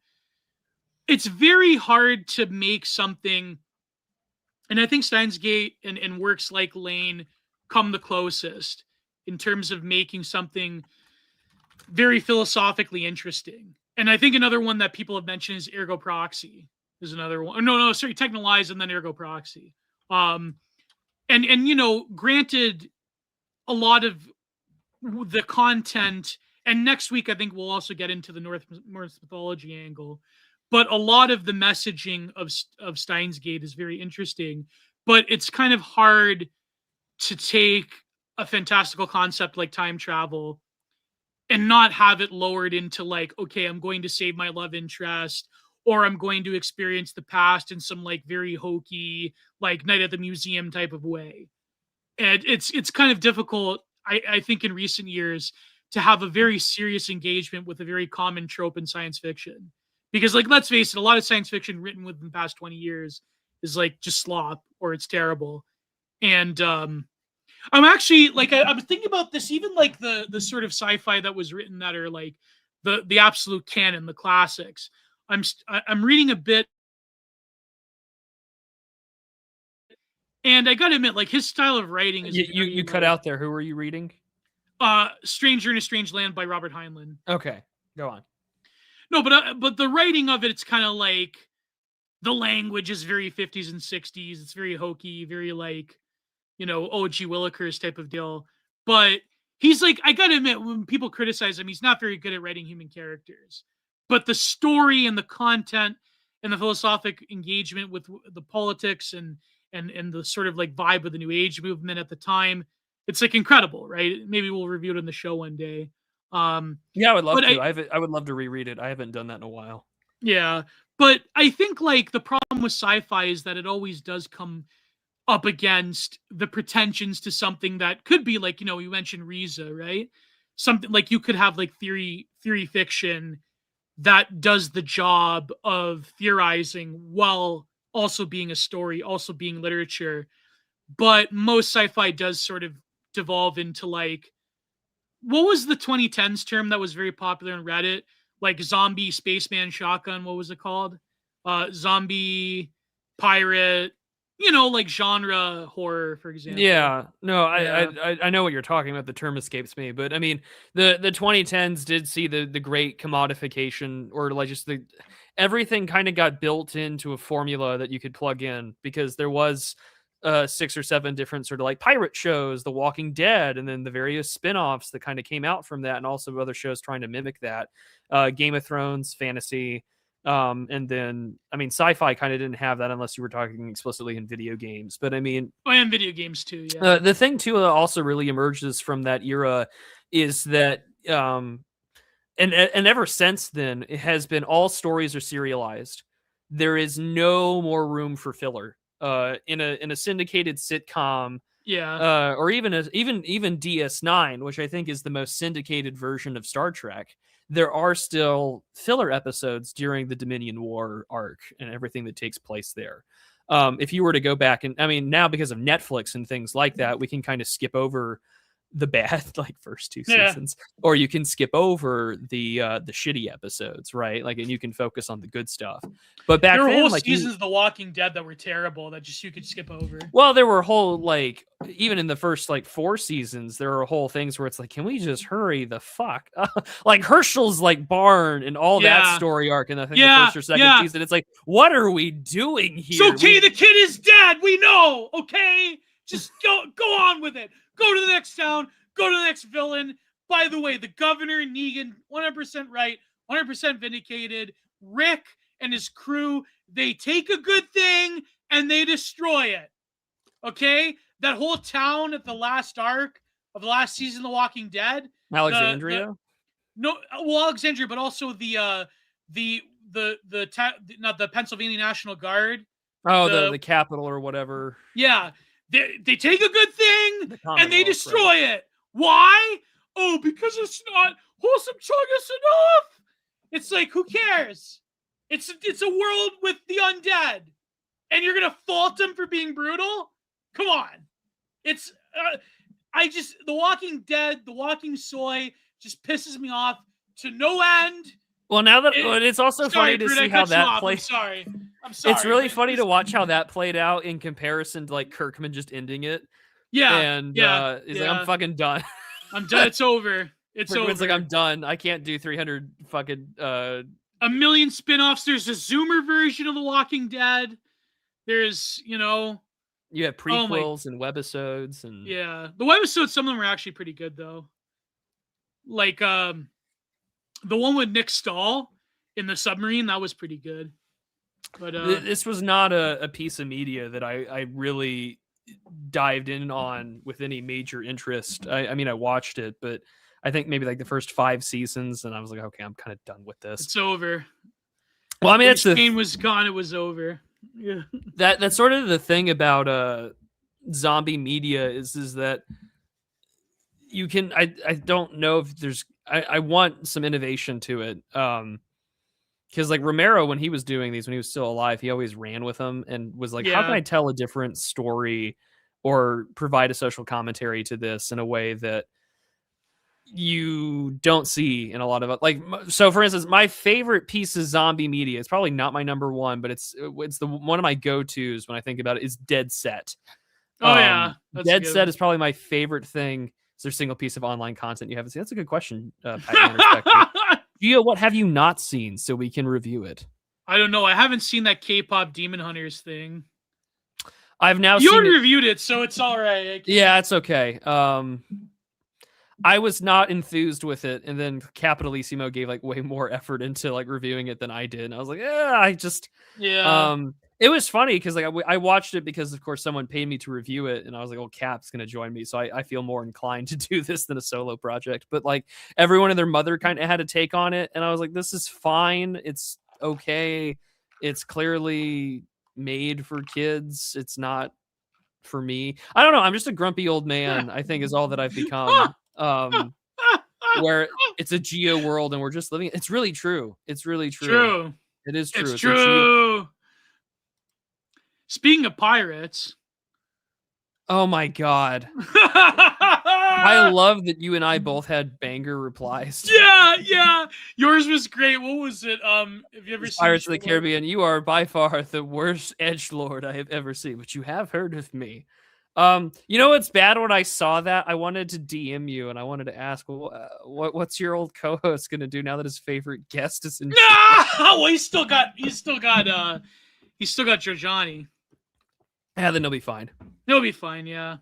it's very hard to make something, and I think Steins Gate and works like Lane come the closest in terms of making something very philosophically interesting. And I think another one that people have mentioned is Ergo Proxy. Is another one. Sorry, Technolize and then Ergo Proxy. And granted, a lot of the content, and next week I think we'll also get into the Norse mythology angle. But a lot of the messaging of Steins Gate is very interesting. But it's kind of hard to take a fantastical concept like time travel and not have it lowered into like, okay, I'm going to save my love interest, or I'm going to experience the past in some like very hokey, like Night at the Museum type of way. And it's kind of difficult, I think, in recent years to have a very serious engagement with a very common trope in science fiction. Because like, let's face it, a lot of science fiction written within the past 20 years is like just slop or it's terrible. And I'm actually like I'm thinking about this, even like the sort of sci-fi that was written that are like the absolute canon, the classics. I'm reading a bit, And I gotta admit, like, his style of writing is You cut out there. Who were you reading? Stranger in a Strange Land by Robert Heinlein. Okay, go on. No, but the writing of it's kind of like the language is very 50s and 60s. It's very hokey, very like, O.G. Willikers type of deal. But he's like, I gotta admit, when people criticize him, he's not very good at writing human characters. But the story and the content and the philosophic engagement with the politics and the sort of like vibe of the New Age movement at the time, it's like incredible, right? Maybe we'll review it on the show one day. Yeah, I would love to. I would love to reread it. I haven't done that in a while. Yeah, but I think like the problem with sci-fi is that it always does come up against the pretensions to something that could be like, you mentioned Riza, right? Something like you could have like theory fiction that does the job of theorizing while also being a story, also being literature. But most sci-fi does sort of devolve into like, what was the 2010s term that was very popular on Reddit? Like zombie spaceman shotgun. What was it called? Zombie pirate. Like genre horror, for example. Yeah, no, I know what you're talking about. The term escapes me, but I mean, the 2010s did see the great commodification, or like just everything kind of got built into a formula that you could plug in, because there was 6 or 7 different sort of like pirate shows, The Walking Dead, and then the various spin-offs that kind of came out from that, and also other shows trying to mimic that. Game of Thrones, fantasy. And then, I mean, sci-fi kind of didn't have that unless you were talking explicitly in video games. But I mean, and video games too. Yeah. The thing too that also really emerges from that era is that, and ever since then, it has been all stories are serialized. There is no more room for filler. In a syndicated sitcom, or even DS9, which I think is the most syndicated version of Star Trek. There are still filler episodes during the Dominion War arc and everything that takes place there. If you were to go back, and I mean, now because of Netflix and things like that, we can kind of skip over the bad like first 2 seasons, or you can skip over the shitty episodes, right? Like, and you can focus on the good stuff. But back there were then, whole like seasons of The Walking Dead that were terrible that just you could skip over. Well, there were whole like, even in the first like 4 seasons, there are whole things where it's like, can we just hurry the fuck? Like Herschel's like barn and all that story arc in I think the first or second season. It's like, what are we doing here? It's okay, the kid is dead. We know. Okay, just go on with it. Go to the next town. Go to the next villain. By the way, the governor, Negan, 100% right, 100% vindicated. Rick and his crew, they take a good thing and they destroy it. Okay? That whole town at the last arc of the last season of The Walking Dead. Alexandria? Alexandria, but also not the Pennsylvania National Guard. Oh, the Capitol or whatever. Yeah. They take a good thing and they destroy it. Why? Oh, because it's not wholesome chuggus enough. It's like, who cares? It's a world with the undead, and you're gonna fault them for being brutal? Come on. It's The Walking Dead, The Walking Soy just pisses me off to no end. Well, now that it's also funny to see how that played. I'm sorry. It's really funny to watch how that played out in comparison to like Kirkman just ending it. Yeah. And he's like, I'm fucking done. I'm done. It's over. It's over. It's like, I'm done. I can't do 300 fucking a million spin-offs. There's a Zoomer version of The Walking Dead. There's, you have prequels and webisodes and the webisodes, some of them are actually pretty good though. Like the one with Nick Stahl in the submarine, that was pretty good. But this was not a piece of media that I really dived in on with any major interest. I mean, I watched it, but I think maybe like the first 5 seasons, and I was like, okay, I'm kind of done with this. It's over. Well, I mean, that's the pain was gone. It was over. Yeah. That's sort of the thing about zombie media is that you can. I don't know if there's. I want some innovation to it. Because like Romero, when he was doing these, when he was still alive, he always ran with them and was like, how can I tell a different story or provide a social commentary to this in a way that you don't see in a lot of like, so for instance, my favorite piece of zombie media, it's probably not my number one, but it's the one of my go-tos when I think about it, is Dead Set. Oh yeah, that's Dead good Set one. is probably my favorite thing. Is there a single piece of online content you haven't seen? That's a good question, Pat Spector. Gio, what have you not seen so we can review it? I don't know. I haven't seen that K-pop Demon Hunters thing. I've now You seen already it. reviewed it, so it's all right. Yeah, it's okay. I was not enthused with it, and then Capitalissimo gave like way more effort into like reviewing it than I did. And I was like, Yeah. It was funny because like I watched it because of course someone paid me to review it, and I was like, oh, Cap's gonna join me, so I feel more inclined to do this than a solo project. But like everyone and their mother kind of had a take on it, and I was like, this is fine. It's okay. It's clearly made for kids. It's not for me. I don't know. I'm just a grumpy old man, I think is all that I've become. Where it's a Geo world and we're just living. It's really true. It's really true. True. It is true. It's true. Speaking of pirates. Oh my god. I love that you and I both had banger replies. Yeah. Yours was great. What was it? Have you ever seen Pirates of the Caribbean? You are by far the worst edgelord I have ever seen, but you have heard of me. You know what's bad? When I saw that, I wanted to DM you and I wanted to ask, well, what's your old co-host gonna do now that his favorite guest is in? Well, he's still got Giorgiani. Yeah, then he'll be fine. He'll be fine. Yeah,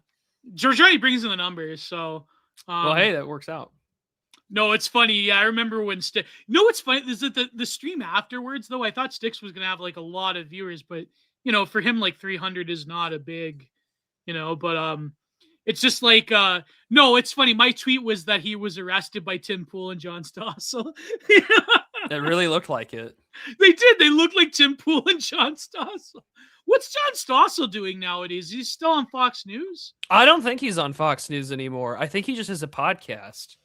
Giorgiani brings in the numbers, so. Well, hey, that works out. No, it's funny. Yeah, I remember when what's funny is that the stream afterwards, though, I thought Styx was gonna have like a lot of viewers, but for him, like 300 is not a big. But it's just like no, it's funny. My tweet was that he was arrested by Tim Pool and John Stossel. It really looked like it. They did. They looked like Tim Pool and John Stossel. What's John Stossel doing nowadays? He's still on Fox News? I don't think he's on Fox News anymore. I think he just has a podcast.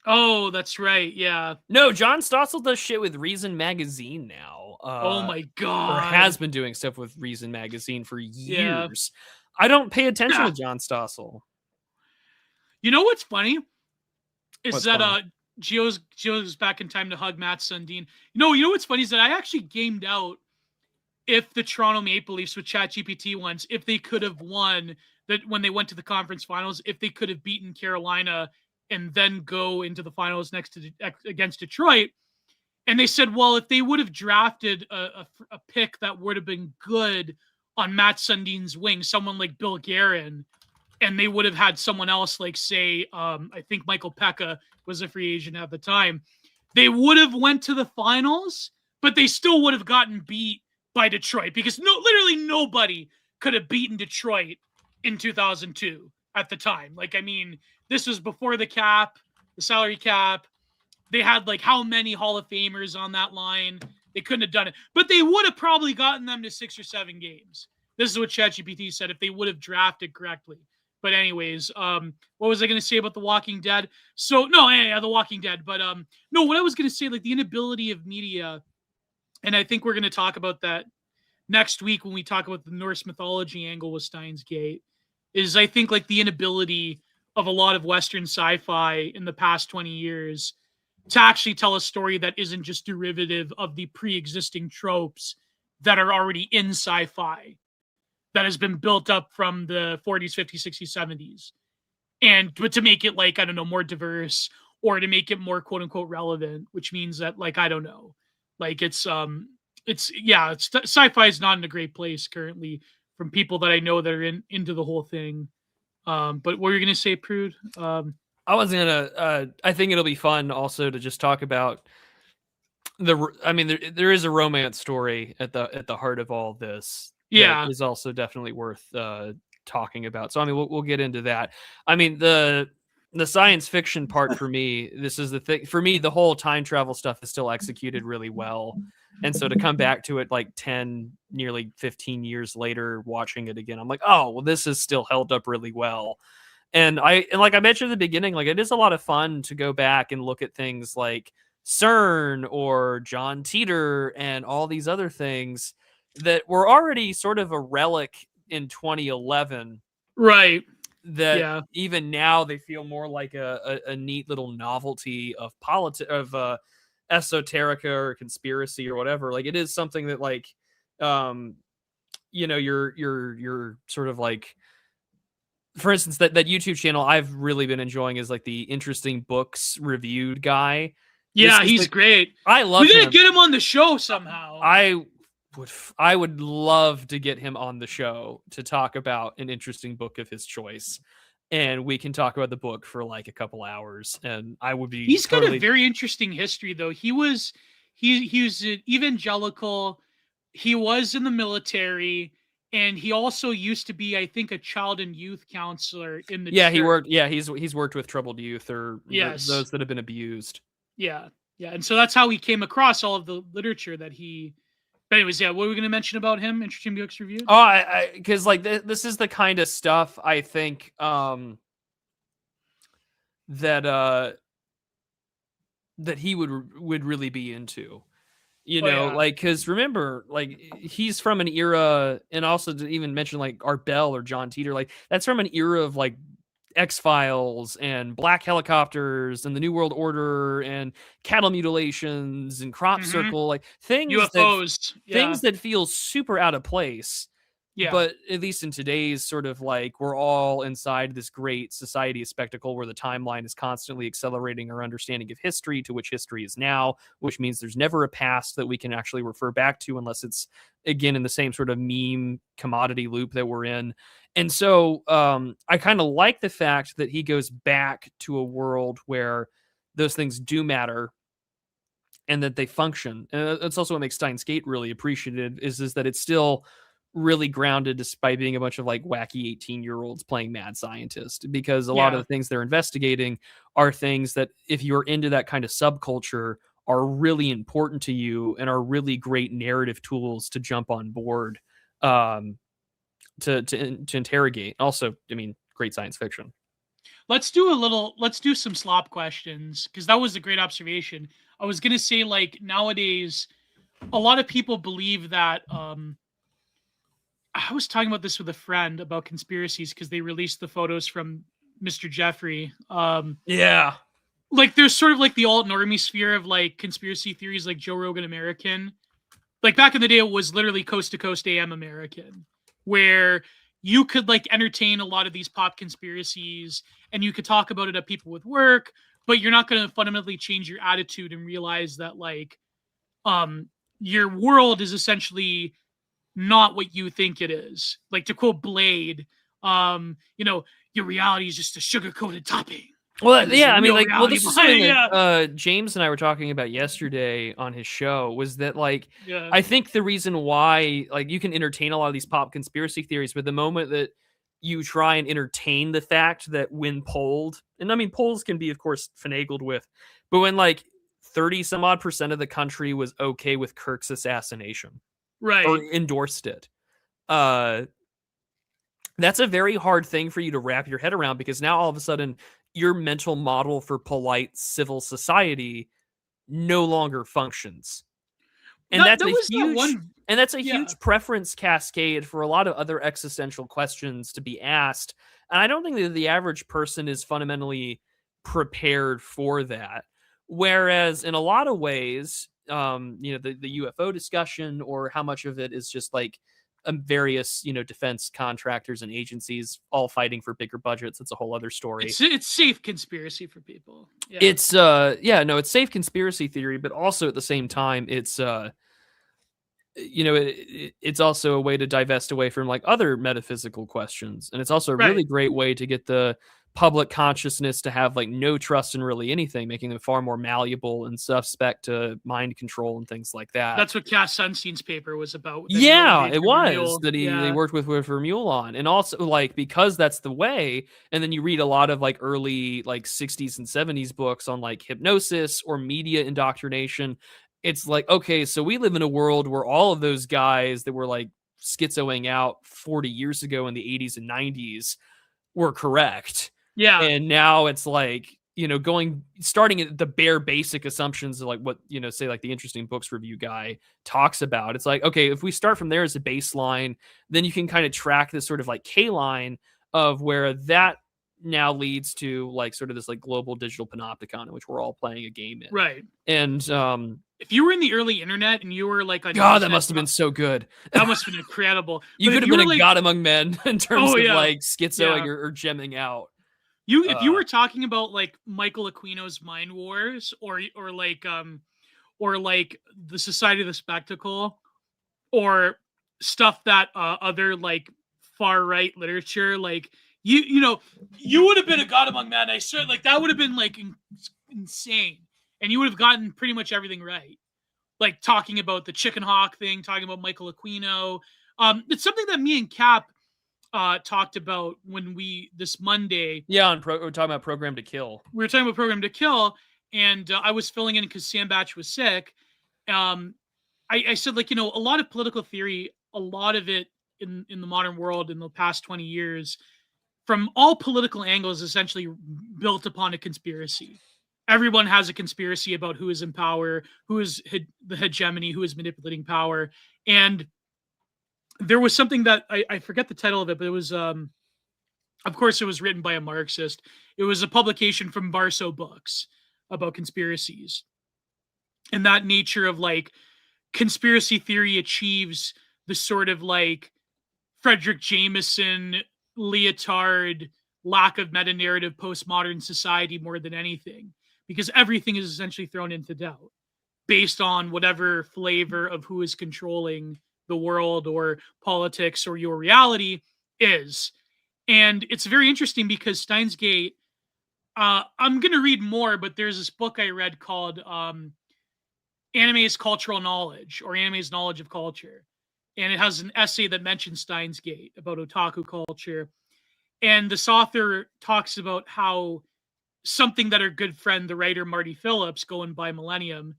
Oh, that's right. Yeah. No, John Stossel does shit with Reason Magazine now. Oh my god. Or has been doing stuff with Reason Magazine for years. Yeah. I don't pay attention to John Stossel. You know what's funny? Gio's back in time to hug Matt Sundin. You know what's funny is that I actually gamed out if the Toronto Maple Leafs with ChatGPT once, if they could have won that when they went to the conference finals, if they could have beaten Carolina and then go into the finals against Detroit. And they said, well, if they would have drafted a pick that would have been good on Matt Sundin's wing, someone like Bill Guerin, and they would have had someone else like, say, I think Michael Pekka was a free agent at the time, they would have went to the finals, but they still would have gotten beat by Detroit because literally nobody could have beaten Detroit in 2002 at the time. Like, I mean, this was before the salary cap. They had like how many Hall of Famers on that line? They couldn't have done it, but they would have probably gotten them to 6 or 7 games. This is what ChatGPT said if they would have drafted correctly. But anyways, what was I going to say about The Walking Dead? So The Walking Dead. But no, what I was going to say, like the inability of media, and I think we're going to talk about that next week when we talk about the Norse mythology angle with Steins Gate, is I think like the inability of a lot of Western sci-fi in the past 20 years to actually tell a story that isn't just derivative of the pre-existing tropes that are already in sci-fi that has been built up from the 40s, 50s, 60s, 70s. But to make it like, I don't know, more diverse or to make it more quote unquote relevant, which means that like, I don't know, like sci-fi is not in a great place currently from people that I know that are into the whole thing. But what were you going to say, Prude? I was gonna. I think it'll be fun also to just talk about there is a romance story at the heart of all this. Yeah, that is also definitely worth talking about. So I mean, we'll get into that. I mean, the science fiction part for me, this is the thing for me. The whole time travel stuff is still executed really well, and so to come back to it like 10, nearly 15 years later, watching it again, I'm like, oh, well, this is still held up really well. And like I mentioned at the beginning, like it is a lot of fun to go back and look at things like CERN or John Titor and all these other things that were already sort of a relic in 2011. Right. That even now they feel more like a neat little novelty of esoterica or conspiracy or whatever. Like it is something that like your sort of like, for instance, that YouTube channel I've really been enjoying is like the Interesting Books Reviewed guy. Yeah, he's great. I love We gotta him. get him on the show somehow. I would love to get him on the show to talk about an interesting book of his choice, and we can talk about the book for like a couple hours. And I would be. He's got a very interesting history, though. He was an evangelical. He was in the military, and he also used to be, I think, a child and youth counselor in the church. He worked. Yeah, he's worked with troubled youth or those that have been abused. Yeah, and so that's how he came across all of the literature that he. But anyways, what were we going to mention about him? Interesting Books Reviewed? Oh, because like this is the kind of stuff I think that he would really be into. Like, because remember, like, he's from an era, and also to even mention like Art Bell or John Teeter, like that's from an era of like X-Files and black helicopters and the New World Order and cattle mutilations and crop circle, like things UFOs, things that feel super out of place. Yeah. But at least in today's sort of like, we're all inside this great society of spectacle where the timeline is constantly accelerating our understanding of history to which history is now, which means there's never a past that we can actually refer back to unless it's, again, in the same sort of meme commodity loop that we're in. And so I kind of like the fact that he goes back to a world where those things do matter and that they function. And that's also what makes Steins Gate really appreciative is that it's still really grounded despite being a bunch of like wacky 18-year-olds playing mad scientist, because a lot of the things they're investigating are things that if you're into that kind of subculture are really important to you and are really great narrative tools to jump on board to interrogate. Also, I mean, great science fiction. Let's do some slop questions, because that was a great observation. I was gonna say, like, nowadays a lot of people believe that I was talking about this with a friend about conspiracies because they released the photos from Mr. Jeffrey. Like there's sort of like the alt normie sphere of like conspiracy theories, like Joe Rogan American. Like back in the day, it was literally Coast to Coast AM American, where you could like entertain a lot of these pop conspiracies and you could talk about it at people with work, but you're not going to fundamentally change your attitude and realize that like your world is essentially not what you think it is. Like to quote Blade, your reality is just a sugar-coated topping. Well, yeah, I mean, like, well, this is something that James and I were talking about yesterday on his show, was that, like, I think the reason why, like, you can entertain a lot of these pop conspiracy theories, but the moment that you try and entertain the fact that when polled, and I mean, polls can be, of course, finagled with, but when, like, 30-some-odd% of the country was okay with Kirk's assassination, right, or endorsed it, that's a very hard thing for you to wrap your head around, because now all of a sudden your mental model for polite civil society no longer functions. And that's a huge preference cascade for a lot of other existential questions to be asked. And I don't think that the average person is fundamentally prepared for that. Whereas in a lot of ways, the UFO discussion, or how much of it is just like various, defense contractors and agencies all fighting for bigger budgets. It's a whole other story. It's safe conspiracy for people. Yeah. It's safe conspiracy theory, but also at the same time, it's it's also a way to divest away from like other metaphysical questions, and it's also a really great way to get the public consciousness to have like no trust in really anything, making them far more malleable and suspect to mind control and things like that. That's what Cass Sunstein's paper was about. It was that he worked with Vermeulen on. And also, like, because that's the way, and then you read a lot of like early like 60s and 70s books on like hypnosis or media indoctrination. It's like, okay, so we live in a world where all of those guys that were like schizoing out 40 years ago in the 80s and 90s were correct. Yeah. And now it's like, starting at the bare basic assumptions of like what, say like the Interesting Books Review guy talks about. It's like, okay, if we start from there as a baseline, then you can kind of track this sort of like K line of where that now leads to like sort of this like global digital panopticon in which we're all playing a game in. Right. And if you were in the early internet and you were like on God, that must have been so good. That must have been incredible. You could have been a god among men in terms of like schizoing or gemming out. If you were talking about like Michael Aquino's Mind Wars or like the Society of the Spectacle or stuff that other like far right literature, like you know, you would have been a god among men. I swear, like that would have been like insane, and you would have gotten pretty much everything right. Like talking about the chicken hawk thing, talking about Michael Aquino. It's something that me and Cap talked about when this Monday. Yeah, we're talking about Program to Kill. We were talking about Program to Kill, and I was filling in because Sam Batch was sick. I said, like, you know, a lot of political theory, a lot of it in the modern world in the past 20 years, from all political angles, essentially built upon a conspiracy. Everyone has a conspiracy about who is in power, who is the hegemony, who is manipulating power. And there was something that I forget the title of it, but it was, of course, it was written by a Marxist. It was a publication from Barso Books about conspiracies. And that nature of like conspiracy theory achieves the sort of like Frederick Jameson, Leotard, lack of meta-narrative postmodern society more than anything. Because everything is essentially thrown into doubt based on whatever flavor of who is controlling the world or politics or your reality is. And it's very interesting because Steins Gate, I'm going to read more, but there's this book I read called Anime's Cultural Knowledge or Anime's Knowledge of Culture. And it has an essay that mentions Steins Gate about otaku culture. And this author talks about how something that our good friend, the writer Marty Phillips, going by Millennium,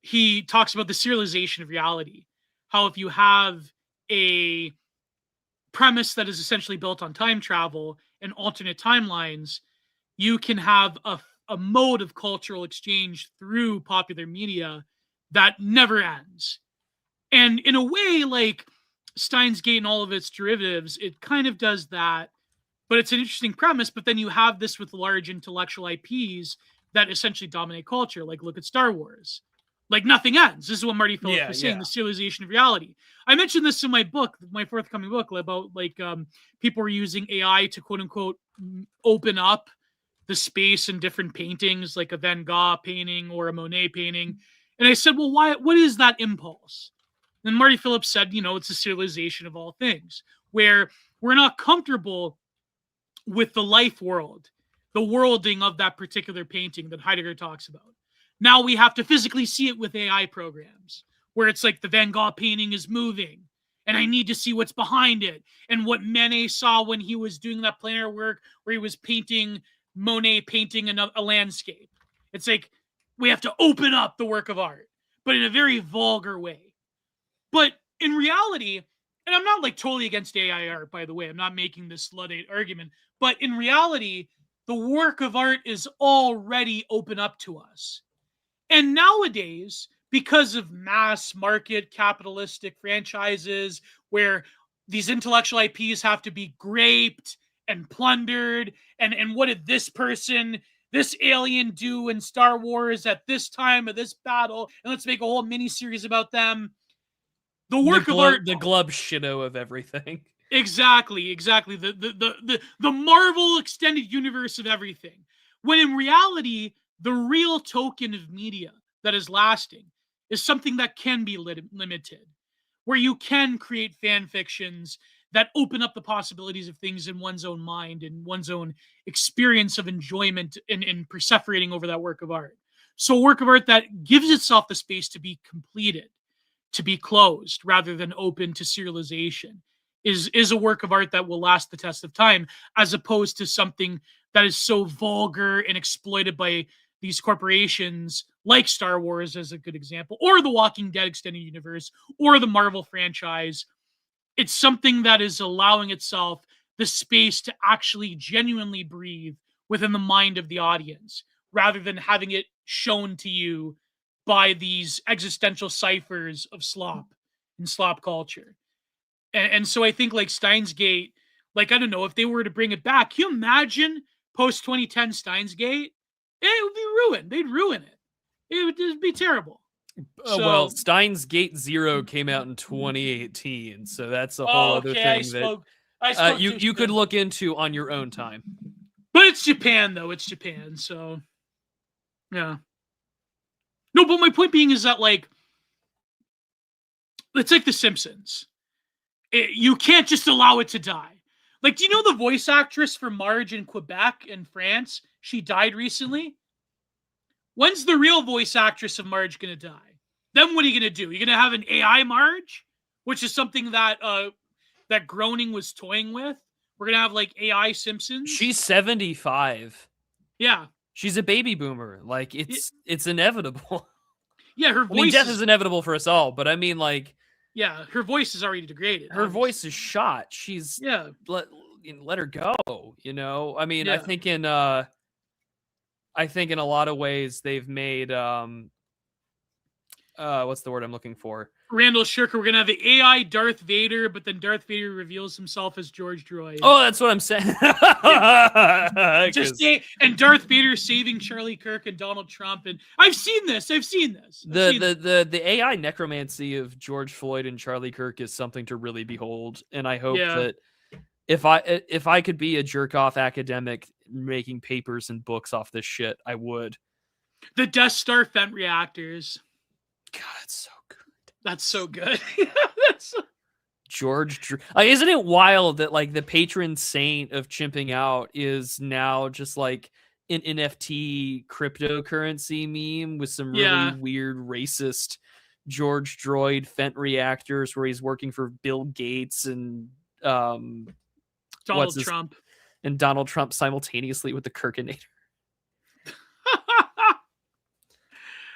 he talks about the serialization of reality. How if you have a premise that is essentially built on time travel and alternate timelines, you can have a mode of cultural exchange through popular media that never ends. And in a way, like Steins Gate and all of its derivatives, it kind of does that. But it's an interesting premise, but then you have this with large intellectual IPs that essentially dominate culture. Like, look at Star Wars. Like, nothing ends. This is what Marty Phillips was saying, the serialization of reality. I mentioned this in my book, my forthcoming book, about, like, people were using AI to, quote-unquote, open up the space in different paintings, like a Van Gogh painting or a Monet painting. And I said, well, what is that impulse? And Marty Phillips said, you know, it's a serialization of all things, where we're not comfortable with the life world, the worlding of that particular painting that Heidegger talks about. Now we have to physically see it with AI programs, where it's like the Van Gogh painting is moving, and I need to see what's behind it. And what Manet saw when he was doing that plein air work, where he was painting Monet painting a landscape. It's like we have to open up the work of art, but in a very vulgar way. But in reality, and I'm not like totally against AI art, by the way, I'm not making this Luddite argument, but in reality, the work of art is already open up to us. And nowadays, because of mass market capitalistic franchises where these intellectual IPs have to be graped and plundered, and what did this person, this alien do in Star Wars at this time of this battle, and let's make a whole mini-series about them. The work of art, the glub shitto of everything. Exactly. The Marvel extended universe of everything. When in reality, the real token of media that is lasting is something that can be limited, where you can create fan fictions that open up the possibilities of things in one's own mind and one's own experience of enjoyment and perseverating over that work of art. So a work of art that gives itself the space to be completed, to be closed, rather than open to serialization, is a work of art that will last the test of time, as opposed to something that is so vulgar and exploited by these corporations like Star Wars as a good example, or the Walking Dead extended universe, or the Marvel franchise. It's something that is allowing itself the space to actually genuinely breathe within the mind of the audience, rather than having it shown to you by these existential ciphers of slop and slop culture. And so I think like Steins Gate, like, I don't know, if they were to bring it back, can you imagine post 2010 Steins Gate? It would be ruined. They'd ruin it. It would just be terrible. Well, So Steins Gate Zero came out in 2018, so that's a whole other okay, thing that I spoke you could look into on your own time. But it's Japan, though. It's Japan, so yeah. No, but my point being is that, like, it's like The Simpsons. You can't just allow it to die. Like, do you know the voice actress for Marge in Quebec and France? She died recently. When's the real voice actress of Marge gonna die? Then what are you gonna do? You're gonna have an AI Marge, which is something that that Groening was toying with. We're gonna have like AI Simpsons. She's 75. Yeah. She's a baby boomer. Like it's inevitable. Yeah, her voice. I mean, death is inevitable for us all, but I mean, like, yeah, her voice is already degraded. Her voice is shot. She's let her go. You know, I mean, I think in a lot of ways they've made what's the word I'm looking for? Randall Shirker, we're gonna have the AI Darth Vader, but then Darth Vader reveals himself as George Droid. Oh, that's what I'm saying. And Darth Vader saving Charlie Kirk and Donald Trump, and I've seen this. The AI necromancy of George Floyd and Charlie Kirk is something to really behold, and I hope that if I could be a jerk off academic making papers and books off this shit, I would. The Death Star Fent reactors. God, it's so good. That's so good. Isn't it wild that like the patron saint of chimping out is now just like an NFT cryptocurrency meme with some really weird racist George Droid Fent reactors where he's working for Bill Gates and Donald Trump simultaneously with the Kirkinator.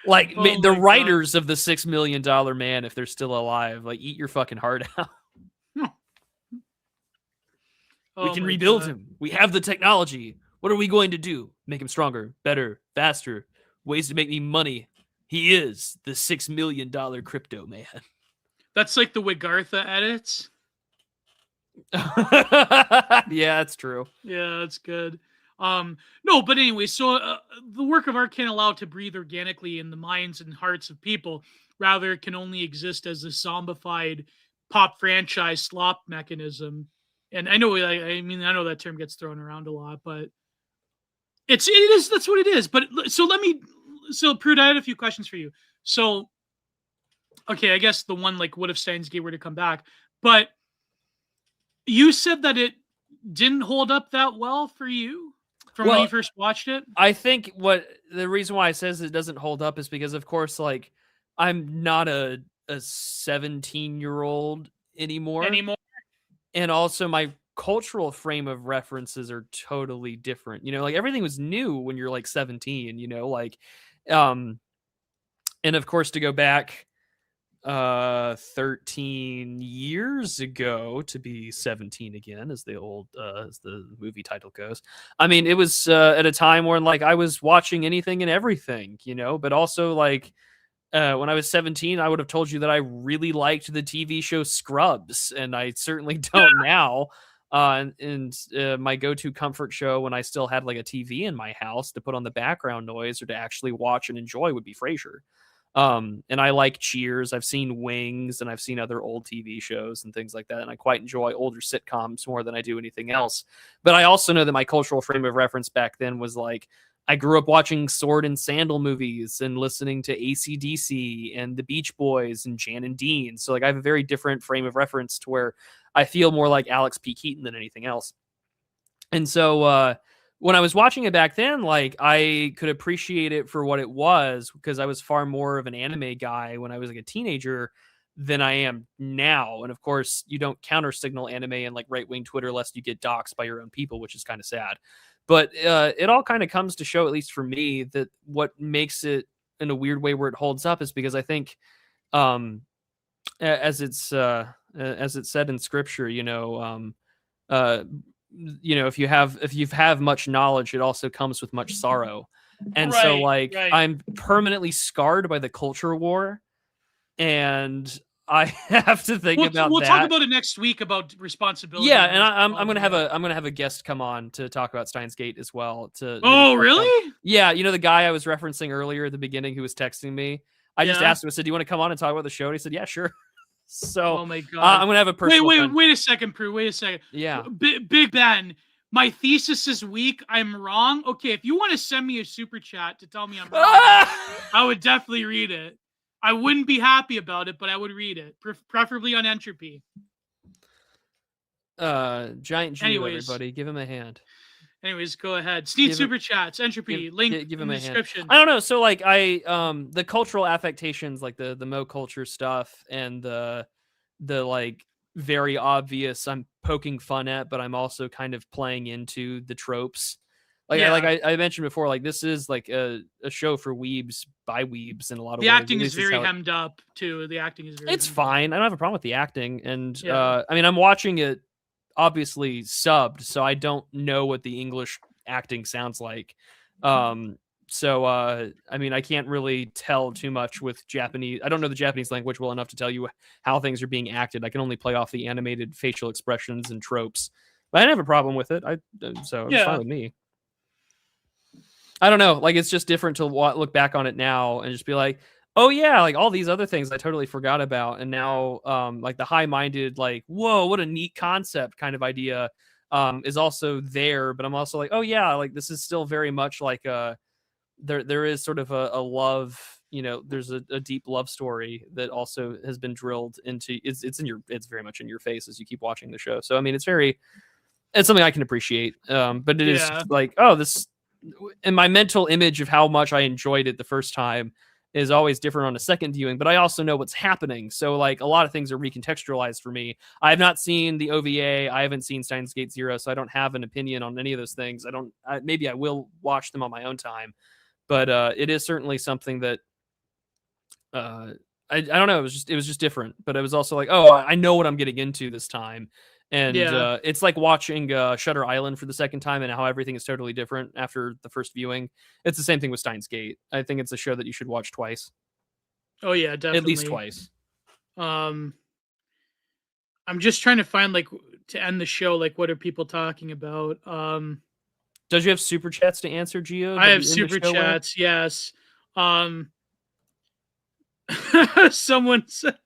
Like the writers of the $6 Million Man, if they're still alive, like eat your fucking heart out. We can rebuild him. We have the technology. What are we going to do? Make him stronger, better, faster. Ways to make me money. He is the $6 Million crypto man. That's like the Wigartha edits. Yeah, that's true. Yeah, that's good. No, but anyway, so the work of art can't allow it to breathe organically in the minds and hearts of people. Rather, it can only exist as a zombified pop franchise slop mechanism. And I know, I know that term gets thrown around a lot, but it is that's what it is. But so Prude, I had a few questions for you. So, okay, I guess the one like, what if Steins Gate were to come back? But you said that it didn't hold up that well for you. When you first watched it? I think the reason why it says it doesn't hold up is because, of course, like I'm not a 17-year-old anymore. And also my cultural frame of references are totally different. You know, like everything was new when you're like 17, you know, like, and of course to go back 13 years ago to be 17 again, as the movie title goes. I mean, it was at a time where like I was watching anything and everything, you know, but also like when I was 17, I would have told you that I really liked the TV show Scrubs, and I certainly don't now. And my go-to comfort show when I still had like a TV in my house to put on the background noise or to actually watch and enjoy would be Frasier. And I like Cheers. I've seen Wings, and I've seen other old TV shows and things like that. And I quite enjoy older sitcoms more than I do anything else. But I also know that my cultural frame of reference back then was like, I grew up watching Sword and Sandal movies and listening to AC/DC and the Beach Boys and Jan and Dean. So like I have a very different frame of reference to where I feel more like Alex P. Keaton than anything else. And so when I was watching it back then, like I could appreciate it for what it was because I was far more of an anime guy when I was like a teenager than I am now. And of course, you don't counter signal anime and like right-wing Twitter lest you get doxxed by your own people, which is kind of sad. But it all kind of comes to show, at least for me, that what makes it in a weird way where it holds up is because I think, as it's said in scripture, if you have much knowledge, it also comes with much sorrow. And so like I'm permanently scarred by the culture war, and I have to think about that. We'll talk about it next week about responsibility. Yeah, and I'm gonna have a guest come on to talk about Steins Gate as well. Oh, really? Yeah, the guy I was referencing earlier at the beginning who was texting me. I just Yeah. asked him, I said, "Do you want to come on and talk about the show?" And he said, "Yeah, sure." So Oh my god. I'm gonna have a personal. Wait a second, Prue. Wait a second. Yeah. Big Ben. My thesis is weak. I'm wrong. Okay, if you want to send me a super chat to tell me I'm wrong, I would definitely read it. I wouldn't be happy about it, but I would read it, preferably on Entropy. Giant Gio, Anyways. everybody, give him a hand. Anyways, go ahead. Sneak super chats, Entropy, link give in him the a hand. description. I don't know. So like the cultural affectations, like the Mo culture stuff, and the like very obvious I'm poking fun at, but I'm also kind of playing into the tropes. Like I mentioned before, like this is like a show for weebs by weebs in a lot of ways. The acting is very hemmed up too. The acting is very. It's fine. I don't have a problem with the acting, and Yeah. I mean I'm watching it obviously subbed, so I don't know what the English acting sounds like. So I mean I can't really tell too much with Japanese. I don't know the Japanese language well enough to tell you how things are being acted. I can only play off the animated facial expressions and tropes. But I didn't have a problem with it. So it's fine with me. I don't know. Like it's just different to look back on it now and just be like, oh yeah, like all these other things I totally forgot about, and now like the high-minded, like, whoa, what a neat concept kind of idea is also there. But I'm also like, oh yeah, like this is still very much like there is sort of a love, you know, there's a deep love story that also has been drilled into it's very much in your face as you keep watching the show. So I mean it's something I can appreciate. But it is like, oh, this, and my mental image of how much I enjoyed it the first time is always different on a second viewing, but I also know what's happening. So like a lot of things are recontextualized for me. I have not seen the OVA. I haven't seen Steins Gate Zero, so I don't have an opinion on any of those things. Maybe I will watch them on my own time, but it is certainly something that I don't know. It was just different, but it was also like, oh, I know what I'm getting into this time. And it's like watching Shutter Island for the second time and how everything is totally different after the first viewing. It's the same thing with Steins Gate. I think it's a show that you should watch twice. Oh yeah, definitely. At least twice. I'm just trying to find like to end the show, like what are people talking about? Does you have super chats to answer, Gio? I have super chats, yes. Someone said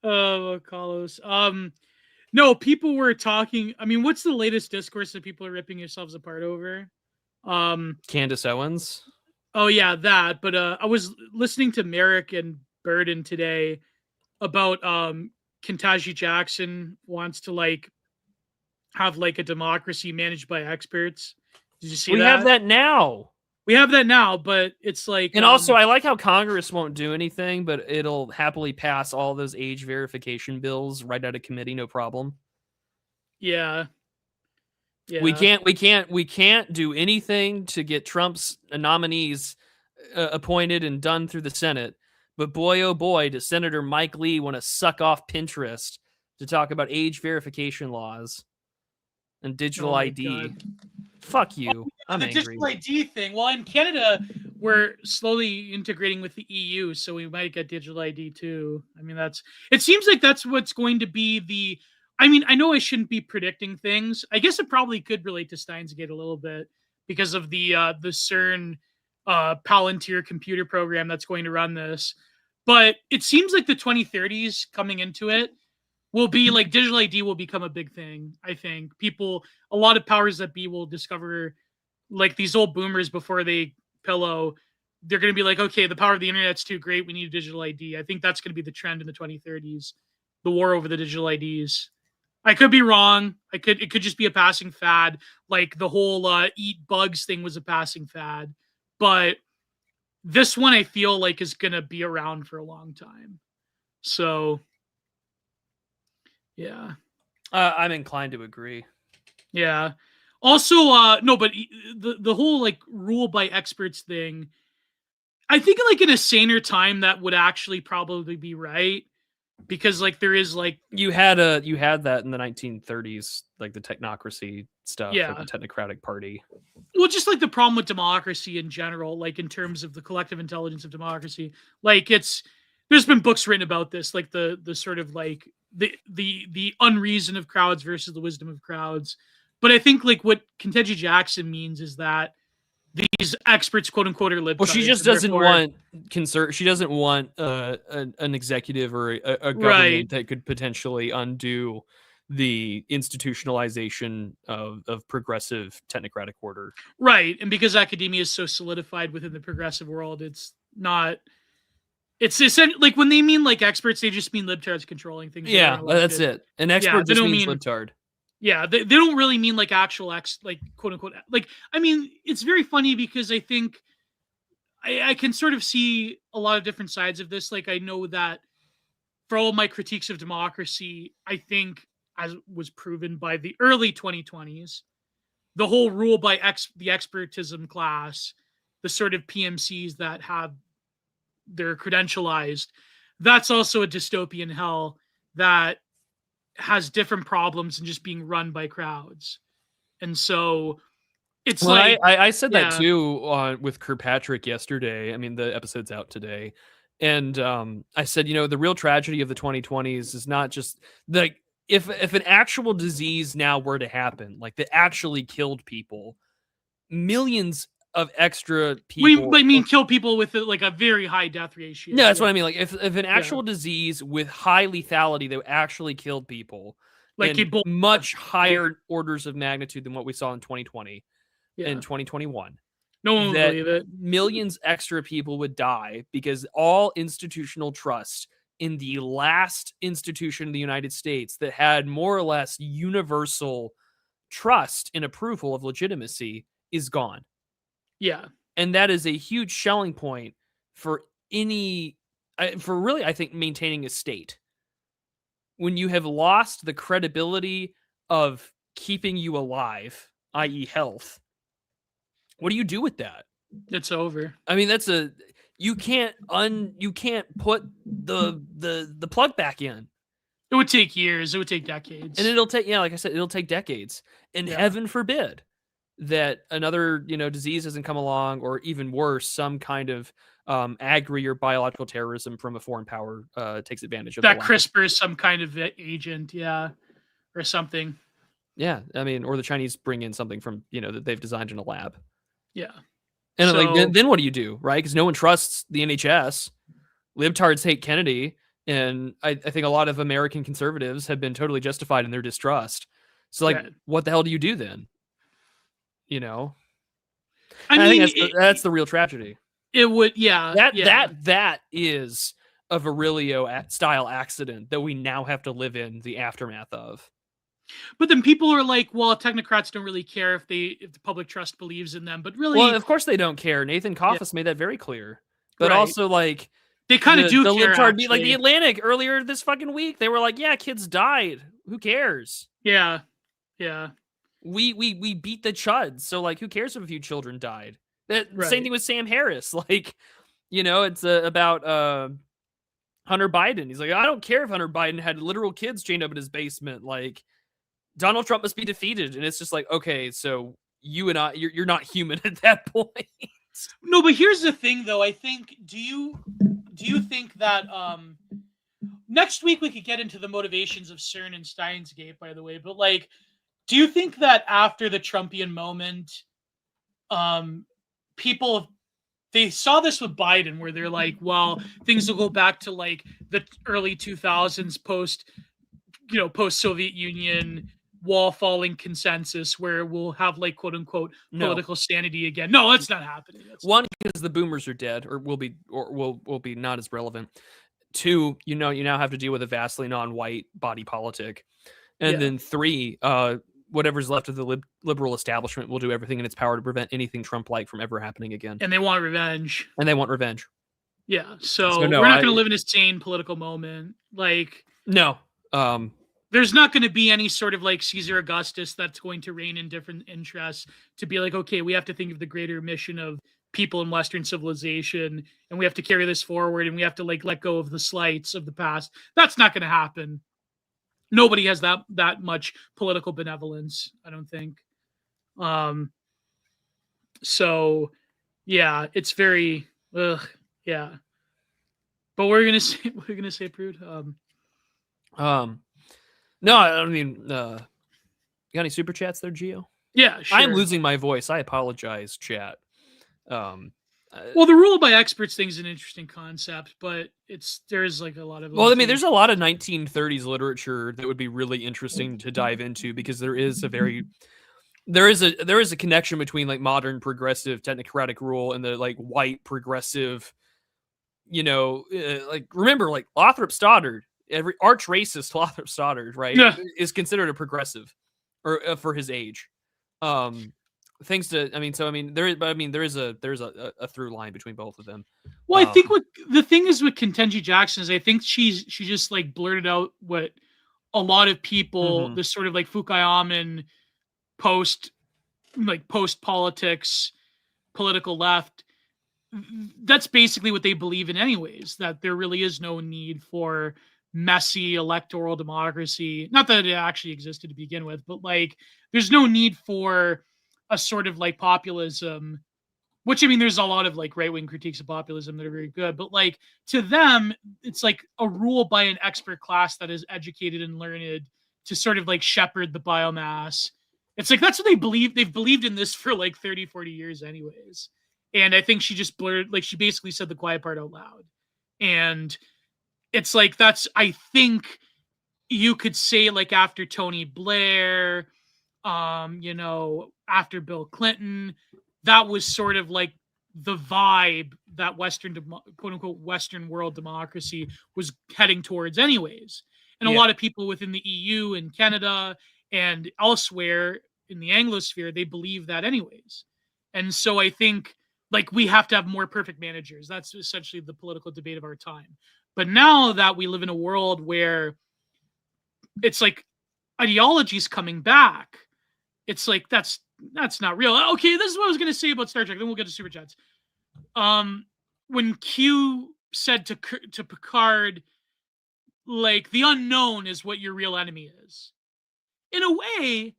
Carlos. No, people were talking. I mean, what's the latest discourse that people are ripping yourselves apart over? Candace Owens. Oh yeah, that. But I was listening to Merrick and Burden today about Kentanji Jackson wants to like have like a democracy managed by experts. Did you see that? We have that now. We have that now, but it's like... And also, I like how Congress won't do anything, but it'll happily pass all those age verification bills right out of committee, no problem. Yeah. We can't do anything to get Trump's nominees appointed and done through the Senate. But boy, oh boy, does Senator Mike Lee want to suck off Pinterest to talk about age verification laws and digital ID. God. Fuck you. I'm angry. The digital ID thing. Well, in Canada, we're slowly integrating with the EU, so we might get digital ID too. I mean, it seems like that's what's going to be the... I mean, I know I shouldn't be predicting things. I guess it probably could relate to Steins Gate a little bit because of the CERN Palantir computer program that's going to run this. But it seems like the 2030s coming into it will be like digital ID will become a big thing. I think a lot of powers that be will discover, like these old boomers before they pillow, they're going to be like, okay, the power of the internet's too great. We need digital ID. I think that's going to be the trend in the 2030s, the war over the digital IDs. I could be wrong. It could just be a passing fad. Like the whole eat bugs thing was a passing fad, but this one I feel like is going to be around for a long time. So yeah. I'm inclined to agree. Yeah. Also, no, but the whole like rule by experts thing, I think like in a saner time that would actually probably be right, because like there is like you had that in the 1930s, like the technocracy stuff, yeah, like the technocratic party. Well, just like the problem with democracy in general, like in terms of the collective intelligence of democracy, like there's been books written about this, like the sort of like the unreason of crowds versus the wisdom of crowds. But I think like what Kentanji Jackson means is that these experts, quote unquote, are libtards. Well, she just doesn't want She doesn't want an executive or a government that could potentially undo the institutionalization of progressive technocratic order. Right, and because academia is so solidified within the progressive world, it's not. It's like when they mean like experts, they just mean libtards controlling things. Yeah, that's it. An expert just means libtard. Yeah, they don't really mean like actual like quote unquote like. I mean, it's very funny because I think I can sort of see a lot of different sides of this. Like I know that for all my critiques of democracy, I think as was proven by the early 2020s, the whole rule by the expertism class, the sort of PMCs that have they're credentialized, that's also a dystopian hell that has different problems and just being run by crowds. And so it's I said that too with Kirkpatrick yesterday. I mean, the episode's out today. And I said, the real tragedy of the 2020s is not just like if an actual disease now were to happen, like that actually killed people, millions of extra people. I mean, kill people with like a very high death ratio. No, that's what I mean. Like if an actual disease with high lethality that actually killed people, like much higher orders of magnitude than what we saw in 2020 and 2021. No one would believe it. Millions extra people would die because all institutional trust in the last institution in the United States that had more or less universal trust and approval of legitimacy is gone. Yeah. And that is a huge selling point for really, I think, maintaining a state. When you have lost the credibility of keeping you alive, i.e. health, what do you do with that? It's over. I mean, you can't put the plug back in. It would take years. It would take decades. And it'll take, like I said, it'll take decades. And heaven forbid that another, disease doesn't come along, or even worse, some kind of agri or biological terrorism from a foreign power takes advantage of that. CRISPR is some kind of agent, or something. Yeah, I mean, or the Chinese bring in something from that they've designed in a lab. Yeah, and then what do you do, right? Because no one trusts the NHS. Libtards hate Kennedy, and I think a lot of American conservatives have been totally justified in their distrust. So, what the hell do you do then? I think that's the real tragedy. It would, That is a Virilio style accident that we now have to live in the aftermath of. But then people are like, well, technocrats don't really care if the public trust believes in them. But really, well, of course they don't care. Nathan Koffis made that very clear. But also, like, they kind of do care. Like the Atlantic earlier this fucking week, they were like, yeah, kids died. Who cares? Yeah. We beat the chuds, so like, who cares if a few children died? Same thing with Sam Harris. Like, it's about Hunter Biden. He's like, I don't care if Hunter Biden had literal kids chained up in his basement. Like, Donald Trump must be defeated. And it's just like, okay, so you and I, you're not human at that point. No, but here's the thing, though. I think, do you think that next week we could get into the motivations of CERN and Steins Gate, by the way, but like, do you think that after the Trumpian moment, people, they saw this with Biden, where they're like, well, things will go back to like the early 2000s post-Soviet Union wall falling consensus, where we'll have like quote unquote political sanity again. No, that's not happening. One, because the boomers are dead, or will be not as relevant. Two, you now have to deal with a vastly non-white body politic. And then three, whatever's left of the liberal establishment will do everything in its power to prevent anything Trump-like from ever happening again. And they want revenge. Yeah. So we're not going to live in a sane political moment. Like, no. There's not going to be any sort of like Caesar Augustus that's going to rein in different interests to be like, okay, we have to think of the greater mission of people in Western civilization, and we have to carry this forward, and we have to like let go of the slights of the past. That's not going to happen. Nobody has that much political benevolence, I don't think. So yeah, it's very yeah. But we're gonna say Prude. No, I mean, you got any super chats there, Gio? Yeah, sure. I'm losing my voice. I apologize, chat. Well, the rule by experts thing is an interesting concept, but there's like a lot of. Well, I mean, there's a lot of 1930s literature that would be really interesting to dive into, because there is a connection between like modern progressive technocratic rule and the like white progressive, like remember like Lothrop Stoddard, every arch racist Lothrop Stoddard, right, is considered a progressive, or for his age. There is a through line between both of them. Well, I think what the thing is with Ketanji Jackson is I think she just like blurted out what a lot of people, this sort of like Fukuyama post politics, political left, that's basically what they believe in anyways, that there really is no need for messy electoral democracy. Not that it actually existed to begin with, but like there's no need for a sort of like populism, which I mean, there's a lot of like right-wing critiques of populism that are very good, but like to them, it's like a rule by an expert class that is educated and learned to sort of like shepherd the biomass. It's like, that's what they believe. They've believed in this for like 30, 40 years anyways. And I think she just blurred, like she basically said the quiet part out loud. And it's like, I think you could say like after Tony Blair, after Bill Clinton, that was sort of like the vibe that Western, quote unquote, Western world democracy was heading towards anyways. And a lot of people within the EU and Canada and elsewhere in the Anglosphere, they believe that anyways. And so I think like we have to have more perfect managers. That's essentially the political debate of our time. But now that we live in a world where it's like ideology's coming back, it's like that's not real. Okay, this is what I was going to say about Star Trek. Then we'll get to Super Chats. When Q said to Picard, like, the unknown is what your real enemy is. In a way,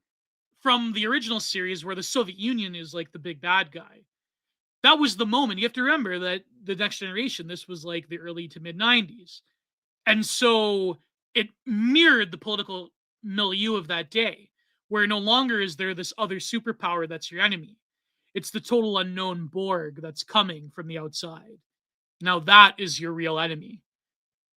from the original series where the Soviet Union is like the big bad guy, that was the moment. You have to remember that the Next Generation, this was like the early to mid 90s. And so it mirrored the political milieu of that day, where no longer is there this other superpower that's your enemy. It's the total unknown Borg that's coming from the outside. Now that is your real enemy.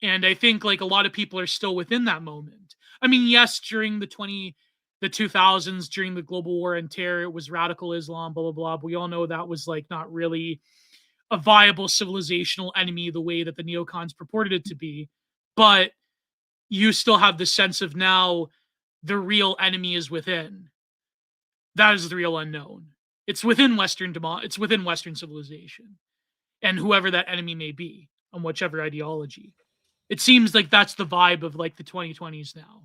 And I think like a lot of people are still within that moment. I mean, yes, during the 2000s, during the global war on terror, it was radical Islam, blah, blah, blah. But we all know that was like not really a viable civilizational enemy the way that the neocons purported it to be. But you still have the sense of now the real enemy is within. That is the real unknown. It's within it's within Western civilization. And whoever that enemy may be, on whichever ideology. It seems like that's the vibe of like the 2020s now.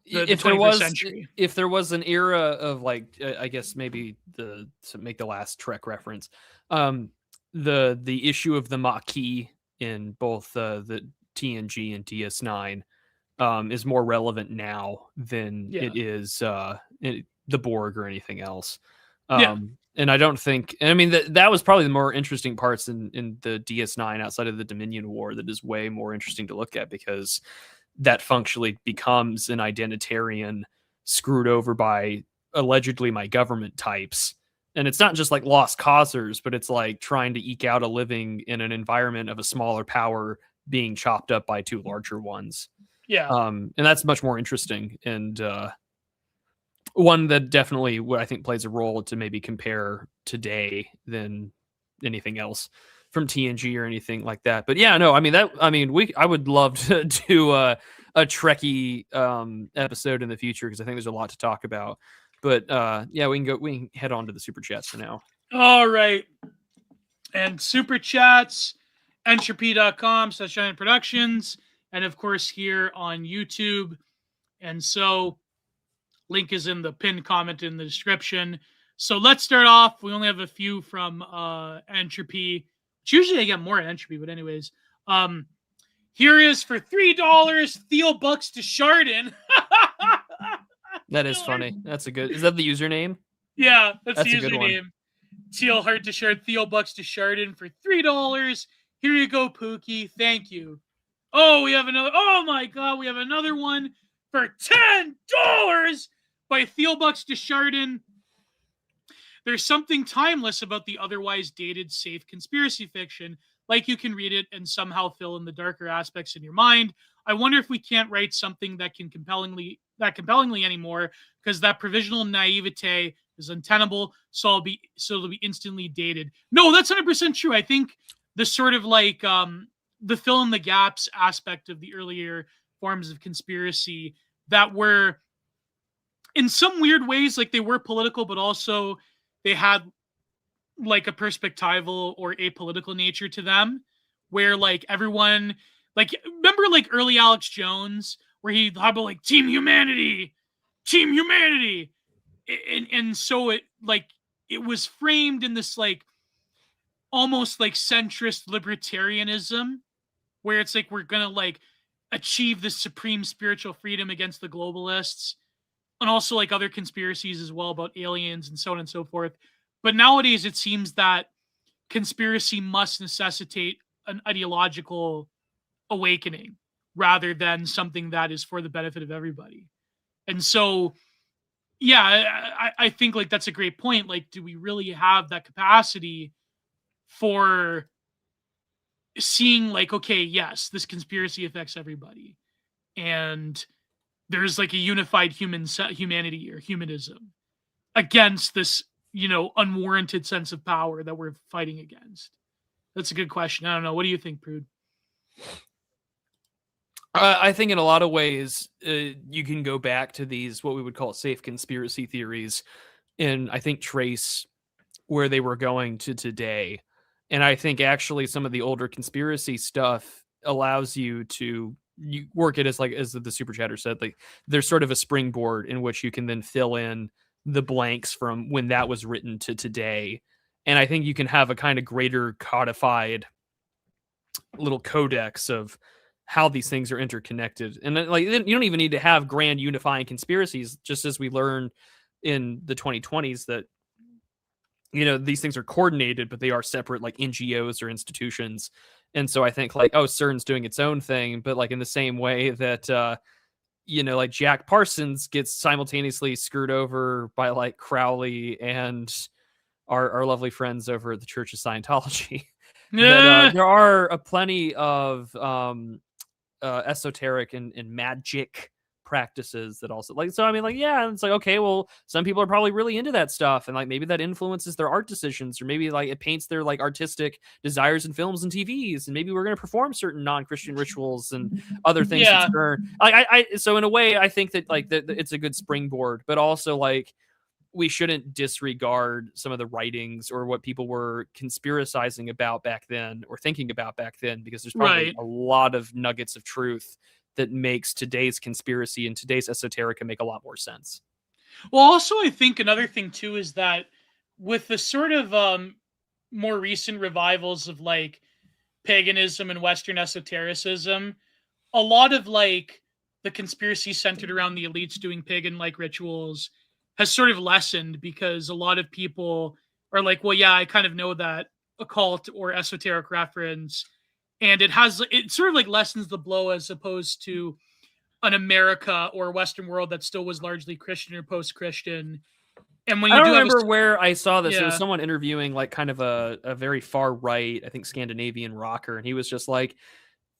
If there was an era of like, I guess maybe to make the last Trek reference, the issue of the Maquis in both the TNG and DS9 is more relevant now than it is the Borg or anything else. And I don't think, and I mean, that was probably the more interesting parts in the DS9 outside of the Dominion War that is way more interesting to look at, because that functionally becomes an identitarian screwed over by allegedly my government types. And it's not just like lost causers, but it's like trying to eke out a living in an environment of a smaller power being chopped up by two larger ones. Yeah. And that's much more interesting. And one that definitely what I think plays a role to maybe compare today than anything else from TNG or anything like that. But yeah, no, I would love to do a Trekkie episode in the future, because I think there's a lot to talk about. But yeah, we can head on to the super chats for now. All right. And super chats, entropy.com/Giant Productions, and of course here on YouTube. And so link is in the pinned comment in the description. So let's start off. We only have a few from Entropy. Usually I get more at Entropy, but anyways. Here is for $3, Theo Bucks to Chardon. That is funny. That's a good. Is that the username? Yeah, that's the username. Teal Heart to Chardon, Theo Bucks to Chardon for $3. Here you go, Pookie. Thank you. Oh, we have another. Oh my God, we have another one for $10 by Theo Bucks to Chardon. there's something timeless about the otherwise dated, safe conspiracy fiction. Like you can read it and somehow fill in the darker aspects in your mind. I wonder if we can't write something that can compellingly anymore, because that provisional naivete is untenable. So it'll be instantly dated. No, that's 100% true. I think the sort of like the fill in the gaps aspect of the earlier forms of conspiracy that were in some weird ways, like they were political, but also they had like a perspectival or apolitical nature to them, where like everyone, like, remember like early Alex Jones, where he talked about like team humanity, and so it was framed in this like almost like centrist libertarianism, where it's like we're gonna like achieve this supreme spiritual freedom against the globalists, and also like other conspiracies as well about aliens and so on and so forth. But nowadays it seems that conspiracy must necessitate an ideological awakening rather than something that is for the benefit of everybody. And so, yeah, I think like that's a great point. Like, do we really have that capacity for seeing like, okay, yes, this conspiracy affects everybody, and there's like a unified humanity or humanism against this, unwarranted sense of power that we're fighting against? That's a good question. I don't know. What do you think, Prude? I think in a lot of ways, you can go back to these, what we would call safe conspiracy theories, and I think trace where they were going to today. And I think actually some of the older conspiracy stuff allows you to work it as like, as the super chatter said, like there's sort of a springboard in which you can then fill in the blanks from when that was written to today. And I think you can have a kind of greater codified little codex of how these things are interconnected. And like, you don't even need to have grand unifying conspiracies, just as we learned in the 2020s that, these things are coordinated, but they are separate, like NGOs or institutions. And so I think like, oh, CERN's doing its own thing, but like in the same way that, like Jack Parsons gets simultaneously screwed over by like Crowley and our lovely friends over at the Church of Scientology. That, there are plenty of esoteric and magic practices that also like, so I mean, like, yeah, it's like, okay, well, some people are probably really into that stuff, and like maybe that influences their art decisions, or maybe like it paints their like artistic desires in films and TVs, and maybe we're going to perform certain non-Christian rituals and other things. Yeah. I so in a way I think that like that it's a good springboard, but also like we shouldn't disregard some of the writings or what people were conspiracizing about back then or thinking about back then, because there's probably a lot of nuggets of truth that makes today's conspiracy and today's esoterica make a lot more sense. Well, also, I think another thing too is that with the sort of more recent revivals of like paganism and Western esotericism, a lot of like the conspiracy centered around the elites doing pagan-like rituals has sort of lessened, because a lot of people are like, well, yeah, I kind of know that occult or esoteric reference, and it sort of like lessens the blow, as opposed to an America or Western world that still was largely Christian or post-Christian. And when you I don't remember where I saw this. Yeah. It was someone interviewing like kind of a very far right, I think Scandinavian rocker, and he was just like,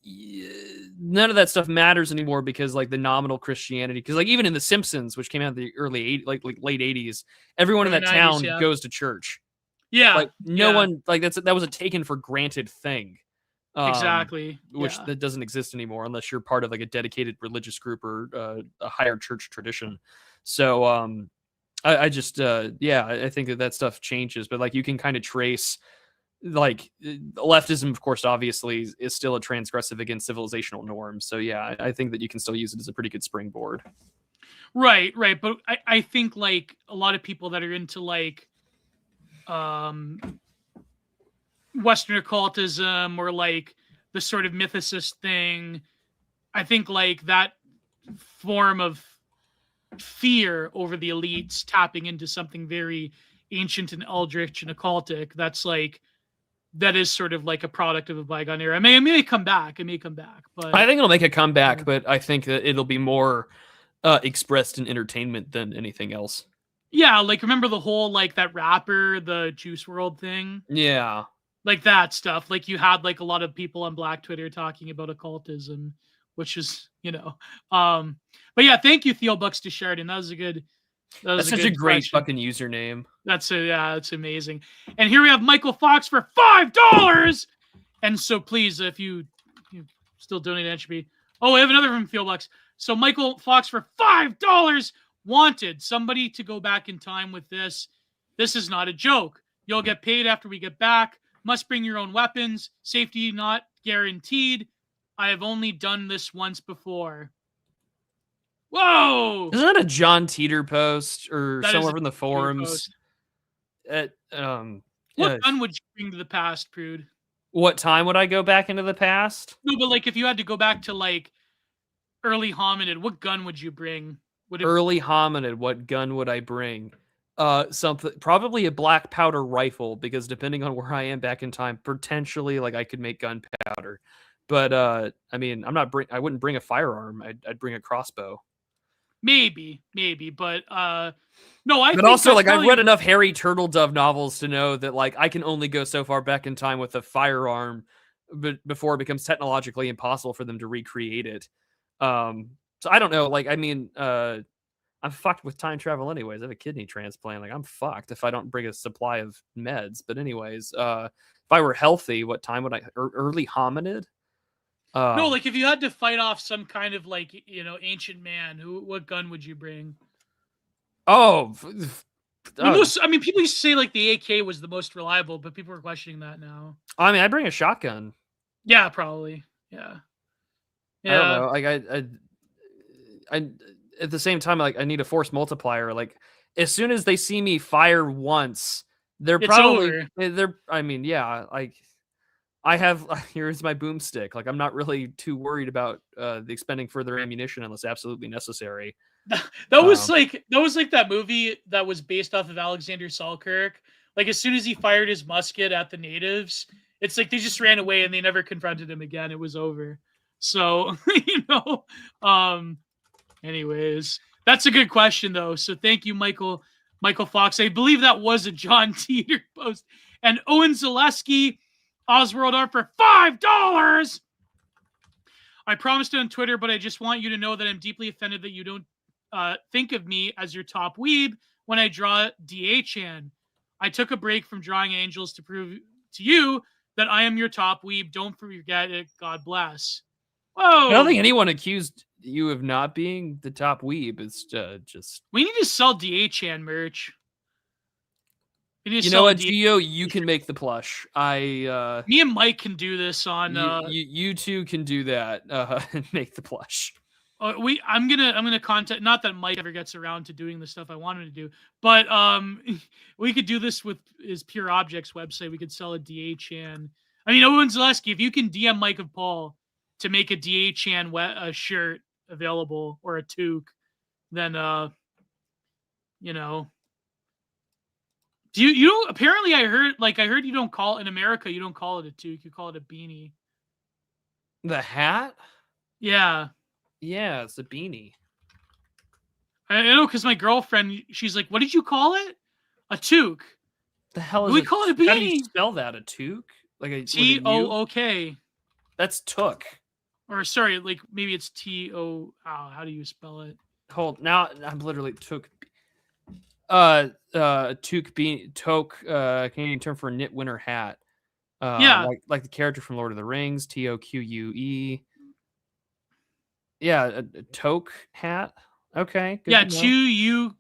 none of that stuff matters anymore, because like the nominal Christianity, because like even in The Simpsons, which came out in the early late 80s, everyone in that 90s, town goes to church. Yeah, like no one, like that was a taken for granted thing. Exactly. Which that doesn't exist anymore unless you're part of like a dedicated religious group or a higher church tradition. So I just I think that stuff changes, but like you can kind of trace like leftism, of course, obviously is still a transgressive against civilizational norms. So yeah, I think that you can still use it as a pretty good springboard. Right. But I think like a lot of people that are into like Western occultism or like the sort of mythicist thing, I think like that form of fear over the elites tapping into something very ancient and eldritch and occultic, that is sort of like a product of a bygone era. It may come back. But I think it'll make a comeback, but I think that it'll be more expressed in entertainment than anything else. Yeah, like remember the whole like that rapper, the Juice World thing? Yeah. Like that stuff. Like you had like a lot of people on Black Twitter talking about occultism, which is, but yeah, thank you, Theo Bucks to Sheridan. That was a good That's such a great question. fucking username. That's amazing. And here we have Michael Fox for $5. And so please, if you still donate entropy. Oh, I have another from Theo Bucks. So Michael Fox for $5 wanted somebody to go back in time with this. This is not a joke. You'll get paid after we get back. Must bring your own weapons. Safety not guaranteed. I have only done this once before. Whoa! Isn't that a John Teeter post or That somewhere in the forums? what gun would you bring to the past, Prude? What time would I go back into the past? No, but like if you had to go back to like early hominid, what gun would you bring? Early hominid, what gun would I bring? Something, probably a black powder rifle, because depending on where I am back in time, potentially like I could make gunpowder. But I mean, I wouldn't bring a firearm. I'd bring a crossbow. Maybe, but no, But also, like, I've read enough Harry Turtledove novels to know that like I can only go so far back in time with a firearm, but before it becomes technologically impossible for them to recreate it. So I don't know. Like, I mean, I'm fucked with time travel anyways. I have a kidney transplant. Like, I'm fucked if I don't bring a supply of meds. But anyways, if I were healthy, what time would I? Early hominid? No, like if you had to fight off some kind of like ancient man, what gun would you bring? I mean, people used to say like the AK was the most reliable, but people are questioning that now. I mean, I bring a shotgun. Yeah, probably. Yeah. I don't know. Like I at the same time, like I need a force multiplier. Like as soon as they see me fire once, I mean, yeah, like I have here's my boomstick. Like I'm not really too worried about the expending further ammunition unless absolutely necessary. That was like that movie that was based off of Alexander Selkirk. Like as soon as he fired his musket at the natives, it's like they just ran away and they never confronted him again. It was over. So anyways, that's a good question though. So thank you, Michael Fox. I believe that was a John Teeter post. And Owen Zaleski, Oswald R for $5. I promised it on Twitter, but I just want you to know that I'm deeply offended that you don't think of me as your top weeb when I draw DHN. I took a break from drawing angels to prove to you that I am your top weeb. Don't forget it. God bless. Whoa! I don't think anyone accused you of not being the top weeb. It's just we need to sell DHN merch. You know what, Gio? You can make the plush. Me and Mike can do this on. You two can do that and make the plush. I'm gonna contact. Not that Mike ever gets around to doing the stuff I want him to do, but we could do this with his Pure Objects website. We could sell a DHN. I mean, Owen Zaleski, if you can DM Mike of Paul to make a DHN shirt available or a toque, then Do you apparently I heard you don't call in America, you don't call it a toque, you call it a beanie. The hat? Yeah. Yeah, it's a beanie. I know because my girlfriend, she's like, what did you call it? A toque. The hell is we call it a beanie? How do you spell that? A toque? Like a TOOK. That's took. Or sorry, like maybe it's TO. How do you spell it? Hold now. I'm literally took. Toque beanie. Toque. Canadian term for a knit winter hat. Yeah. Like the character from Lord of the Rings. TOQUE. Yeah, a toque hat. Okay. Yeah, TUQUE.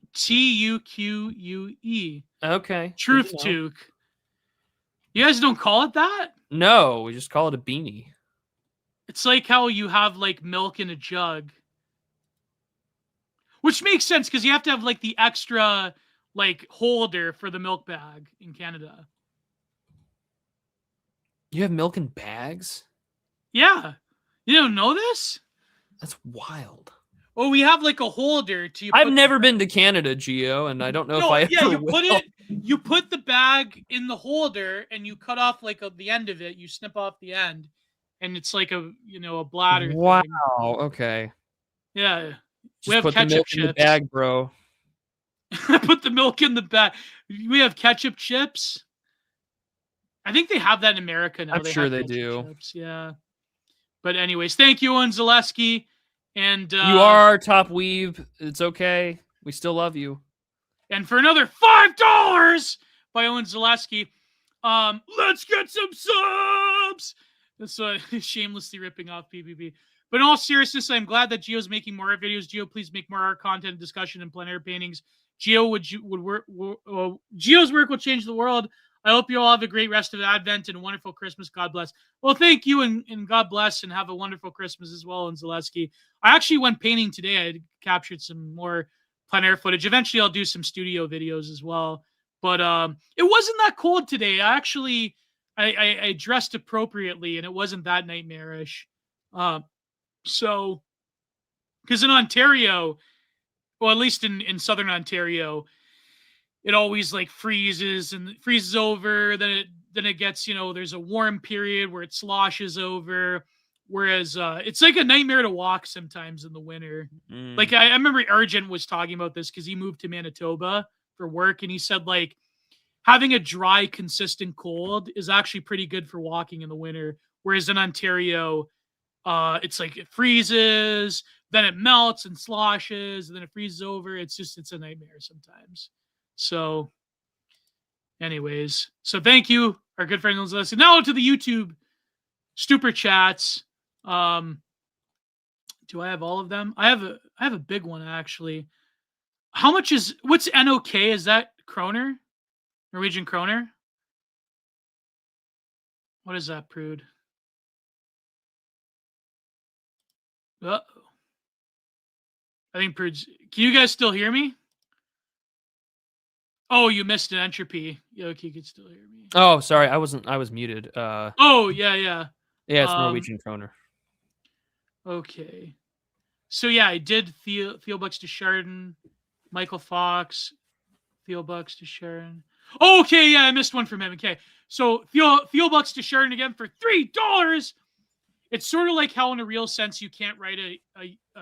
Okay. Truth toque. You guys don't call it that? No, we just call it a beanie. It's like how you have like milk in a jug. Which makes sense because you have to have like the extra like holder for the milk bag in Canada. You have milk in bags? Yeah. You don't know this? That's wild. Oh, we have like a holder to. I've never been to Canada, Gio, and I don't know if I ever will. You put the bag in the holder, and you cut off like the end of it. You snip off the end, and it's like a bladder. Wow. Thing. Okay. Yeah. Just put the milk in the bag, bro. Put the milk in the bag. We have ketchup chips. I think they have that in America now. I'm sure have they ketchup do. Chips. Yeah. But anyways, thank you, Owen Zaleski. And You are our top weeb. It's okay. We still love you. And for another $5 by Owen Zaleski, let's get some subs. That's shamelessly ripping off PPP. But in all seriousness, I'm glad that Gio's making more art videos. Gio, please make more art content, discussion, and plein air paintings. Gio's work will change the world. I hope you all have a great rest of Advent and a wonderful Christmas. God bless. Well, thank you, and God bless, and have a wonderful Christmas as well, and Zaleski. I actually went painting today. I captured some more plein air footage. Eventually, I'll do some studio videos as well. But it wasn't that cold today. I dressed appropriately, and it wasn't that nightmarish. So, because in Ontario, well, at least in southern Ontario, it always like freezes over. Then it gets, there's a warm period where it sloshes over. Whereas it's like a nightmare to walk sometimes in the winter. Like I remember Argent was talking about this because he moved to Manitoba for work, and he said like having a dry, consistent cold is actually pretty good for walking in the winter. Whereas in Ontario, it's like it freezes, then it melts and sloshes, and then it freezes over. It's a nightmare sometimes. So, anyways, so thank you, our good friend listening. Now to the YouTube super chats. Do I have all of them? I have a big one actually. What's NOK? Is that kroner? Norwegian kroner? What is that, Prude? Uh-oh. I think Prude's... Can you guys still hear me? Oh, you missed an entropy. Yeah, okay, you can still hear me. Oh, sorry, I was muted. Oh, yeah. Yeah, it's Norwegian kroner. Okay. So yeah, I did Thielbucks to Chardon, Michael Fox, Thielbucks to Chardon. Oh, okay, yeah, I missed one from him. Okay. So Thielbucks to Chardon again for $3. It's sort of like how in a real sense you can't write a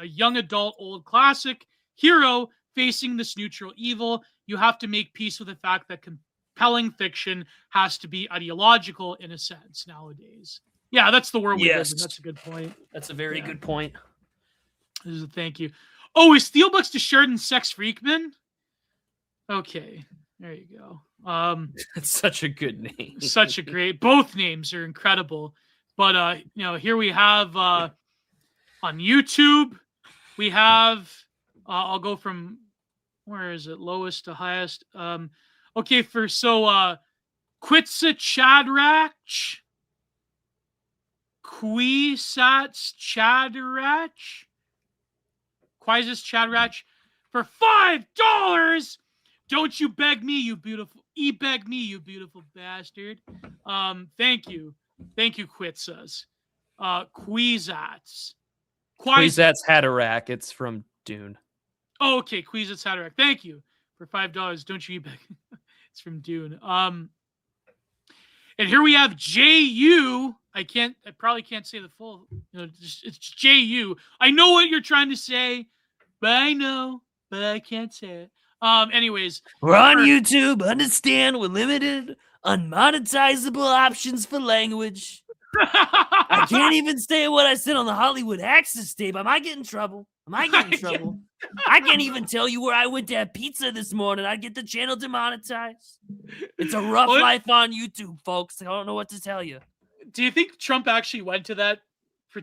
young adult old classic hero facing this neutral evil. You have to make peace with the fact that compelling fiction has to be ideological in a sense nowadays. Yeah, that's the word we live in. That's a good point. That's a very good point. Thank you. Oh, is Thielbucks to Chardon Sex Freakman? Okay, there you go. It's such a good name. Such a great... Both names are incredible. But, here we have on YouTube, we have... I'll go from... Where is it? Lowest to highest. Okay, Quitsa Chadrach. Quisats Chadrach. Quisats Chadrach for $5. Don't you beg me, you beautiful... E-beg me, you beautiful bastard. Thank you. Thank you, Quitsas. Quisats. Quisats Hatterack. It's from Dune. Oh, okay. Quisats Hatterack. Thank you for $5. Don't you beg? It's from Dune. And here we have JU. I probably can't say the full. It's JU. I know what you're trying to say, but I can't say it. Anyways, we're on YouTube. Understand we're limited unmonetizable options for language. I can't even say what I said on the Hollywood Access tape. I might get in trouble. I can't even tell you where I went to have pizza this morning. I'd get the channel demonetized. It's a rough life on YouTube, folks. I don't know what to tell you. Do you think Trump actually went to that?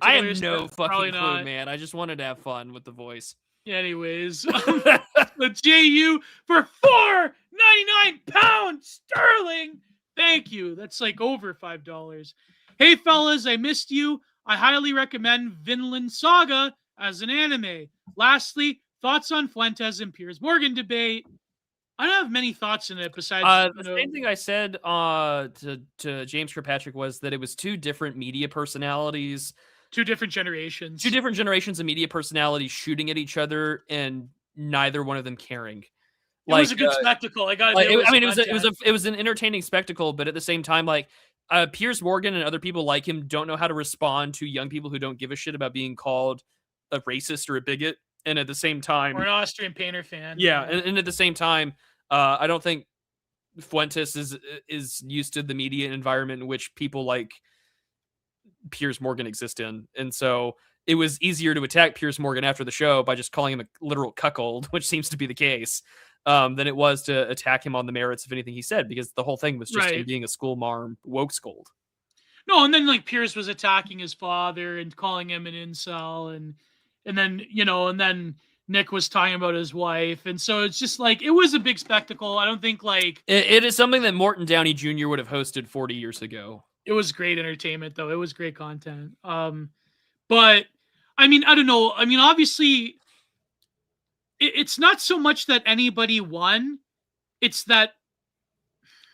I have no fucking clue, man. I just wanted to have fun with the voice. Anyways, the JU for £4.99 sterling. Thank you. That's like over $5. Hey, fellas, I missed you. I highly recommend Vinland Saga as an anime. Lastly, thoughts on Fuentes and Piers Morgan debate. I don't have many thoughts in it besides... the same thing I said to James Kirkpatrick was that it was two different media personalities. Two different generations of media personalities shooting at each other and neither one of them caring. It was a good spectacle. I got it was an entertaining spectacle, but at the same time, like Piers Morgan and other people like him don't know how to respond to young people who don't give a shit about being called a racist or a bigot. And at the same time, or an Austrian painter fan. yeah, and at the same time, I don't think Fuentes is used to the media environment in which people like Piers Morgan exist in, and so it was easier to attack Piers Morgan after the show by just calling him a literal cuckold, which seems to be the case, than it was to attack him on the merits of anything he said, because the whole thing was just him being a school marm woke scold. No, and then like Piers was attacking his father and calling him an incel, and then and then Nick was talking about his wife, and so it's just like it was a big spectacle. I don't think like it is something that Morton Downey Jr. would have hosted 40 years ago. It was great entertainment, though. It was great content. But I mean, I don't know. I mean, obviously, it's not so much that anybody won. It's that,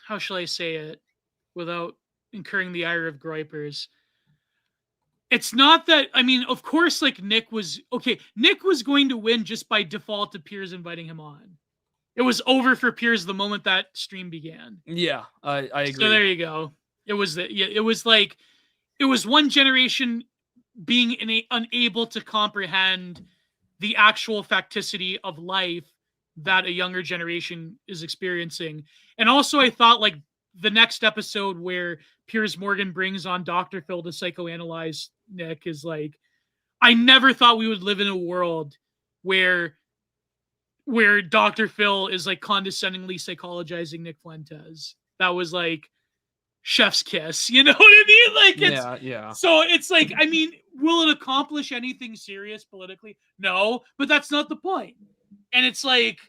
how shall I say it without incurring the ire of gripers? It's not that, I mean, of course, like Nick was going to win just by default to Piers inviting him on. It was over for Piers the moment that stream began. Yeah, I agree. So there you go. It was one generation being unable to comprehend the actual facticity of life that a younger generation is experiencing. And also I thought like the next episode where Piers Morgan brings on Dr. Phil to psychoanalyze Nick is like, I never thought we would live in a world where Dr. Phil is like condescendingly psychologizing Nick Fuentes. That was like chef's kiss, you know what I mean? Like, it's, yeah. So it's like, I mean, will it accomplish anything serious politically? No, but that's not the point. And it's like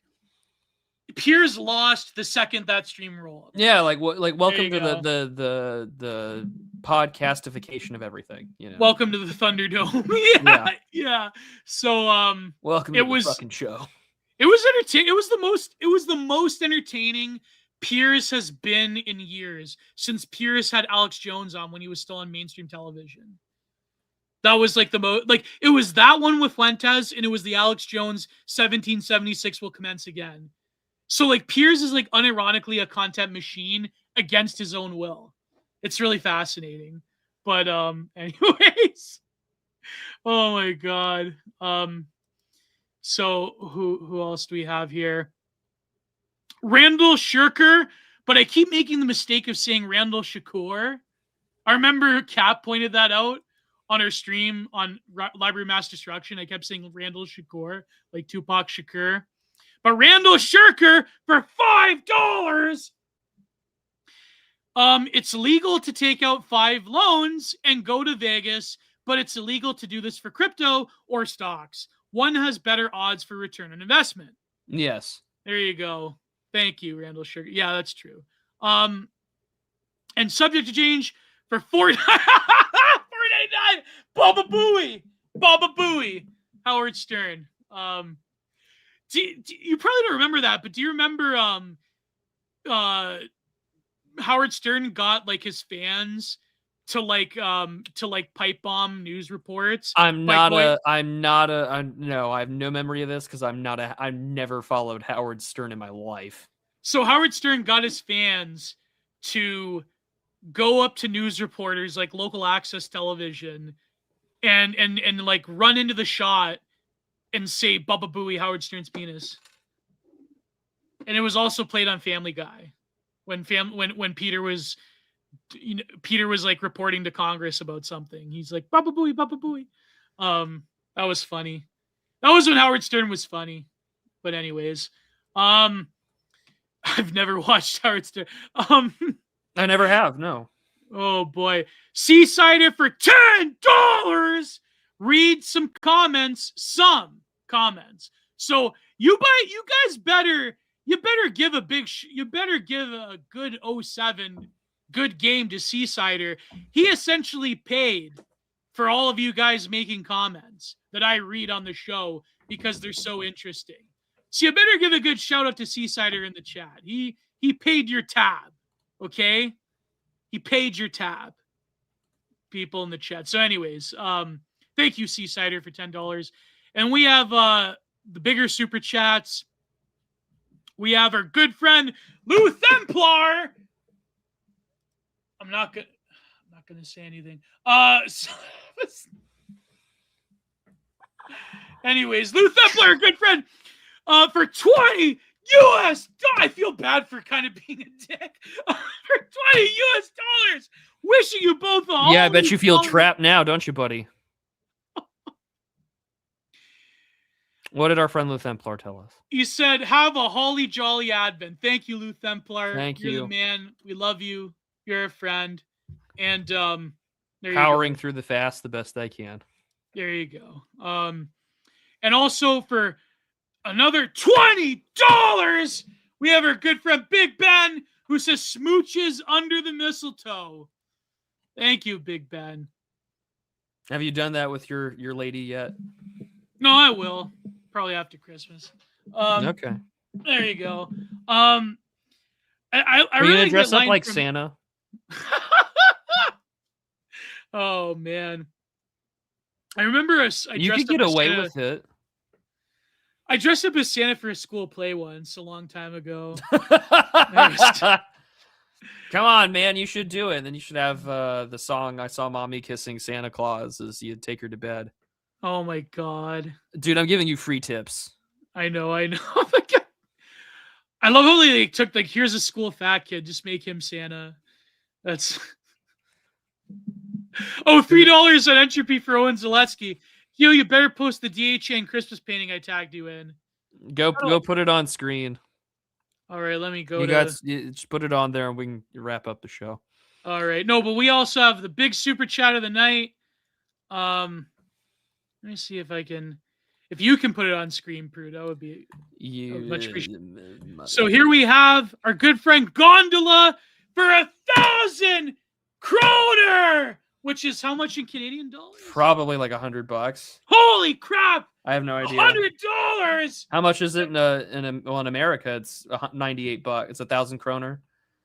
Piers lost the second that stream rolled. Yeah, like welcome to the podcastification of everything. You know, welcome to the Thunderdome. yeah. So welcome to the fucking show. It was entertaining. It was the most entertaining Piers has been in years, since Piers had Alex Jones on when he was still on mainstream television. That was like the most, like, it was that one with Fuentes, and it was the Alex Jones 1776 will commence again. So like Piers is like unironically a content machine against his own will. It's really fascinating. But anyways. Oh my god. So who else do we have here? Randall Shirker, but I keep making the mistake of saying Randall Shakur. I remember Cap pointed that out on our stream on Library Mass Destruction. I kept saying Randall Shakur, like Tupac Shakur. But Randall Shirker for $5. It's legal to take out 5 loans and go to Vegas, but it's illegal to do this for crypto or stocks. One has better odds for return on investment. Yes. There you go. Thank you, Randall Sugar. Yeah, that's true. And subject to change for $4.99. Baba Booey. Howard Stern. You probably don't remember that, but do you remember Howard Stern got like his fans to pipe bomb news reports? No, I have no memory of this because I've never followed Howard Stern in my life. So Howard Stern got his fans to go up to news reporters like local access television and like run into the shot and say Baba Booey, Howard Stern's penis. And it was also played on Family Guy when Peter was like reporting to Congress about something. He's like, Baba Booey, Baba Booey. That was funny. That was when Howard Stern was funny. But anyways, I've never watched Howard Stern. I never have, no. Oh boy. Seasider for $10. Read some comments. So you guys better give a good 07 good game to Seasider. He essentially paid for all of you guys making comments that I read on the show because they're so interesting. So you better give a good shout out to Seasider in the chat. He paid your tab, okay? He paid your tab, people in the chat. So anyways, thank you, Seasider, for $10. And we have the bigger super chats. We have our good friend Lou Templar. I'm not gonna say anything. Anyways, Lou Thempler, good friend, for 20 US. I feel bad for kind of being a dick. For 20 US dollars. Wishing you both a Yeah, I bet you feel holiday- trapped now, don't you, buddy? What did our friend Lou Templar tell us? He said, have a holly jolly advent. Thank you, Lou Templar. Thank You're you. the man. We love you. You're a friend. And there Powering you go. through the fast the best I can. There you go. And also for another $20, we have our good friend Big Ben, who says smooches under the mistletoe. Thank you, Big Ben. Have you done that with your lady yet? No, I will. Probably after Christmas. Okay. There you go. I Are really you gonna dress up like from... Santa? Oh man, I remember You could get away with it. I dressed up as Santa for a school play once a long time ago. Come on, man, you should do it. And then you should have the song "I Saw Mommy Kissing Santa Claus" as you take her to bed. Oh my god, dude, I'm giving you free tips. I know. I love how they took like, here's a school fat kid, just make him Santa. That's $3 on entropy for Owen Zaleski. Gio, you better post the DHN Christmas painting I tagged you in. Go put it on screen. All right, let me go. Just put it on there, and we can wrap up the show. All right, no, but we also have the big super chat of the night. Let me see if I can. If you can put it on screen, Prude, that would be much appreciated. So here we have our good friend Gondola for 1,000 kroner, which is how much in Canadian dollars? Probably like $100. Holy crap! I have no idea. $100. How much is it in America? It's $98. It's 1,000 kroner.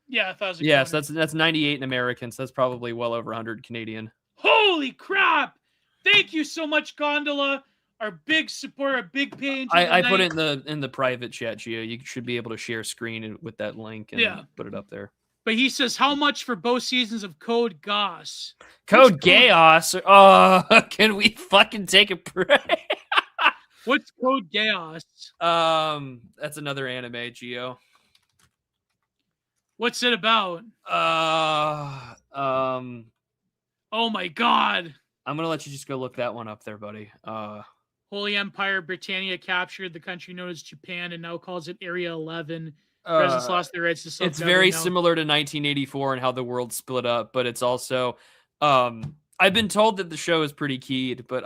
Yeah, 1,000. Yes, that's 98 in American. So that's probably well over 100 Canadian. Holy crap! Thank you so much, Gondola. Our big support, our big page. I put it in the private chat, Gio. You should be able to share screen with that link and put it up there. But he says, how much for both seasons of Code Geass? Code Geass? Oh, can we fucking take a break? What's Code Geass? That's another anime, Gio. What's it about? Oh my god. I'm gonna let you just go look that one up there, buddy. Holy Empire Britannia captured the country known as Japan and now calls it Area 11. Presidents lost their rights to self-government. It's very similar to 1984 and how the world split up, but it's also I've been told that the show is pretty keyed, but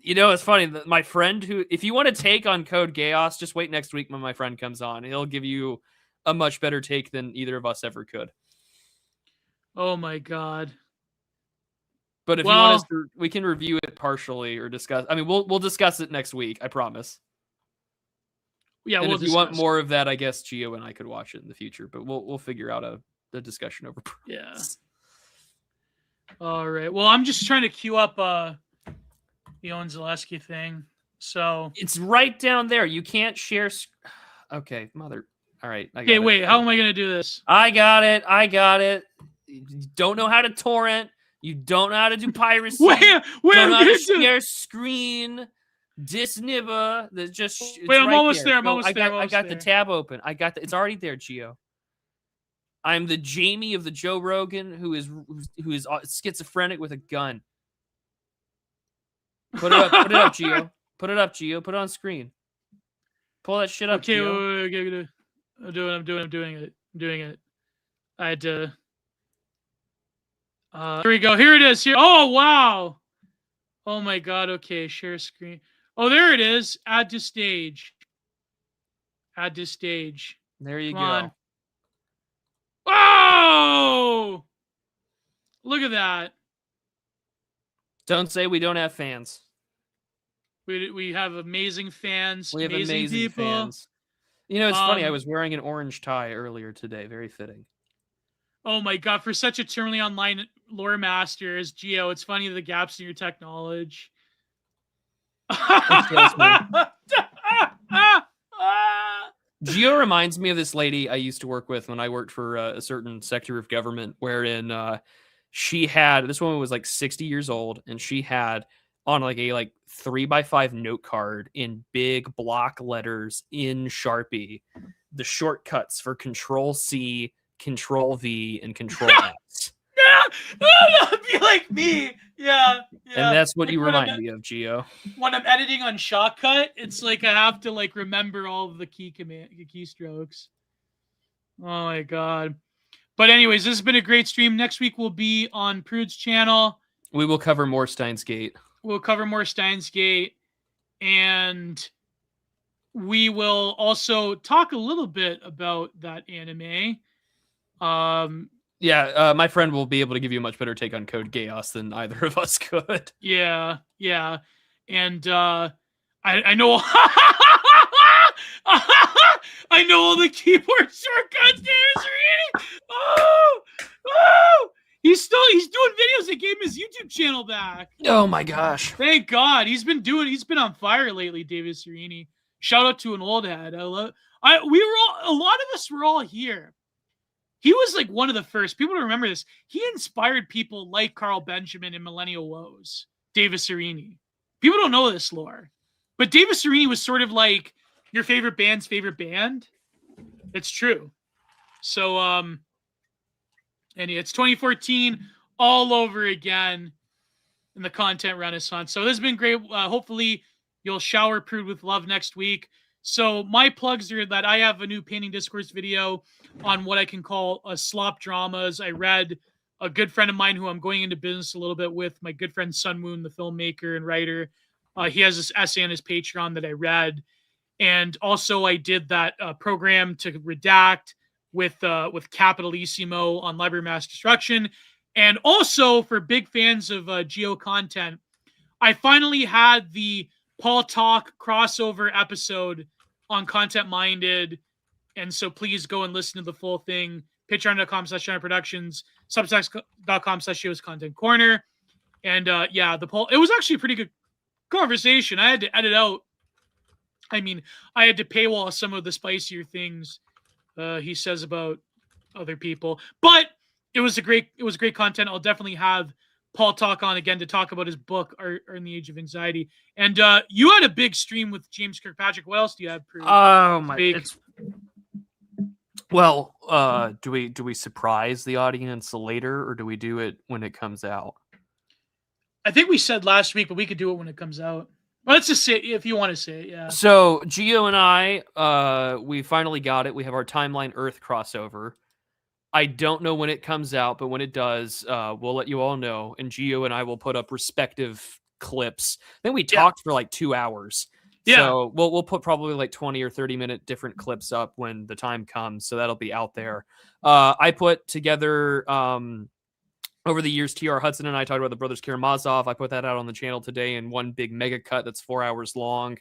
it's funny that my friend who, if you want to take on Code Geass, just wait next week when my friend comes on. He'll give you a much better take than either of us ever could. Oh my god. But if you want us to, we can review it partially or discuss. I mean, we'll discuss it next week. I promise. Yeah, and if you want more of that, I guess Gio and I could watch it in the future. But we'll figure out a discussion over. Yeah. All right. Well, I'm just trying to queue up the Owen Zaleski thing. So it's right down there. You can't share. Okay, mother. All right. Okay, wait. How am I gonna do this? I got it. You don't know how to torrent. You don't know how to do piracy. Wait, don't know how to share screen. Disnibba. Just wait. I'm almost there. I'm almost there. I got the tab open. It's already there, Gio. I'm the Jamie of the Joe Rogan who is schizophrenic with a gun. Put it up, Gio. Put it up, Gio. Put it on screen. Pull that shit up. Okay, Gio. I'm doing it. I had to. Here we go. Here it is. Here. Oh wow. Oh my god. Okay, share screen. Oh, there it is. Add to stage. Add to stage. There you Come go. on. Oh! Look at that. Don't say we don't have fans. We have amazing fans. We have amazing people. Fans. You know, it's funny. I was wearing an orange tie earlier today. Very fitting. Oh my god! For such a terminally online lore master as Gio, it's funny the gaps in your tech knowledge. Gio reminds me of this lady I used to work with when I worked for a certain sector of government, wherein she had, this woman was like 60 years old, and she had on like a 3x5 note card in big block letters in Sharpie, the shortcuts for Control C, Control V, and Control X. That'd be like me. Yeah. And that's what like you remind me of, Gio. When I'm editing on Shotcut, it's like I have to like remember all of the keystrokes. Oh my god. But anyways, this has been a great stream. Next week we'll be on Prude's channel. We will cover more Steins Gate. We'll cover more Steins Gate, and we will also talk a little bit about that anime. My friend will be able to give you a much better take on Code Geass than either of us could. Yeah. And I know I know all the keyboard shortcuts, Davis. He's doing videos that gave him his YouTube channel back. Oh my gosh. Thank God. He's been on fire lately, David Serini. Shout out to an old head. A lot of us were all here. He was like one of the first people to remember this. He inspired people like Carl Benjamin and Millennial Woes, Davis Serini. People don't know this lore. But Davis Serini was sort of like your favorite band's favorite band. It's true. So, and it's 2014 all over again in the content renaissance. So this has been great. Hopefully you'll shower Prude with love next week. So my plugs are that I have a new Painting Discourse video on what I can call slop dramas. I read a good friend of mine who I'm going into business a little bit with, my good friend Sun Moon, the filmmaker and writer. He has this essay on his Patreon that I read. And also I did that program to redact with Capitalissimo on library mass destruction. And also for big fans of Gio content, I finally had the Paul Talk crossover episode on Content Minded. And so please go and listen to the full thing. Patreon.com/Productions, Substack.com/Gio's Content Corner. And the Paul, it was actually a pretty good conversation. I had to edit out. I mean, I had to paywall some of the spicier things he says about other people, but it was great content. I'll definitely have Paul Talk on again to talk about his book, Art in the Age of Anxiety. And you had a big stream with James Kirkpatrick. What else do you have, Prue? Oh my! Well, do we surprise the audience later, or do we do it when it comes out? I think we said last week, but we could do it when it comes out. Well, let's just say it if you want to say it, yeah. So Gio and I, we finally got it. We have our Timeline Earth crossover. I don't know when it comes out, but when it does, we'll let you all know. And Gio and I will put up respective clips. Then we talked for like 2 hours. Yeah. So we'll put probably like 20 or 30-minute different clips up when the time comes. So that'll be out there. I put together over the years, T.R. Hudson and I talked about the Brothers Karamazov. I put that out on the channel today in one big mega cut that's 4 hours long.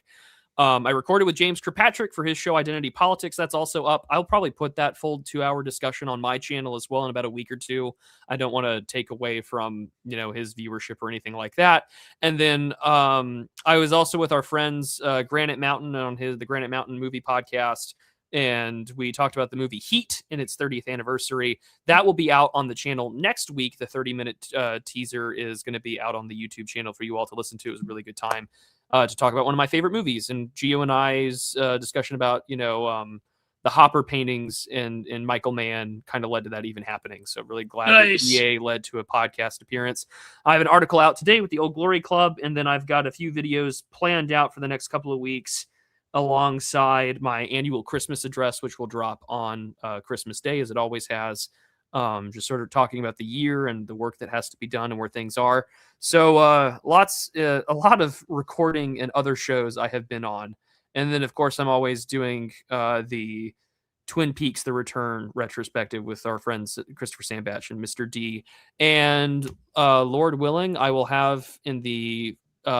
I recorded with James Kirkpatrick for his show Identity Politics. That's also up. I'll probably put that full 2-hour discussion on my channel as well in about a week or two. I don't want to take away from, his viewership or anything like that. And then I was also with our friends Granite Mountain on the Granite Mountain movie podcast. And we talked about the movie Heat in its 30th anniversary. That will be out on the channel next week. The 30-minute teaser is going to be out on the YouTube channel for you all to listen to. It was a really good time to talk about one of my favorite movies. And Gio and I's discussion about, the Hopper paintings and Michael Mann kind of led to that even happening. So really glad that EA led to a podcast appearance. I have an article out today with the Old Glory Club, and then I've got a few videos planned out for the next couple of weeks alongside my annual Christmas address, which will drop on Christmas Day, as it always has. Just sort of talking about the year and the work that has to be done and where things are. So a lot of recording and other shows I have been on. And then, of course, I'm always doing the Twin Peaks: The Return retrospective with our friends Christopher Sandbatch and Mr. D. And Lord willing, I will have in the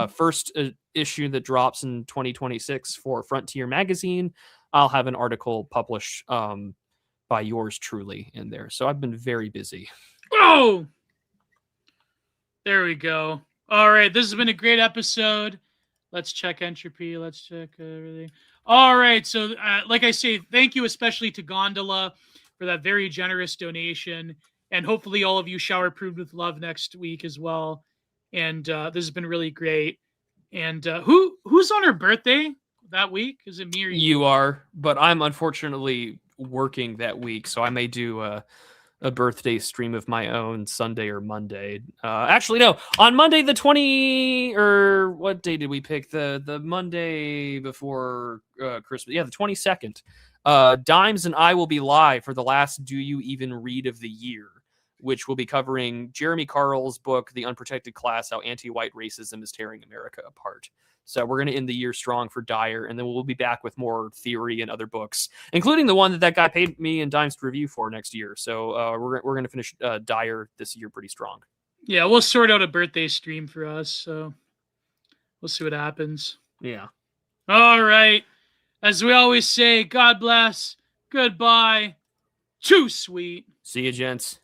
first issue that drops in 2026 for Frontier Magazine, I'll have an article published by yours truly in there. So I've been very busy. Oh, there we go. All right, this has been a great episode. Let's check entropy. Let's check everything. All right, so like I say, thank you especially to Gondola for that very generous donation, and hopefully all of you shower Prude with love next week as well. and this has been really great. And who's on her birthday that week? Is it me or you? You are, but I'm unfortunately working that week, so I may do a birthday stream of my own Sunday or Monday. Actually, no, on Monday the 20, or what day did we pick? The Monday before Christmas. Yeah, the 22nd. Dimes and I will be live for the last Do You Even Read of the year, which will be covering Jeremy Carl's book, The Unprotected Class, How Anti-White Racism is Tearing America Apart. So we're going to end the year strong for Dyer, and then we'll be back with more theory and other books, including the one that guy paid me and Dimes to review for next year. So we're going to finish Dyer this year pretty strong. Yeah, we'll sort out a birthday stream for us, so we'll see what happens. Yeah. All right. As we always say, God bless, goodbye, too sweet. See you, gents.